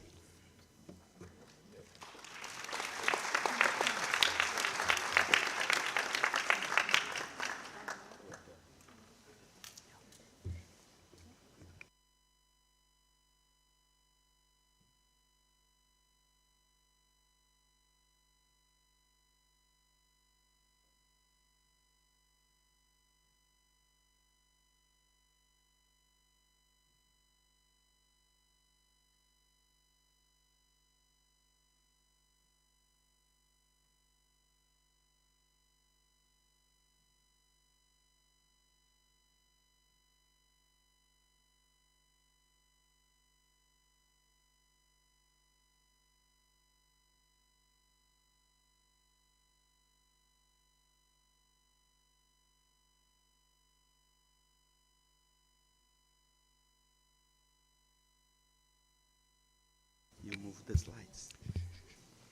You move the slides.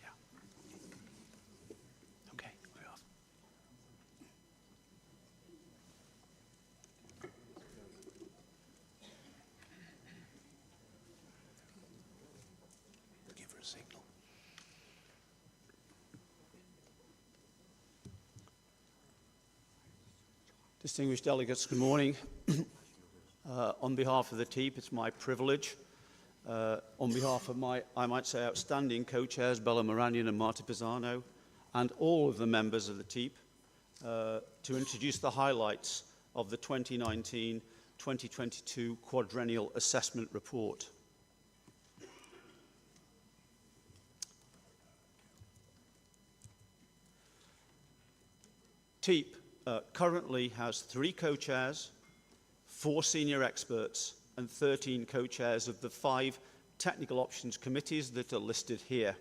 Yeah. Okay, we're off. Give her a signal. Distinguished delegates, good morning. On behalf of the TEEP, it's my privilege, on behalf of my, I might say, outstanding co-chairs, Bella Moranian and Marta Pisano, and all of the members of the TEEP, to introduce the highlights of the 2019-2022 Quadrennial Assessment Report. TEEP currently has 3 co-chairs, 4 senior experts, and 13 co-chairs of the 5 technical options committees that are listed here.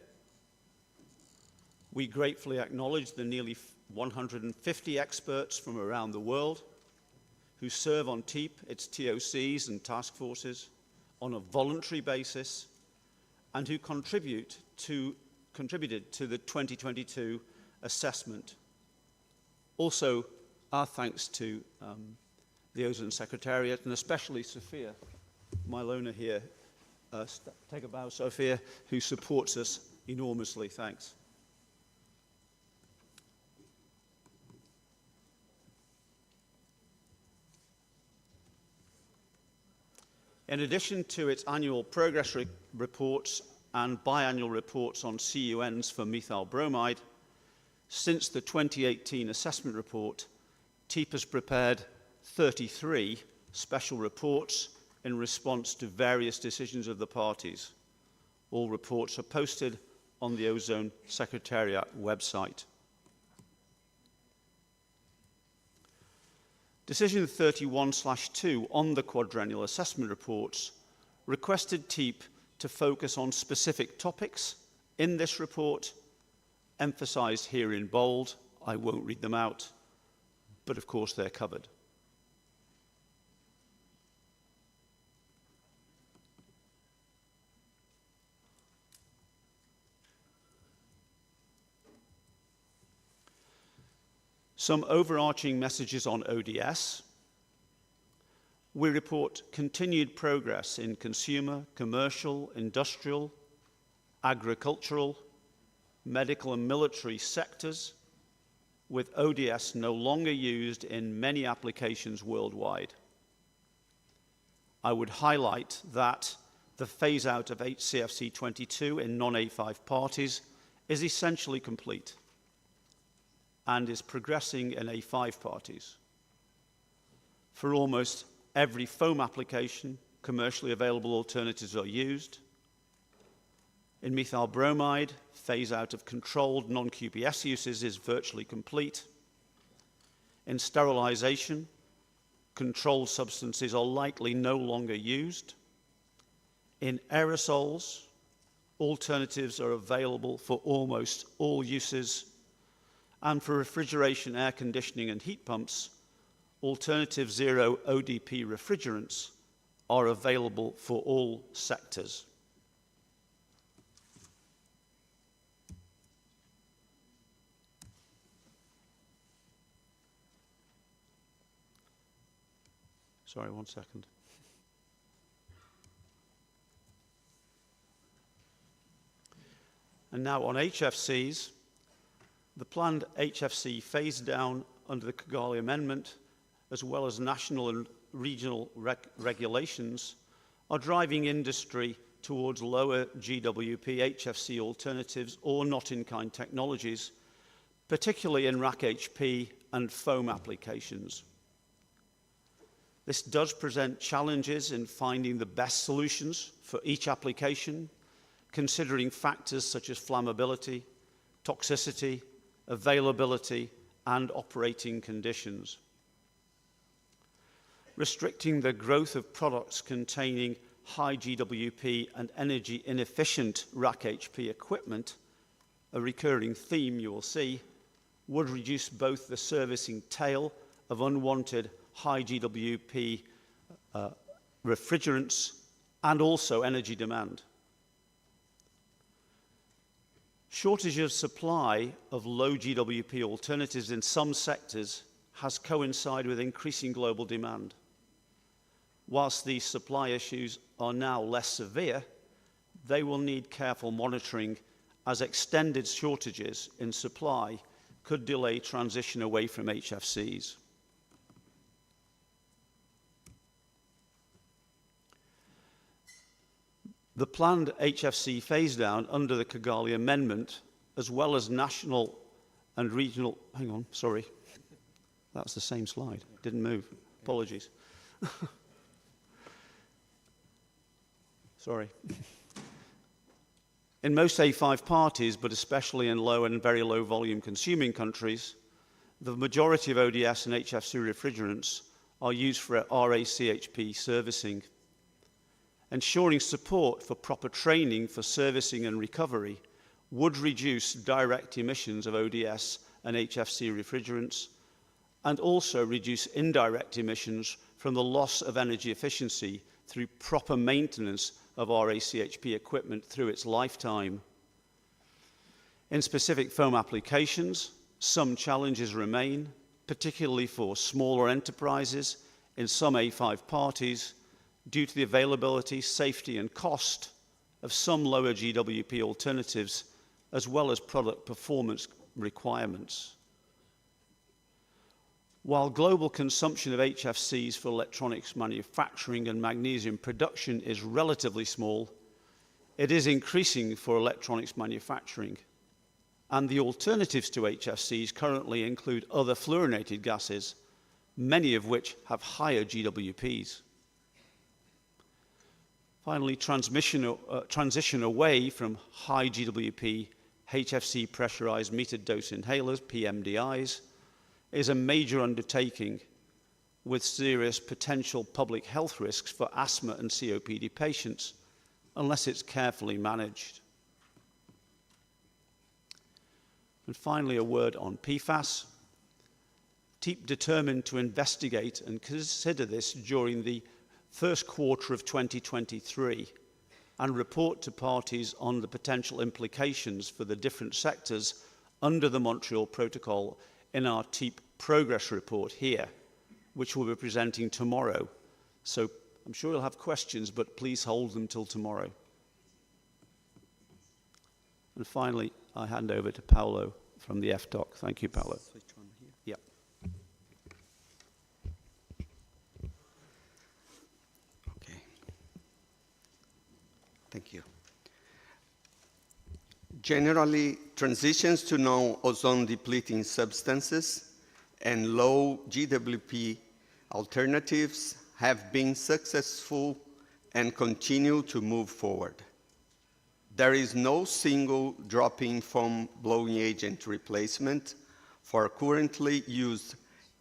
We gratefully acknowledge the nearly 150 experts from around the world who serve on TEEP, its TOCs and task forces on a voluntary basis, and who contributed to the 2022 assessment. Also, our thanks to the Ozone Secretariat, and especially Sophia Milona here. Take a bow, Sophia, who supports us enormously. Thanks. In addition to its annual progress reports and biannual reports on CUNs for methyl bromide, since the 2018 assessment report, TEEP has prepared 33 special reports in response to various decisions of the parties. All reports are posted on the Ozone Secretariat website. Decision 31/2 on the quadrennial assessment reports requested TEEP to focus on specific topics in this report, emphasized here in bold. I won't read them out, but of course they're covered. Some overarching messages on ODS. We report continued progress in consumer, commercial, industrial, agricultural, medical and military sectors, with ODS no longer used in many applications worldwide. I would highlight that the phase-out of HCFC 22 in non-A5 parties is essentially complete and is progressing in A5 parties. For almost every foam application, commercially available alternatives are used. In methyl bromide, phase-out of controlled non-QPS uses is virtually complete. In sterilization, controlled substances are likely no longer used. In aerosols, alternatives are available for almost all uses. And for refrigeration, air conditioning, and heat pumps, alternative zero ODP refrigerants are available for all sectors. Sorry, 1 second. And now on HFCs, the planned HFC phase down under the Kigali Amendment, as well as national and regional regulations, are driving industry towards lower GWP HFC alternatives or not-in-kind technologies, particularly in rack HP and foam applications. This does present challenges in finding the best solutions for each application, considering factors such as flammability, toxicity, availability, and operating conditions. Restricting the growth of products containing high GWP and energy inefficient rack HP equipment, a recurring theme you will see, would reduce both the servicing tail of unwanted high GWP refrigerants and also energy demand. Shortage of supply of low GWP alternatives in some sectors has coincided with increasing global demand. Whilst these supply issues are now less severe, they will need careful monitoring as extended shortages in supply could delay transition away from HFCs. The planned HFC phase-down under the Kigali Amendment, as well as national and regional... Hang on, sorry. That's the same slide. Didn't move. Apologies. Sorry. In most A5 parties, but especially in low and very low volume consuming countries, the majority of ODS and HFC refrigerants are used for RACHP servicing. Ensuring support for proper training for servicing and recovery would reduce direct emissions of ODS and HFC refrigerants and also reduce indirect emissions from the loss of energy efficiency through proper maintenance of RACHP equipment through its lifetime. In specific foam applications, some challenges remain, particularly for smaller enterprises in some A5 parties, due to the availability, safety, and cost of some lower GWP alternatives, as well as product performance requirements. While global consumption of HFCs for electronics manufacturing and magnesium production is relatively small, it is increasing for electronics manufacturing. And the alternatives to HFCs currently include other fluorinated gases, many of which have higher GWPs. Finally, transition away from high GWP HFC pressurized metered dose inhalers, PMDIs, is a major undertaking with serious potential public health risks for asthma and COPD patients unless it's carefully managed. And finally, a word on PFAS. TEEP determined to investigate and consider this during the first quarter of 2023 and report to parties on the potential implications for the different sectors under the Montreal Protocol in our TEEP progress report here, which we'll be presenting tomorrow. So I'm sure you'll have questions, but please hold them till tomorrow. And finally, I hand over to Paolo from the FDOC. Thank you, Paolo. Yep. Okay. Thank you. Generally, transitions to non-ozone depleting substances and low GWP alternatives have been successful and continue to move forward. There is no single drop-in foam blowing agent replacement for currently used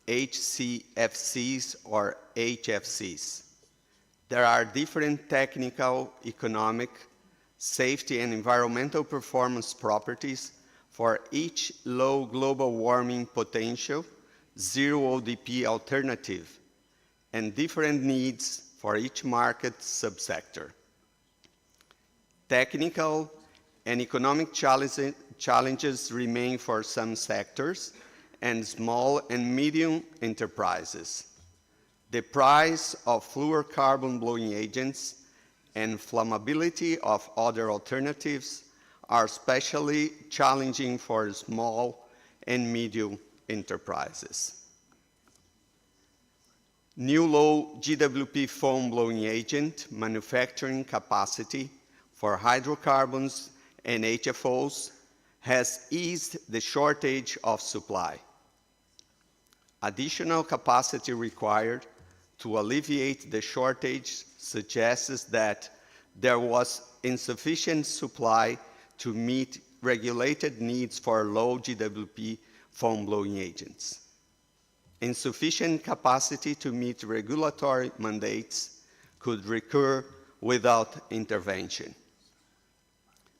HCFCs or HFCs. There are different technical, economic, safety, and environmental performance properties for each low global warming potential, zero ODP alternative, and different needs for each market subsector. Technical and economic challenges remain for some sectors and small and medium enterprises. The price of fluorocarbon blowing agents and flammability of other alternatives are especially challenging for small and medium enterprises. New low GWP foam blowing agent manufacturing capacity for hydrocarbons and HFOs has eased the shortage of supply. Additional capacity required to alleviate the shortage suggests that there was insufficient supply to meet regulated needs for low GWP foam blowing agents. Insufficient capacity to meet regulatory mandates could recur without intervention.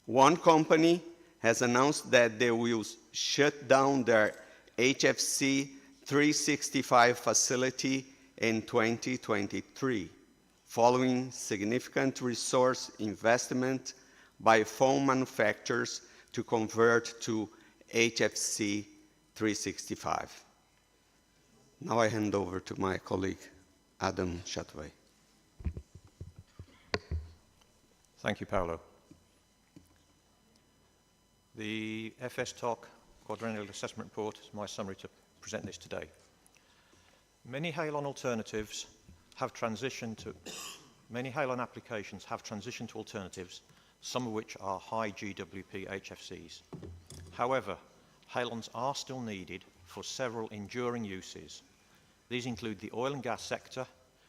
One company has announced that they will shut down their HFC 365 facility in 2023, following significant resource investment by foam manufacturers to convert to HFC 365. Now I hand over to my colleague, Adam Chatway. Thank you, Paolo. The FSTOC Quadrennial Assessment Report is my summary to present this today. Many halon alternatives have transitioned to, many halon applications have transitioned to alternatives, some of which are high GWP HFCs. However, halons are still needed for several enduring uses. These include the oil and gas sector,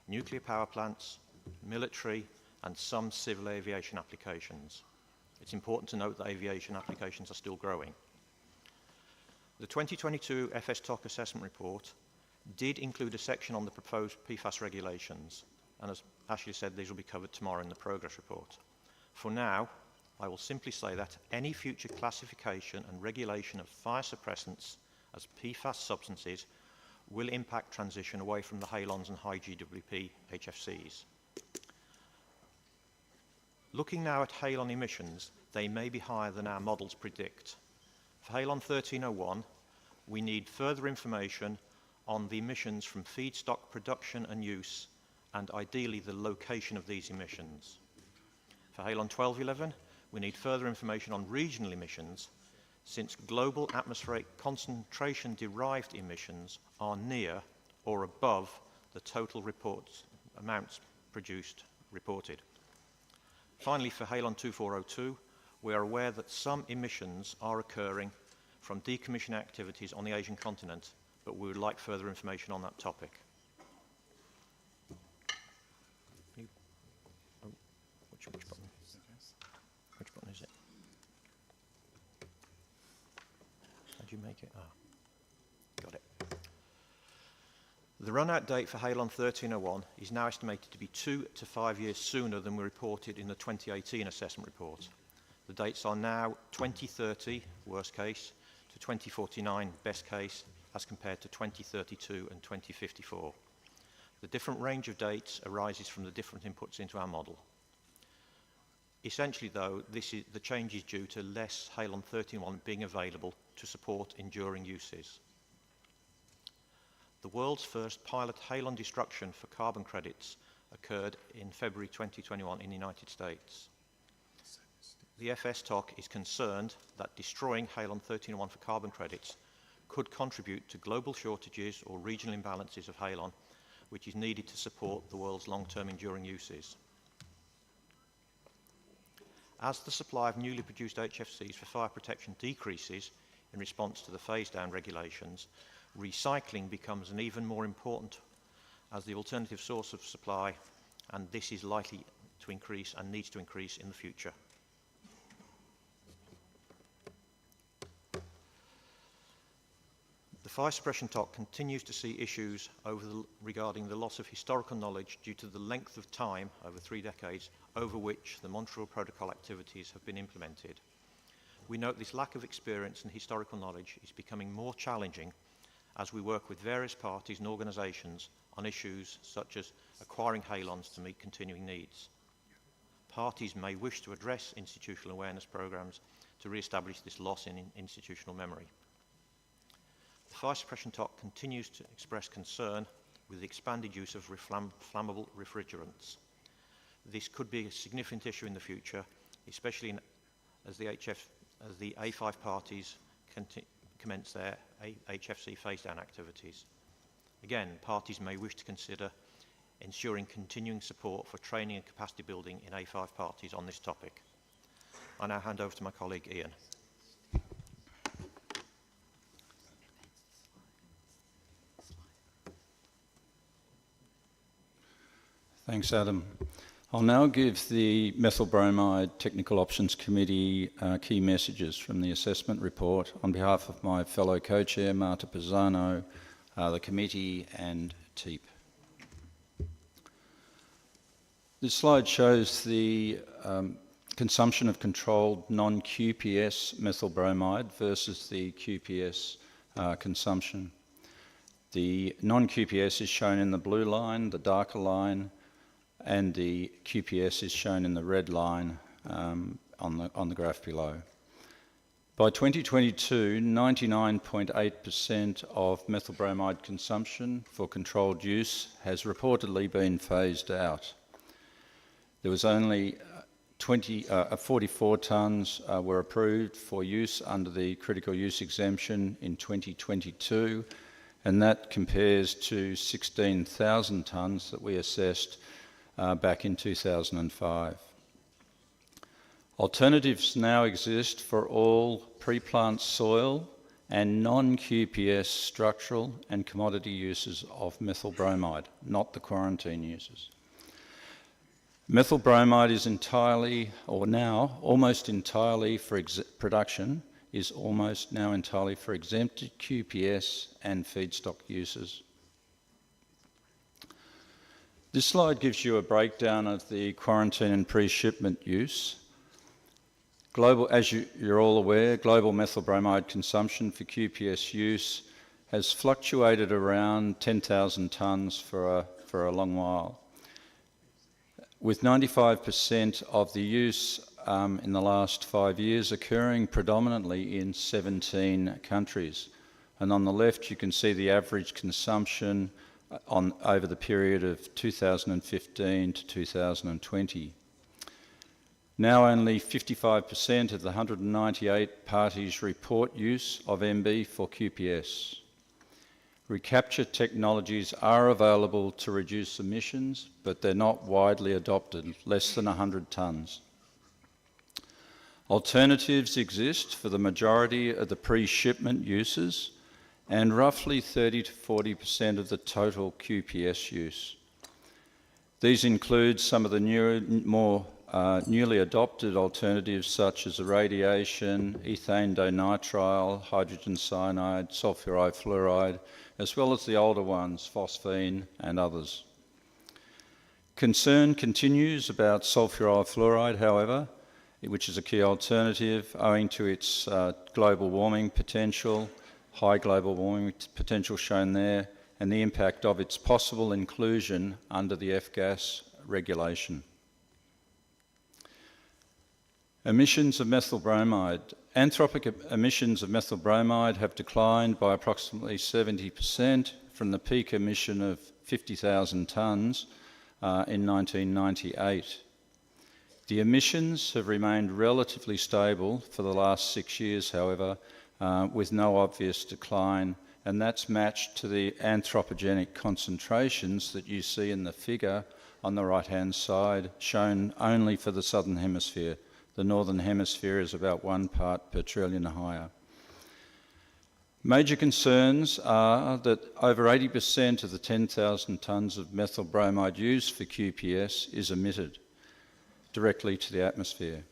nuclear power plants, military, and some civil aviation applications. It's important to note that aviation applications are still growing. The 2022 FSTOC assessment report did include a section on the proposed PFAS regulations, and as Ashley said, these will be covered tomorrow in the progress report. For now, I will simply say that any future classification and regulation of fire suppressants as PFAS substances will impact transition away from the halons and high GWP HFCs. Looking now at halon emissions, they may be higher than our models predict. For halon 1301, we need further information on the emissions from feedstock production and use, and ideally the location of these emissions. For halon 1211, we need further information on regional emissions, since global atmospheric concentration-derived emissions are near or above the total amounts reported. Finally, for Halon 2402, we are aware that some emissions are occurring from decommissioning activities on the Asian continent, but we would like further information on that topic. Which button? Which button is it? How do you make it? Got it. The run-out date for Halon 1301 is now estimated to be 2 to 5 years sooner than we reported in the 2018 assessment report. The dates are now 2030, worst case, to 2049, best case, as compared to 2032 and 2054. The different range of dates arises from the different inputs into our model. Essentially, though, the change is due to less Halon 1301 being available to support enduring uses. The world's first pilot Halon destruction for carbon credits occurred in February 2021 in the United States. The FS-TOC is concerned that destroying Halon 1301 for carbon credits could contribute to global shortages or regional imbalances of Halon, which is needed to support the world's long-term enduring uses. As the supply of newly produced HFCs for fire protection decreases in response to the phase-down regulations, recycling becomes an even more important as the alternative source of supply, and this is likely to increase and needs to increase in the future. The fire suppression TOC continues to see issues regarding the loss of historical knowledge due to the length of time, over 3 decades, over which the Montreal Protocol activities have been implemented. We note this lack of experience and historical knowledge is becoming more challenging as we work with various parties and organisations on issues such as acquiring halons to meet continuing needs. Parties may wish to address institutional awareness programmes to re-establish this loss in institutional memory. The fire suppression TOC continues to express concern with the expanded use of flammable refrigerants. This could be a significant issue in the future, especially as the A5 parties commence their HFC phase-down activities. Again, parties may wish to consider ensuring continuing support for training and capacity building in A5 parties on this topic. I now hand over to my colleague Ian. Thanks, Adam. I'll now give the Methyl Bromide Technical Options Committee key messages from the assessment report on behalf of my fellow co-chair, Marta Pisano, the committee and TEEP. This slide shows the consumption of controlled non-QPS methyl bromide versus the QPS consumption. The non-QPS is shown in the blue line, the darker line, and the QPS is shown in the red line on the graph below. By 2022, 99.8% of methyl bromide consumption for controlled use has reportedly been phased out. There was only 44 tonnes were approved for use under the critical use exemption in 2022, and that compares to 16,000 tonnes that we assessed back in 2005. Alternatives now exist for all pre-plant soil and non-QPS structural and commodity uses of methyl bromide, not the quarantine uses. Methyl bromide is entirely, or now almost entirely for production, is almost now entirely for exempted QPS and feedstock uses. This slide gives you a breakdown of the quarantine and pre-shipment use. Global, as you're all aware, global methyl bromide consumption for QPS use has fluctuated around 10,000 tonnes for a long while, with 95% of the use in the last 5 years occurring predominantly in 17 countries. And on the left, you can see the average consumption over the period of 2015 to 2020. Now only 55% of the 198 parties report use of MB for QPS. Recapture technologies are available to reduce emissions, but they're not widely adopted, less than 100 tonnes. Alternatives exist for the majority of the pre-shipment uses and roughly 30 to 40% of the total QPS use. These include some of the newly adopted alternatives such as irradiation, ethane donitrile, hydrogen cyanide, sulfuride fluoride, as well as the older ones, phosphine and others. Concern continues about sulfuride fluoride, however, which is a key alternative owing to its global warming potential, high global warming potential shown there, and the impact of its possible inclusion under the F-gas regulation. Emissions of methyl bromide. Anthropic emissions of methyl bromide have declined by approximately 70% from the peak emission of 50,000 tonnes in 1998. The emissions have remained relatively stable for the last 6 years, however, with no obvious decline, and that's matched to the anthropogenic concentrations that you see in the figure on the right-hand side, shown only for the southern hemisphere. The northern hemisphere is about 1 part per trillion higher. Major concerns are that over 80% of the 10,000 tonnes of methyl bromide used for QPS is emitted directly to the atmosphere.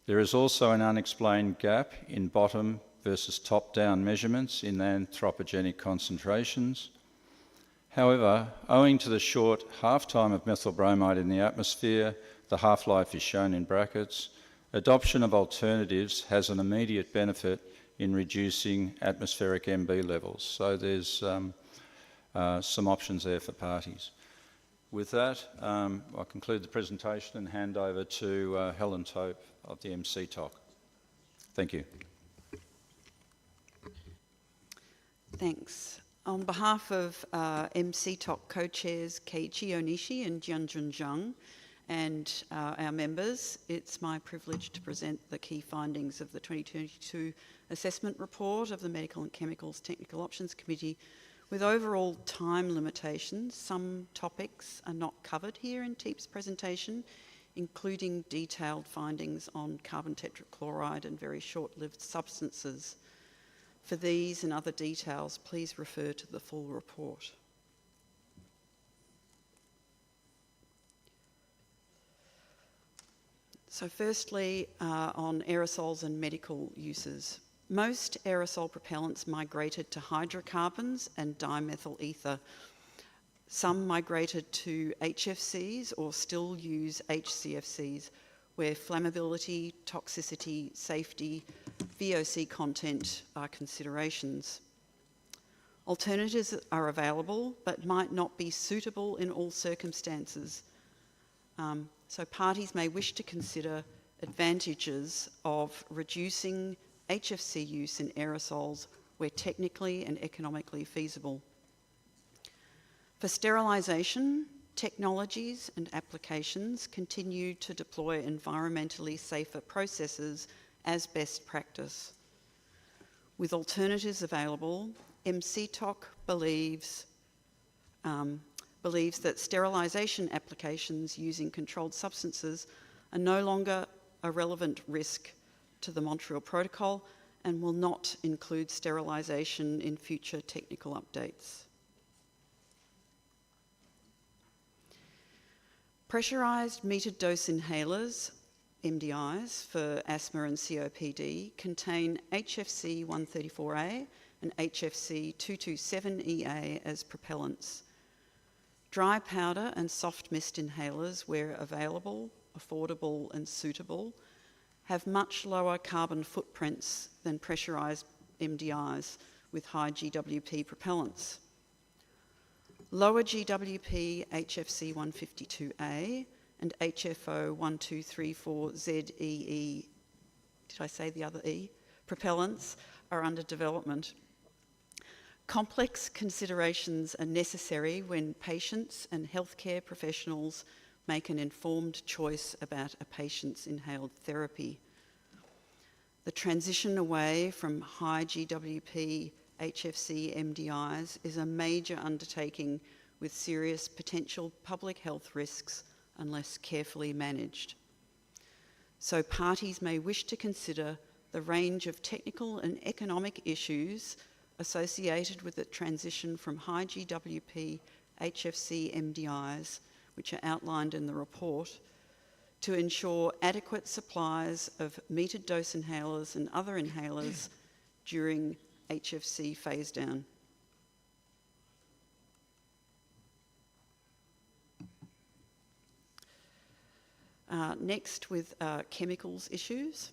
There is also an unexplained gap in bottom versus top-down measurements in anthropogenic concentrations. However, owing to the short half-time of methyl bromide in the atmosphere, the half-life is shown in brackets, adoption of alternatives has an immediate benefit in reducing atmospheric MB levels. So there's some options there for parties. With that, I'll conclude the presentation and hand over to Helen Tope of the MC Talk. Thank you. Thanks. On behalf of MC Talk co-chairs Keiichi Onishi and Jianjun Zhang and our members, it's my privilege to present the key findings of the 2022 assessment report of the Medical and Chemicals Technical Options Committee. With overall time limitations, some topics are not covered here in TEEP's presentation, including detailed findings on carbon tetrachloride and very short-lived substances. For these and other details, please refer to the full report. So firstly, on aerosols and medical uses. Most aerosol propellants migrated to hydrocarbons and dimethyl ether. Some migrated to HFCs or still use HCFCs, where flammability, toxicity, safety, VOC content are considerations. Alternatives are available, but might not be suitable in all circumstances. So parties may wish to consider advantages of reducing HFC use in aerosols where technically and economically feasible. For sterilisation, technologies and applications continue to deploy environmentally safer processes as best practice. With alternatives available, MCTOC believes that sterilisation applications using controlled substances are no longer a relevant risk to the Montreal Protocol and will not include sterilisation in future technical updates. Pressurised metered dose inhalers, MDIs, for asthma and COPD contain HFC 134A and HFC 227EA as propellants. Dry powder and soft mist inhalers, where available, affordable and suitable, have much lower carbon footprints than pressurised MDIs with high GWP propellants. Lower GWP HFC 152A and HFO 1234ZEE, did I say the other E? Propellants are under development. Complex considerations are necessary when patients and healthcare professionals make an informed choice about a patient's inhaled therapy. The transition away from high GWP HFC MDIs is a major undertaking with serious potential public health risks unless carefully managed. So parties may wish to consider the range of technical and economic issues associated with the transition from high GWP HFC MDIs, which are outlined in the report, to ensure adequate supplies of metered dose inhalers and other inhalers during HFC phase down. Next, with chemicals issues.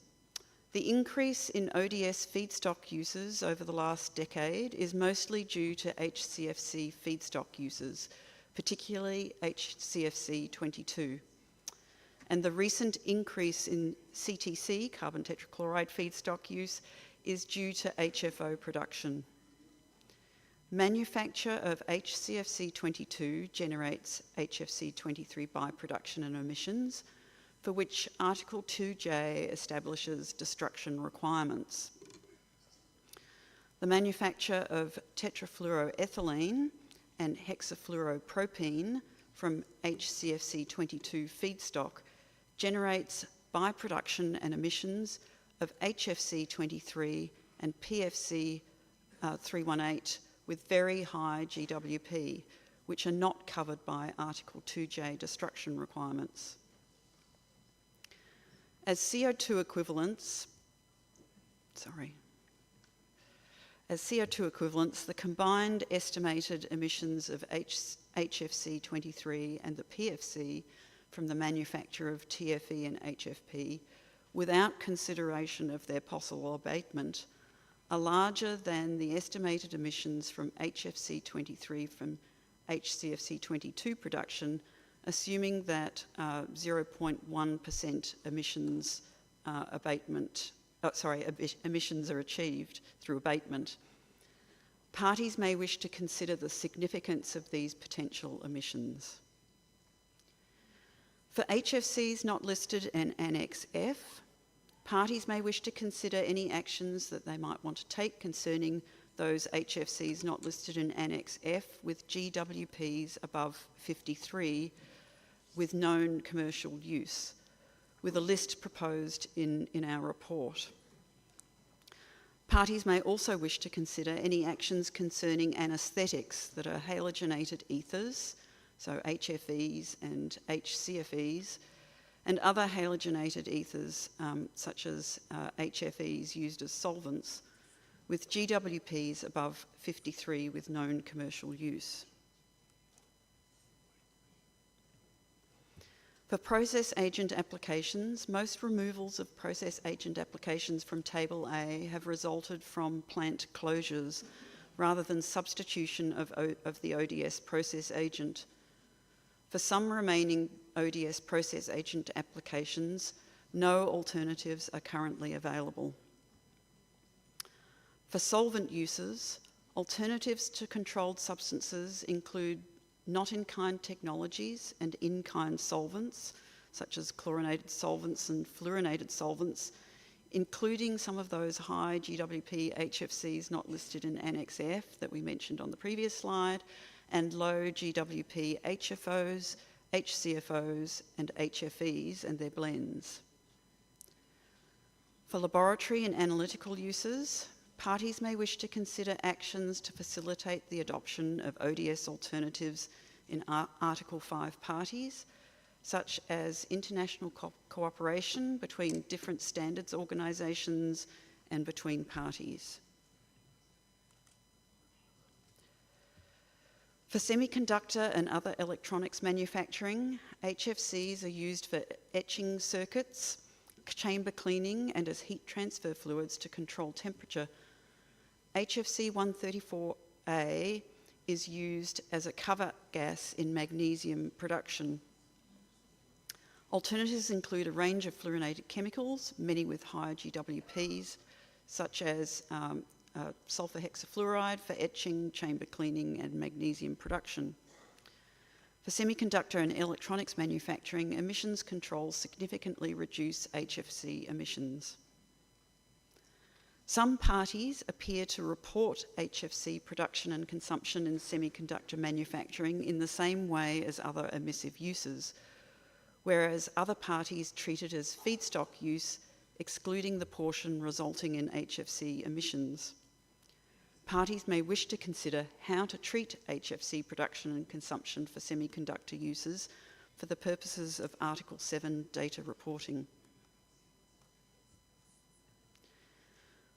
The increase in ODS feedstock uses over the last decade is mostly due to HCFC feedstock uses, particularly HCFC 22. And the recent increase in CTC, carbon tetrachloride feedstock use, is due to HFO production. Manufacture of HCFC 22 generates HFC 23 by-production and emissions, for which Article 2J establishes destruction requirements. The manufacture of tetrafluoroethylene and hexafluoropropene from HCFC 22 feedstock generates by-production and emissions of HFC 23 and PFC 318 with very high GWP, which are not covered by Article 2J destruction requirements. As CO2 equivalents, the combined estimated emissions of HFC 23 and the PFC from the manufacture of TFE and HFP, without consideration of their possible abatement, are larger than the estimated emissions from HFC 23 from HCFC 22 production, assuming that 0.1% emissions emissions are achieved through abatement. Parties may wish to consider the significance of these potential emissions. For HFCs not listed in Annex F, parties may wish to consider any actions that they might want to take concerning those HFCs not listed in Annex F with GWPs above 53 with known commercial use, with a list proposed in our report. Parties may also wish to consider any actions concerning anaesthetics that are halogenated ethers, so HFEs and HCFEs, and other halogenated ethers such as HFEs used as solvents, with GWPs above 53 with known commercial use. For process agent applications, most removals of process agent applications from Table A have resulted from plant closures rather than substitution of the ODS process agent. For some remaining ODS process agent applications, no alternatives are currently available. For solvent uses, alternatives to controlled substances include not-in-kind technologies and in-kind solvents, such as chlorinated solvents and fluorinated solvents, including some of those high GWP HFCs not listed in Annex F that we mentioned on the previous slide, and low GWP HFOs, HCFOs, and HFEs and their blends. For laboratory and analytical uses, parties may wish to consider actions to facilitate the adoption of ODS alternatives in Article 5 parties, such as international cooperation between different standards organisations and between parties. For semiconductor and other electronics manufacturing, HFCs are used for etching circuits, chamber cleaning, and as heat transfer fluids to control temperature. HFC 134A is used as a cover gas in magnesium production. Alternatives include a range of fluorinated chemicals, many with higher GWPs, such as sulfur hexafluoride for etching, chamber cleaning, and magnesium production. For semiconductor and electronics manufacturing, emissions controls significantly reduce HFC emissions. Some parties appear to report HFC production and consumption in semiconductor manufacturing in the same way as other emissive uses, whereas other parties treat it as feedstock use, excluding the portion resulting in HFC emissions. Parties may wish to consider how to treat HFC production and consumption for semiconductor uses for the purposes of Article 7 data reporting.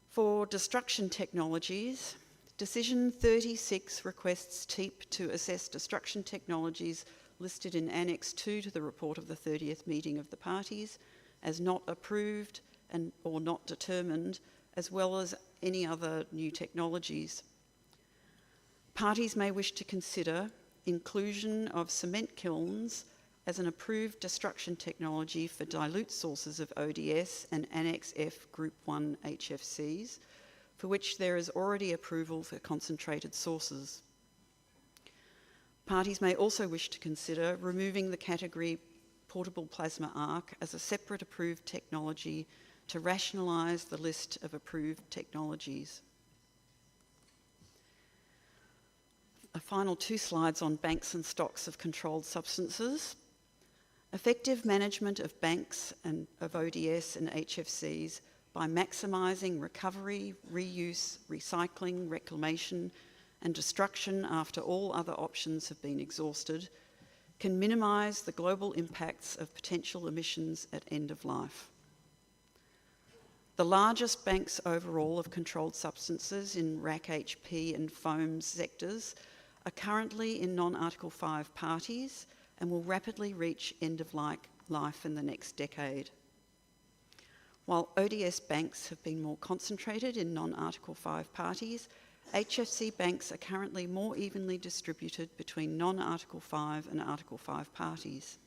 For destruction technologies, Decision 36 requests TEEP to assess destruction technologies listed in Annex 2 to the report of the 30th meeting of the parties as not approved and or not determined, as well as any other new technologies. Parties may wish to consider inclusion of cement kilns as an approved destruction technology for dilute sources of ODS and Annex F Group 1 HFCs, for which there is already approval for concentrated sources. Parties may also wish to consider removing the category portable plasma arc as a separate approved technology to rationalise the list of approved technologies. A final 2 slides on banks and stocks of controlled substances. Effective management of banks and of ODS and HFCs by maximising recovery, reuse, recycling, reclamation and destruction after all other options have been exhausted can minimise the global impacts of potential emissions at end of life. The largest banks overall of controlled substances in RAC, HP and foam sectors are currently in non-Article 5 parties and will rapidly reach end of life in the next decade. While ODS banks have been more concentrated in non-Article 5 parties, HFC banks are currently more evenly distributed between non-Article 5 and Article 5 parties.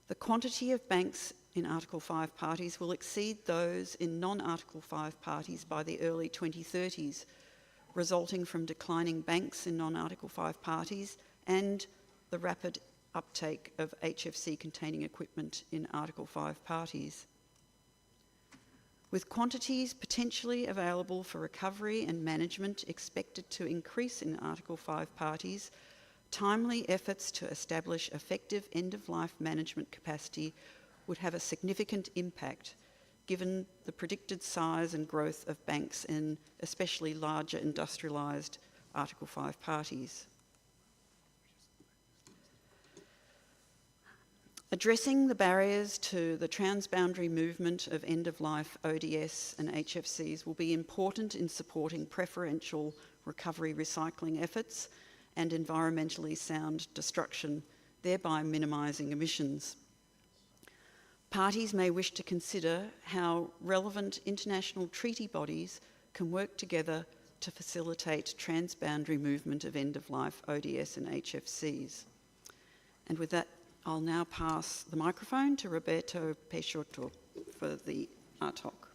The quantity of banks in Article 5 parties will exceed those in non-Article 5 parties by the early 2030s, resulting from declining banks in non-Article 5 parties and the rapid uptake of HFC-containing equipment in Article 5 parties. With quantities potentially available for recovery and management expected to increase in Article 5 parties, timely efforts to establish effective end-of-life management capacity would have a significant impact given the predicted size and growth of banks in especially larger industrialised Article 5 parties. Addressing the barriers to the transboundary movement of end-of-life ODS and HFCs will be important in supporting preferential recovery recycling efforts and environmentally sound destruction, thereby minimising emissions. Parties may wish to consider how relevant international treaty bodies can work together to facilitate transboundary movement of end-of-life ODS and HFCs. And with that, I'll now pass the microphone to Roberto Peixoto for the talk.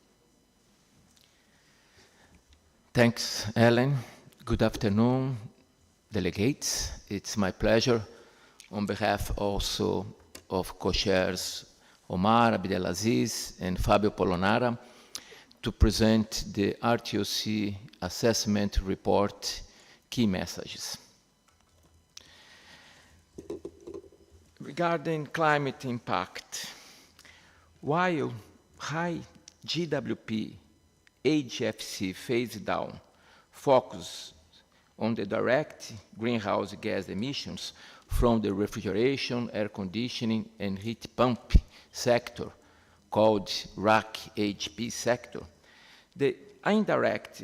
Thanks, Ellen. Good afternoon, delegates. It's my pleasure, on behalf also of co-chairs Omar Abdelaziz and Fabio Polonara, to present the RTOC Assessment Report key messages. Regarding climate impact, while high GWP HFC phase down focus on the direct greenhouse gas emissions from the refrigeration, air conditioning, and heat pump sector, called RAC HP sector, the indirect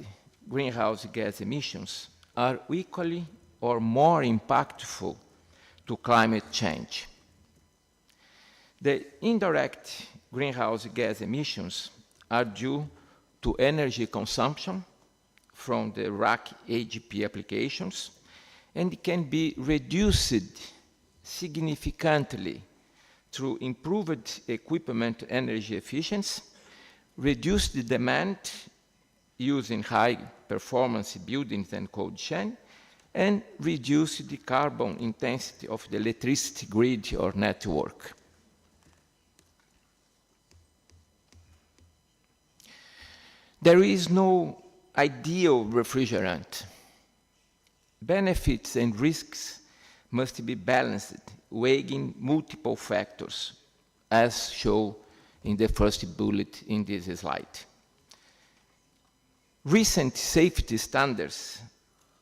greenhouse gas emissions are equally or more impactful to climate change. The indirect greenhouse gas emissions are due to energy consumption from the RAC AGP applications and can be reduced significantly through improved equipment energy efficiency, reduced demand using high performance buildings and cold chain, and reduce the carbon intensity of the electricity grid or network. There is no ideal refrigerant. Benefits and risks must be balanced, weighing multiple factors, as shown in the first bullet in this slide. Recent safety standards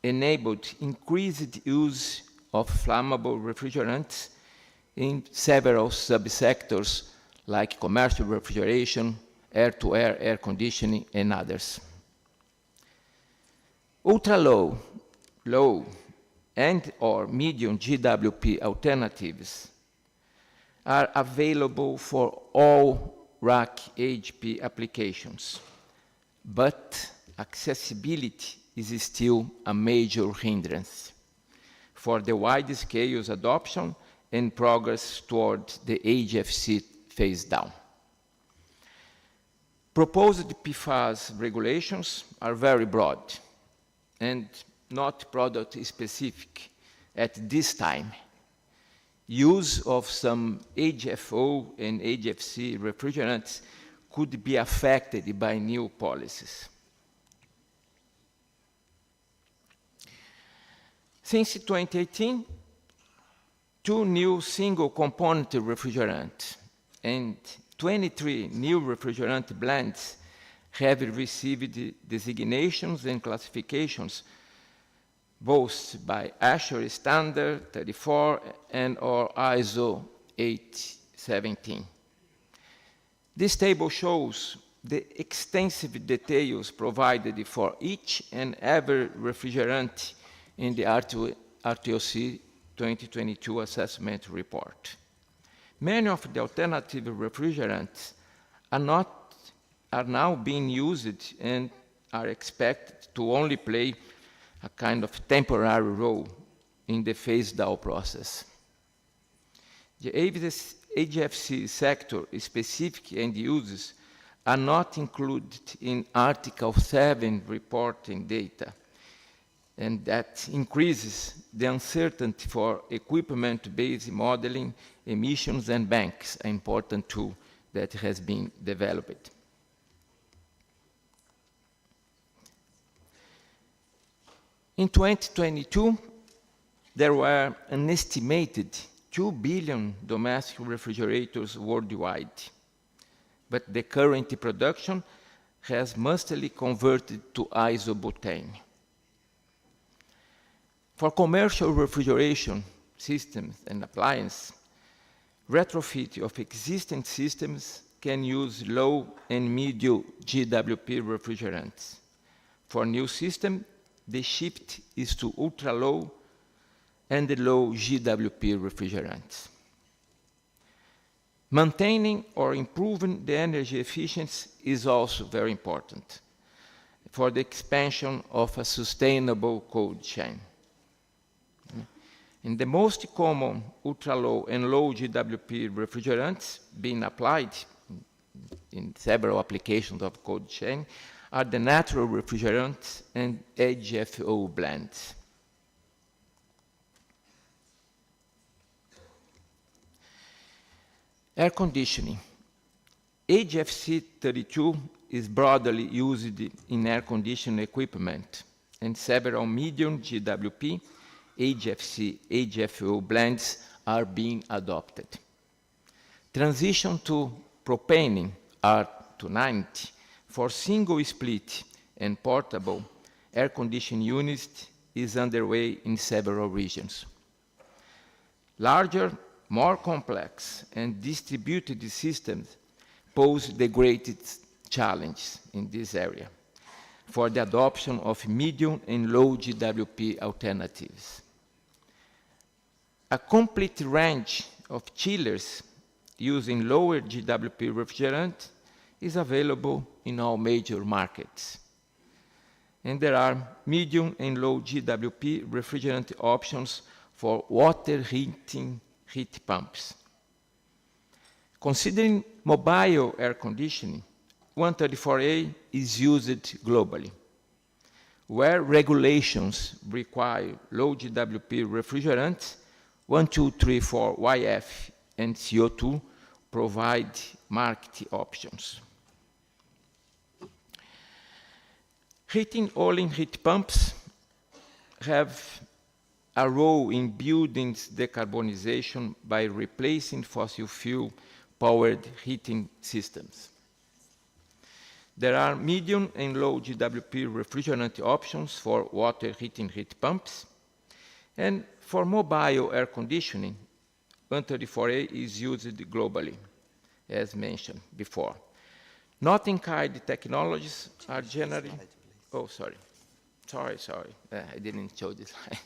enabled increased use of flammable refrigerants in several subsectors like commercial refrigeration, air-to-air air conditioning, and others. Ultra-low, low, and or medium GWP alternatives are available for all rack HP applications, but accessibility is still a major hindrance for the wide-scale adoption and progress toward the HFC phase-down. Proposed PFAS regulations are very broad and not product-specific at this time. Use of some HFO and HFC refrigerants could be affected by new policies. Since 2018, 2 new single-component refrigerants and 23 new refrigerant blends have received designations and classifications both by ASHRAE Standard 34 and or ISO 817. This table shows the extensive details provided for each and every refrigerant in the RTOC 2022 assessment report. Many of the alternative refrigerants are now being used and are expected to only play a kind of temporary role in the phase-down process. The HFC sector specific end uses are not included in Article 7 reporting data, and that increases the uncertainty for equipment-based modeling, emissions, and banks, an important tool that has been developed. In 2022, there were an estimated 2 billion domestic refrigerators worldwide, but the current production has mostly converted to isobutane. For commercial refrigeration systems and appliances, retrofit of existing systems can use low and medium GWP refrigerants. For new systems, the shift is to ultra-low and the low GWP refrigerants. Maintaining or improving the energy efficiency is also very important for the expansion of a sustainable cold chain. And the most common ultra-low and low GWP refrigerants being applied in several applications of cold chain are the natural refrigerants and HFO blends. Air conditioning. HFC 32 is broadly used in air conditioning equipment, and several medium GWP HFC, HFO blends are being adopted. Transition to propane R290 for single split and portable air conditioning units is underway in several regions. Larger, more complex and distributed systems pose the greatest challenge in this area for the adoption of medium and low GWP alternatives. A complete range of chillers using lower GWP refrigerant is available in all major markets. And there are medium and low GWP refrigerant options for water heating heat pumps. Considering mobile air conditioning, 134A is used globally. where regulations require low GWP refrigerants, 1, 2, 3, 4, YF, and CO2 provide market options. Heating oil in heat pumps have a role in buildings decarbonization by replacing fossil fuel-powered heating systems. There are medium and low GWP refrigerant options for water heating heat pumps, and for mobile air conditioning, 134A is used globally, as mentioned before. Not-in-kind technologies are generally... Oh, sorry. Sorry. I didn't show this slide.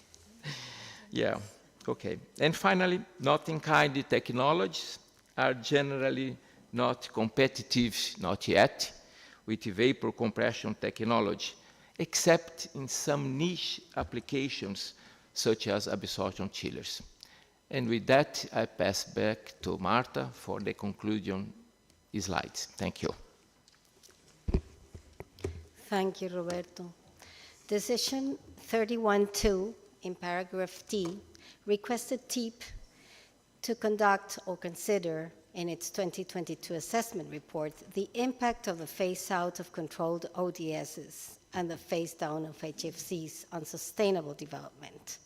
Yeah, okay. And finally, not-in-kind technologies are generally not competitive, not yet, with vapor compression technology, except in some niche applications such as absorption chillers. And with that, I pass back to Marta for the conclusion slides. Thank you. Thank you, Roberto. Decision 31.2 in paragraph T requested TEEP to conduct or consider in its 2022 assessment report the impact of the phase-out of controlled ODSs and the phase-down of HFCs on sustainable development.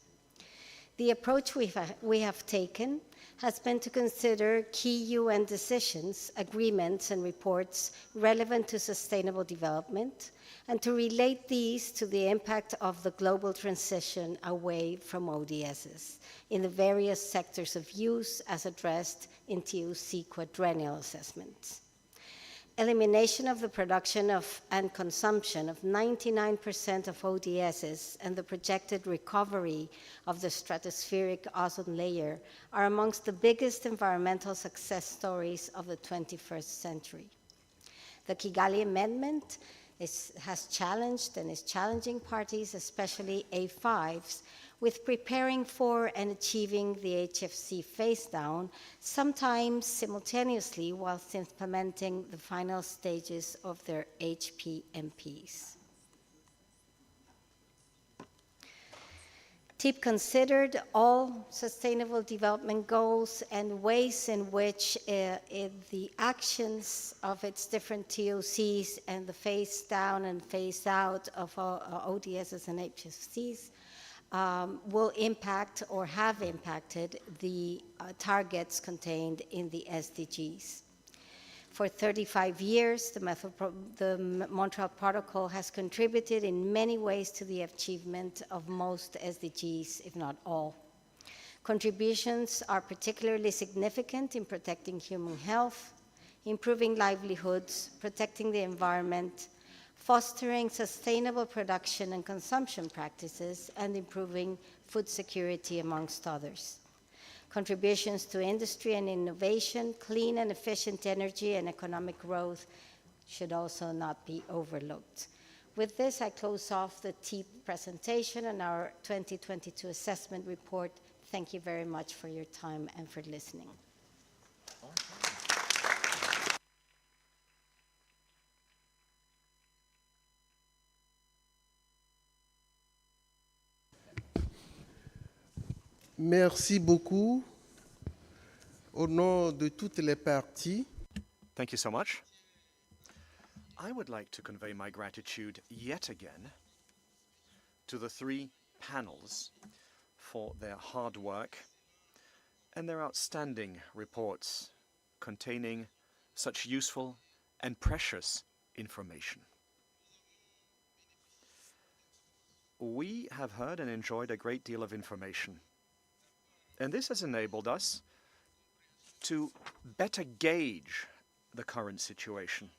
The approach we have taken has been to consider key UN decisions, agreements, and reports relevant to sustainable development, and to relate these to the impact of the global transition away from ODSs in the various sectors of use as addressed in TOC quadrennial assessments. Elimination of the production of and consumption of 99% of ODSs and the projected recovery of the stratospheric ozone layer are amongst the biggest environmental success stories of the 21st century. The Kigali Amendment has challenged and is challenging parties, especially A5s, with preparing for and achieving the HFC phase-down, sometimes simultaneously whilst implementing the final stages of their HPMPs. TEEP considered all sustainable development goals and ways in which the actions of its different TOCs and the phase down and phase out of ODSs and HFCs will impact or have impacted the targets contained in the SDGs. For 35 years, the Montreal Protocol has contributed in many ways to the achievement of most SDGs, if not all. Contributions are particularly significant in protecting human health, improving livelihoods, protecting the environment, fostering sustainable production and consumption practices, and improving food security, amongst others. Contributions to industry and innovation, clean and efficient energy, and economic growth should also not be overlooked. With this, I close off the TEEP presentation and our 2022 assessment report. Thank you very much for your time and for listening. Merci beaucoup. Au nom de toutes les parties. Thank you so much. I would like to convey my gratitude yet again to the three panels for their hard work and their outstanding reports containing such useful and precious information. We have heard and enjoyed a great deal of information, and this has enabled us to better gauge the current situation,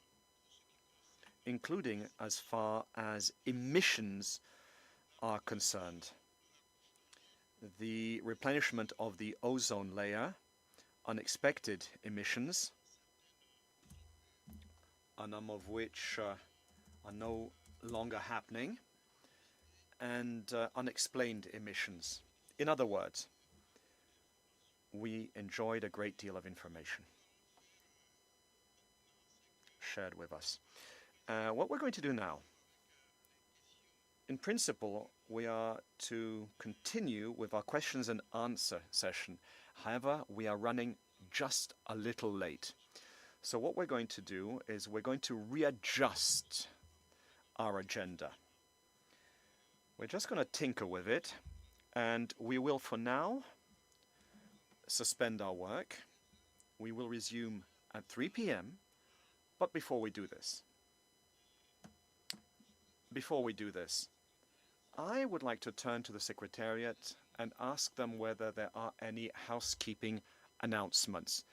including as far as emissions are concerned. The replenishment of the ozone layer, unexpected emissions, a number of which are no longer happening, and unexplained emissions. In other words, we enjoyed a great deal of information shared with us. What we're going to do now In principle, we are to continue with our questions and answer session. However, we are running just a little late. So what we're going to do is we're going to readjust our agenda. We're just going to tinker with it, and we will, for now, suspend our work. We will resume at 3 p.m., but before we do this, I would like to turn to the Secretariat and ask them whether there are any housekeeping announcements.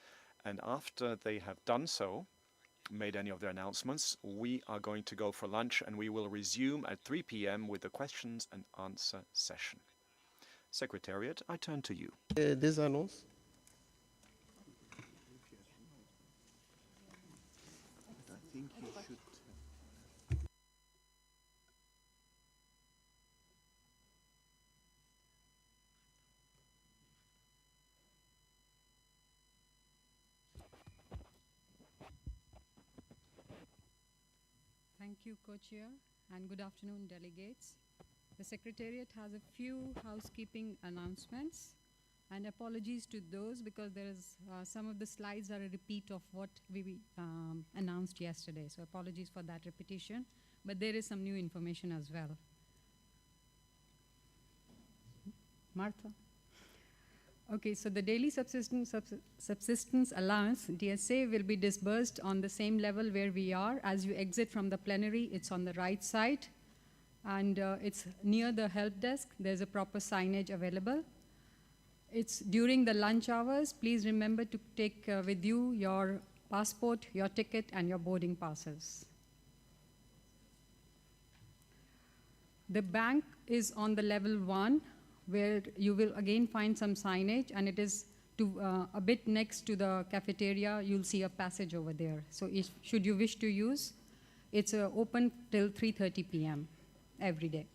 And after they have done so, made any of their announcements, we are going to go for lunch, and we will resume at 3 p.m. with the questions and answer session. Secretariat, I turn to you. Des annonces. Thank you, Co-Chair, and good afternoon, delegates. The Secretariat has a few housekeeping announcements, and apologies to those because there is some of the slides are a repeat of what we announced yesterday. So apologies for that repetition, but there is some new information as well. Martha? Okay, so the daily subsistence allowance, DSA, will be disbursed on the same level where we are. As you exit from the plenary, it's on the right side, and it's near the help desk. There's a proper signage available. It's during the lunch hours. Please remember to take with you your passport, your ticket, and your boarding passes. The bank is on the level 1, where you will again find some signage, and it is a bit next to the cafeteria. You'll see a passage over there. So should you wish to use, it's open till 3:30 p.m. every day.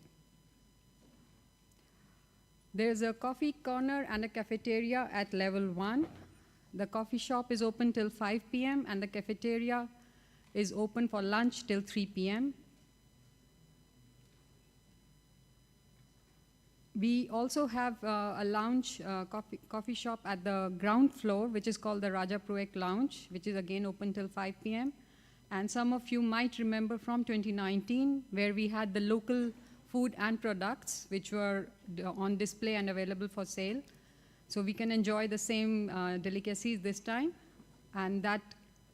There's a coffee corner and a cafeteria at level 1. The coffee shop is open till 5 p.m. and the cafeteria is open for lunch till 3 p.m. We also have a lounge coffee shop at the ground floor, which is called the Raja Proek Lounge, which is again open till 5 p.m. And some of you might remember from 2019, where we had the local food and products, which were on display and available for sale. So we can enjoy the same delicacies this time. And that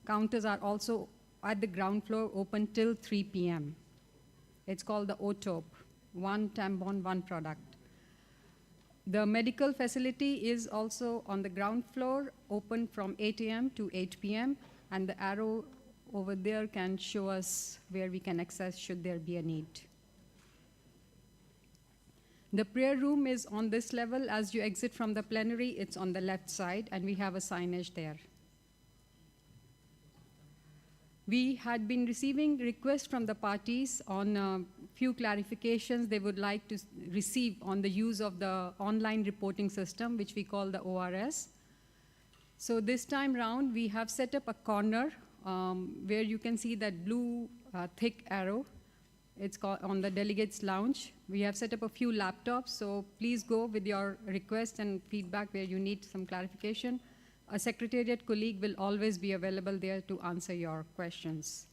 counters are also at the ground floor open till 3 p.m. It's called the OTOP, one tampon, one product. The medical facility is also on the ground floor, open from 8 a.m. to 8 p.m. And the arrow over there can show us where we can access should there be a need. The prayer room is on this level. As you exit from the plenary, it's on the left side, and we have a signage there. We had been receiving requests from the parties on a few clarifications they would like to receive on the use of the online reporting system, which we call the ORS. So this time round, we have set up a corner where you can see that blue thick arrow. It's called on the delegates lounge. We have set up a few laptops, so please go with your requests and feedback where you need some clarification. A secretariat colleague will always be available there to answer your questions.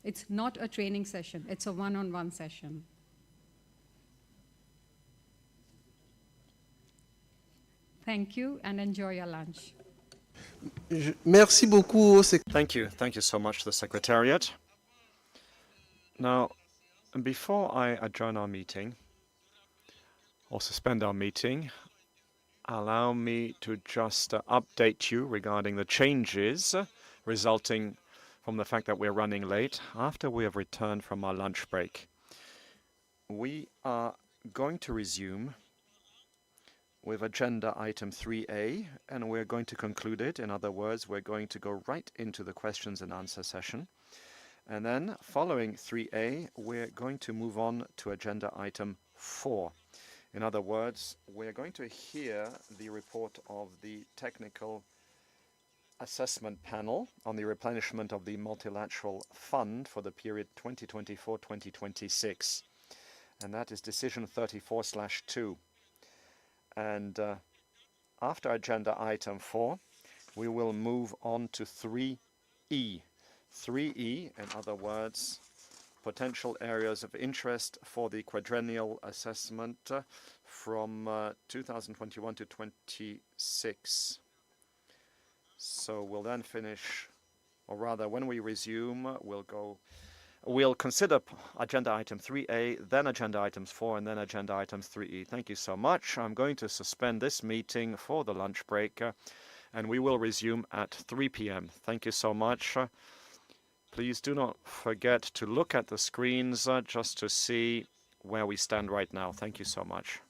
It's not a training session, it's a one-on-one session. Thank you, and enjoy your lunch. Merci beaucoup. Thank you so much to the Secretariat. Now, before I adjourn our meeting, or suspend our meeting, allow me to just update you regarding the changes resulting from the fact that we're running late after we have returned from our lunch break. We are going to resume with agenda item 3A, and we're going to conclude it. In other words, we're going to go right into the questions and answer session. And then, following 3A, we're going to move on to agenda item 4. In other words, we're going to hear the report of the Technical Assessment Panel on the replenishment of the multilateral fund for the period 2024-2026. and that is decision 34/2. And after agenda item 4, we will move on to 3E. 3E, in other words, potential areas of interest for the quadrennial assessment from 2021 to 26. So we'll then finish, or rather when we resume, we'll consider agenda item 3A, then agenda items 4, and then agenda items 3E. Thank you so much. I'm going to suspend this meeting for the lunch break, and we will resume at 3 p.m. Thank you so much. Please do not forget to look at the screens just to see where we stand right now. Thank you so much.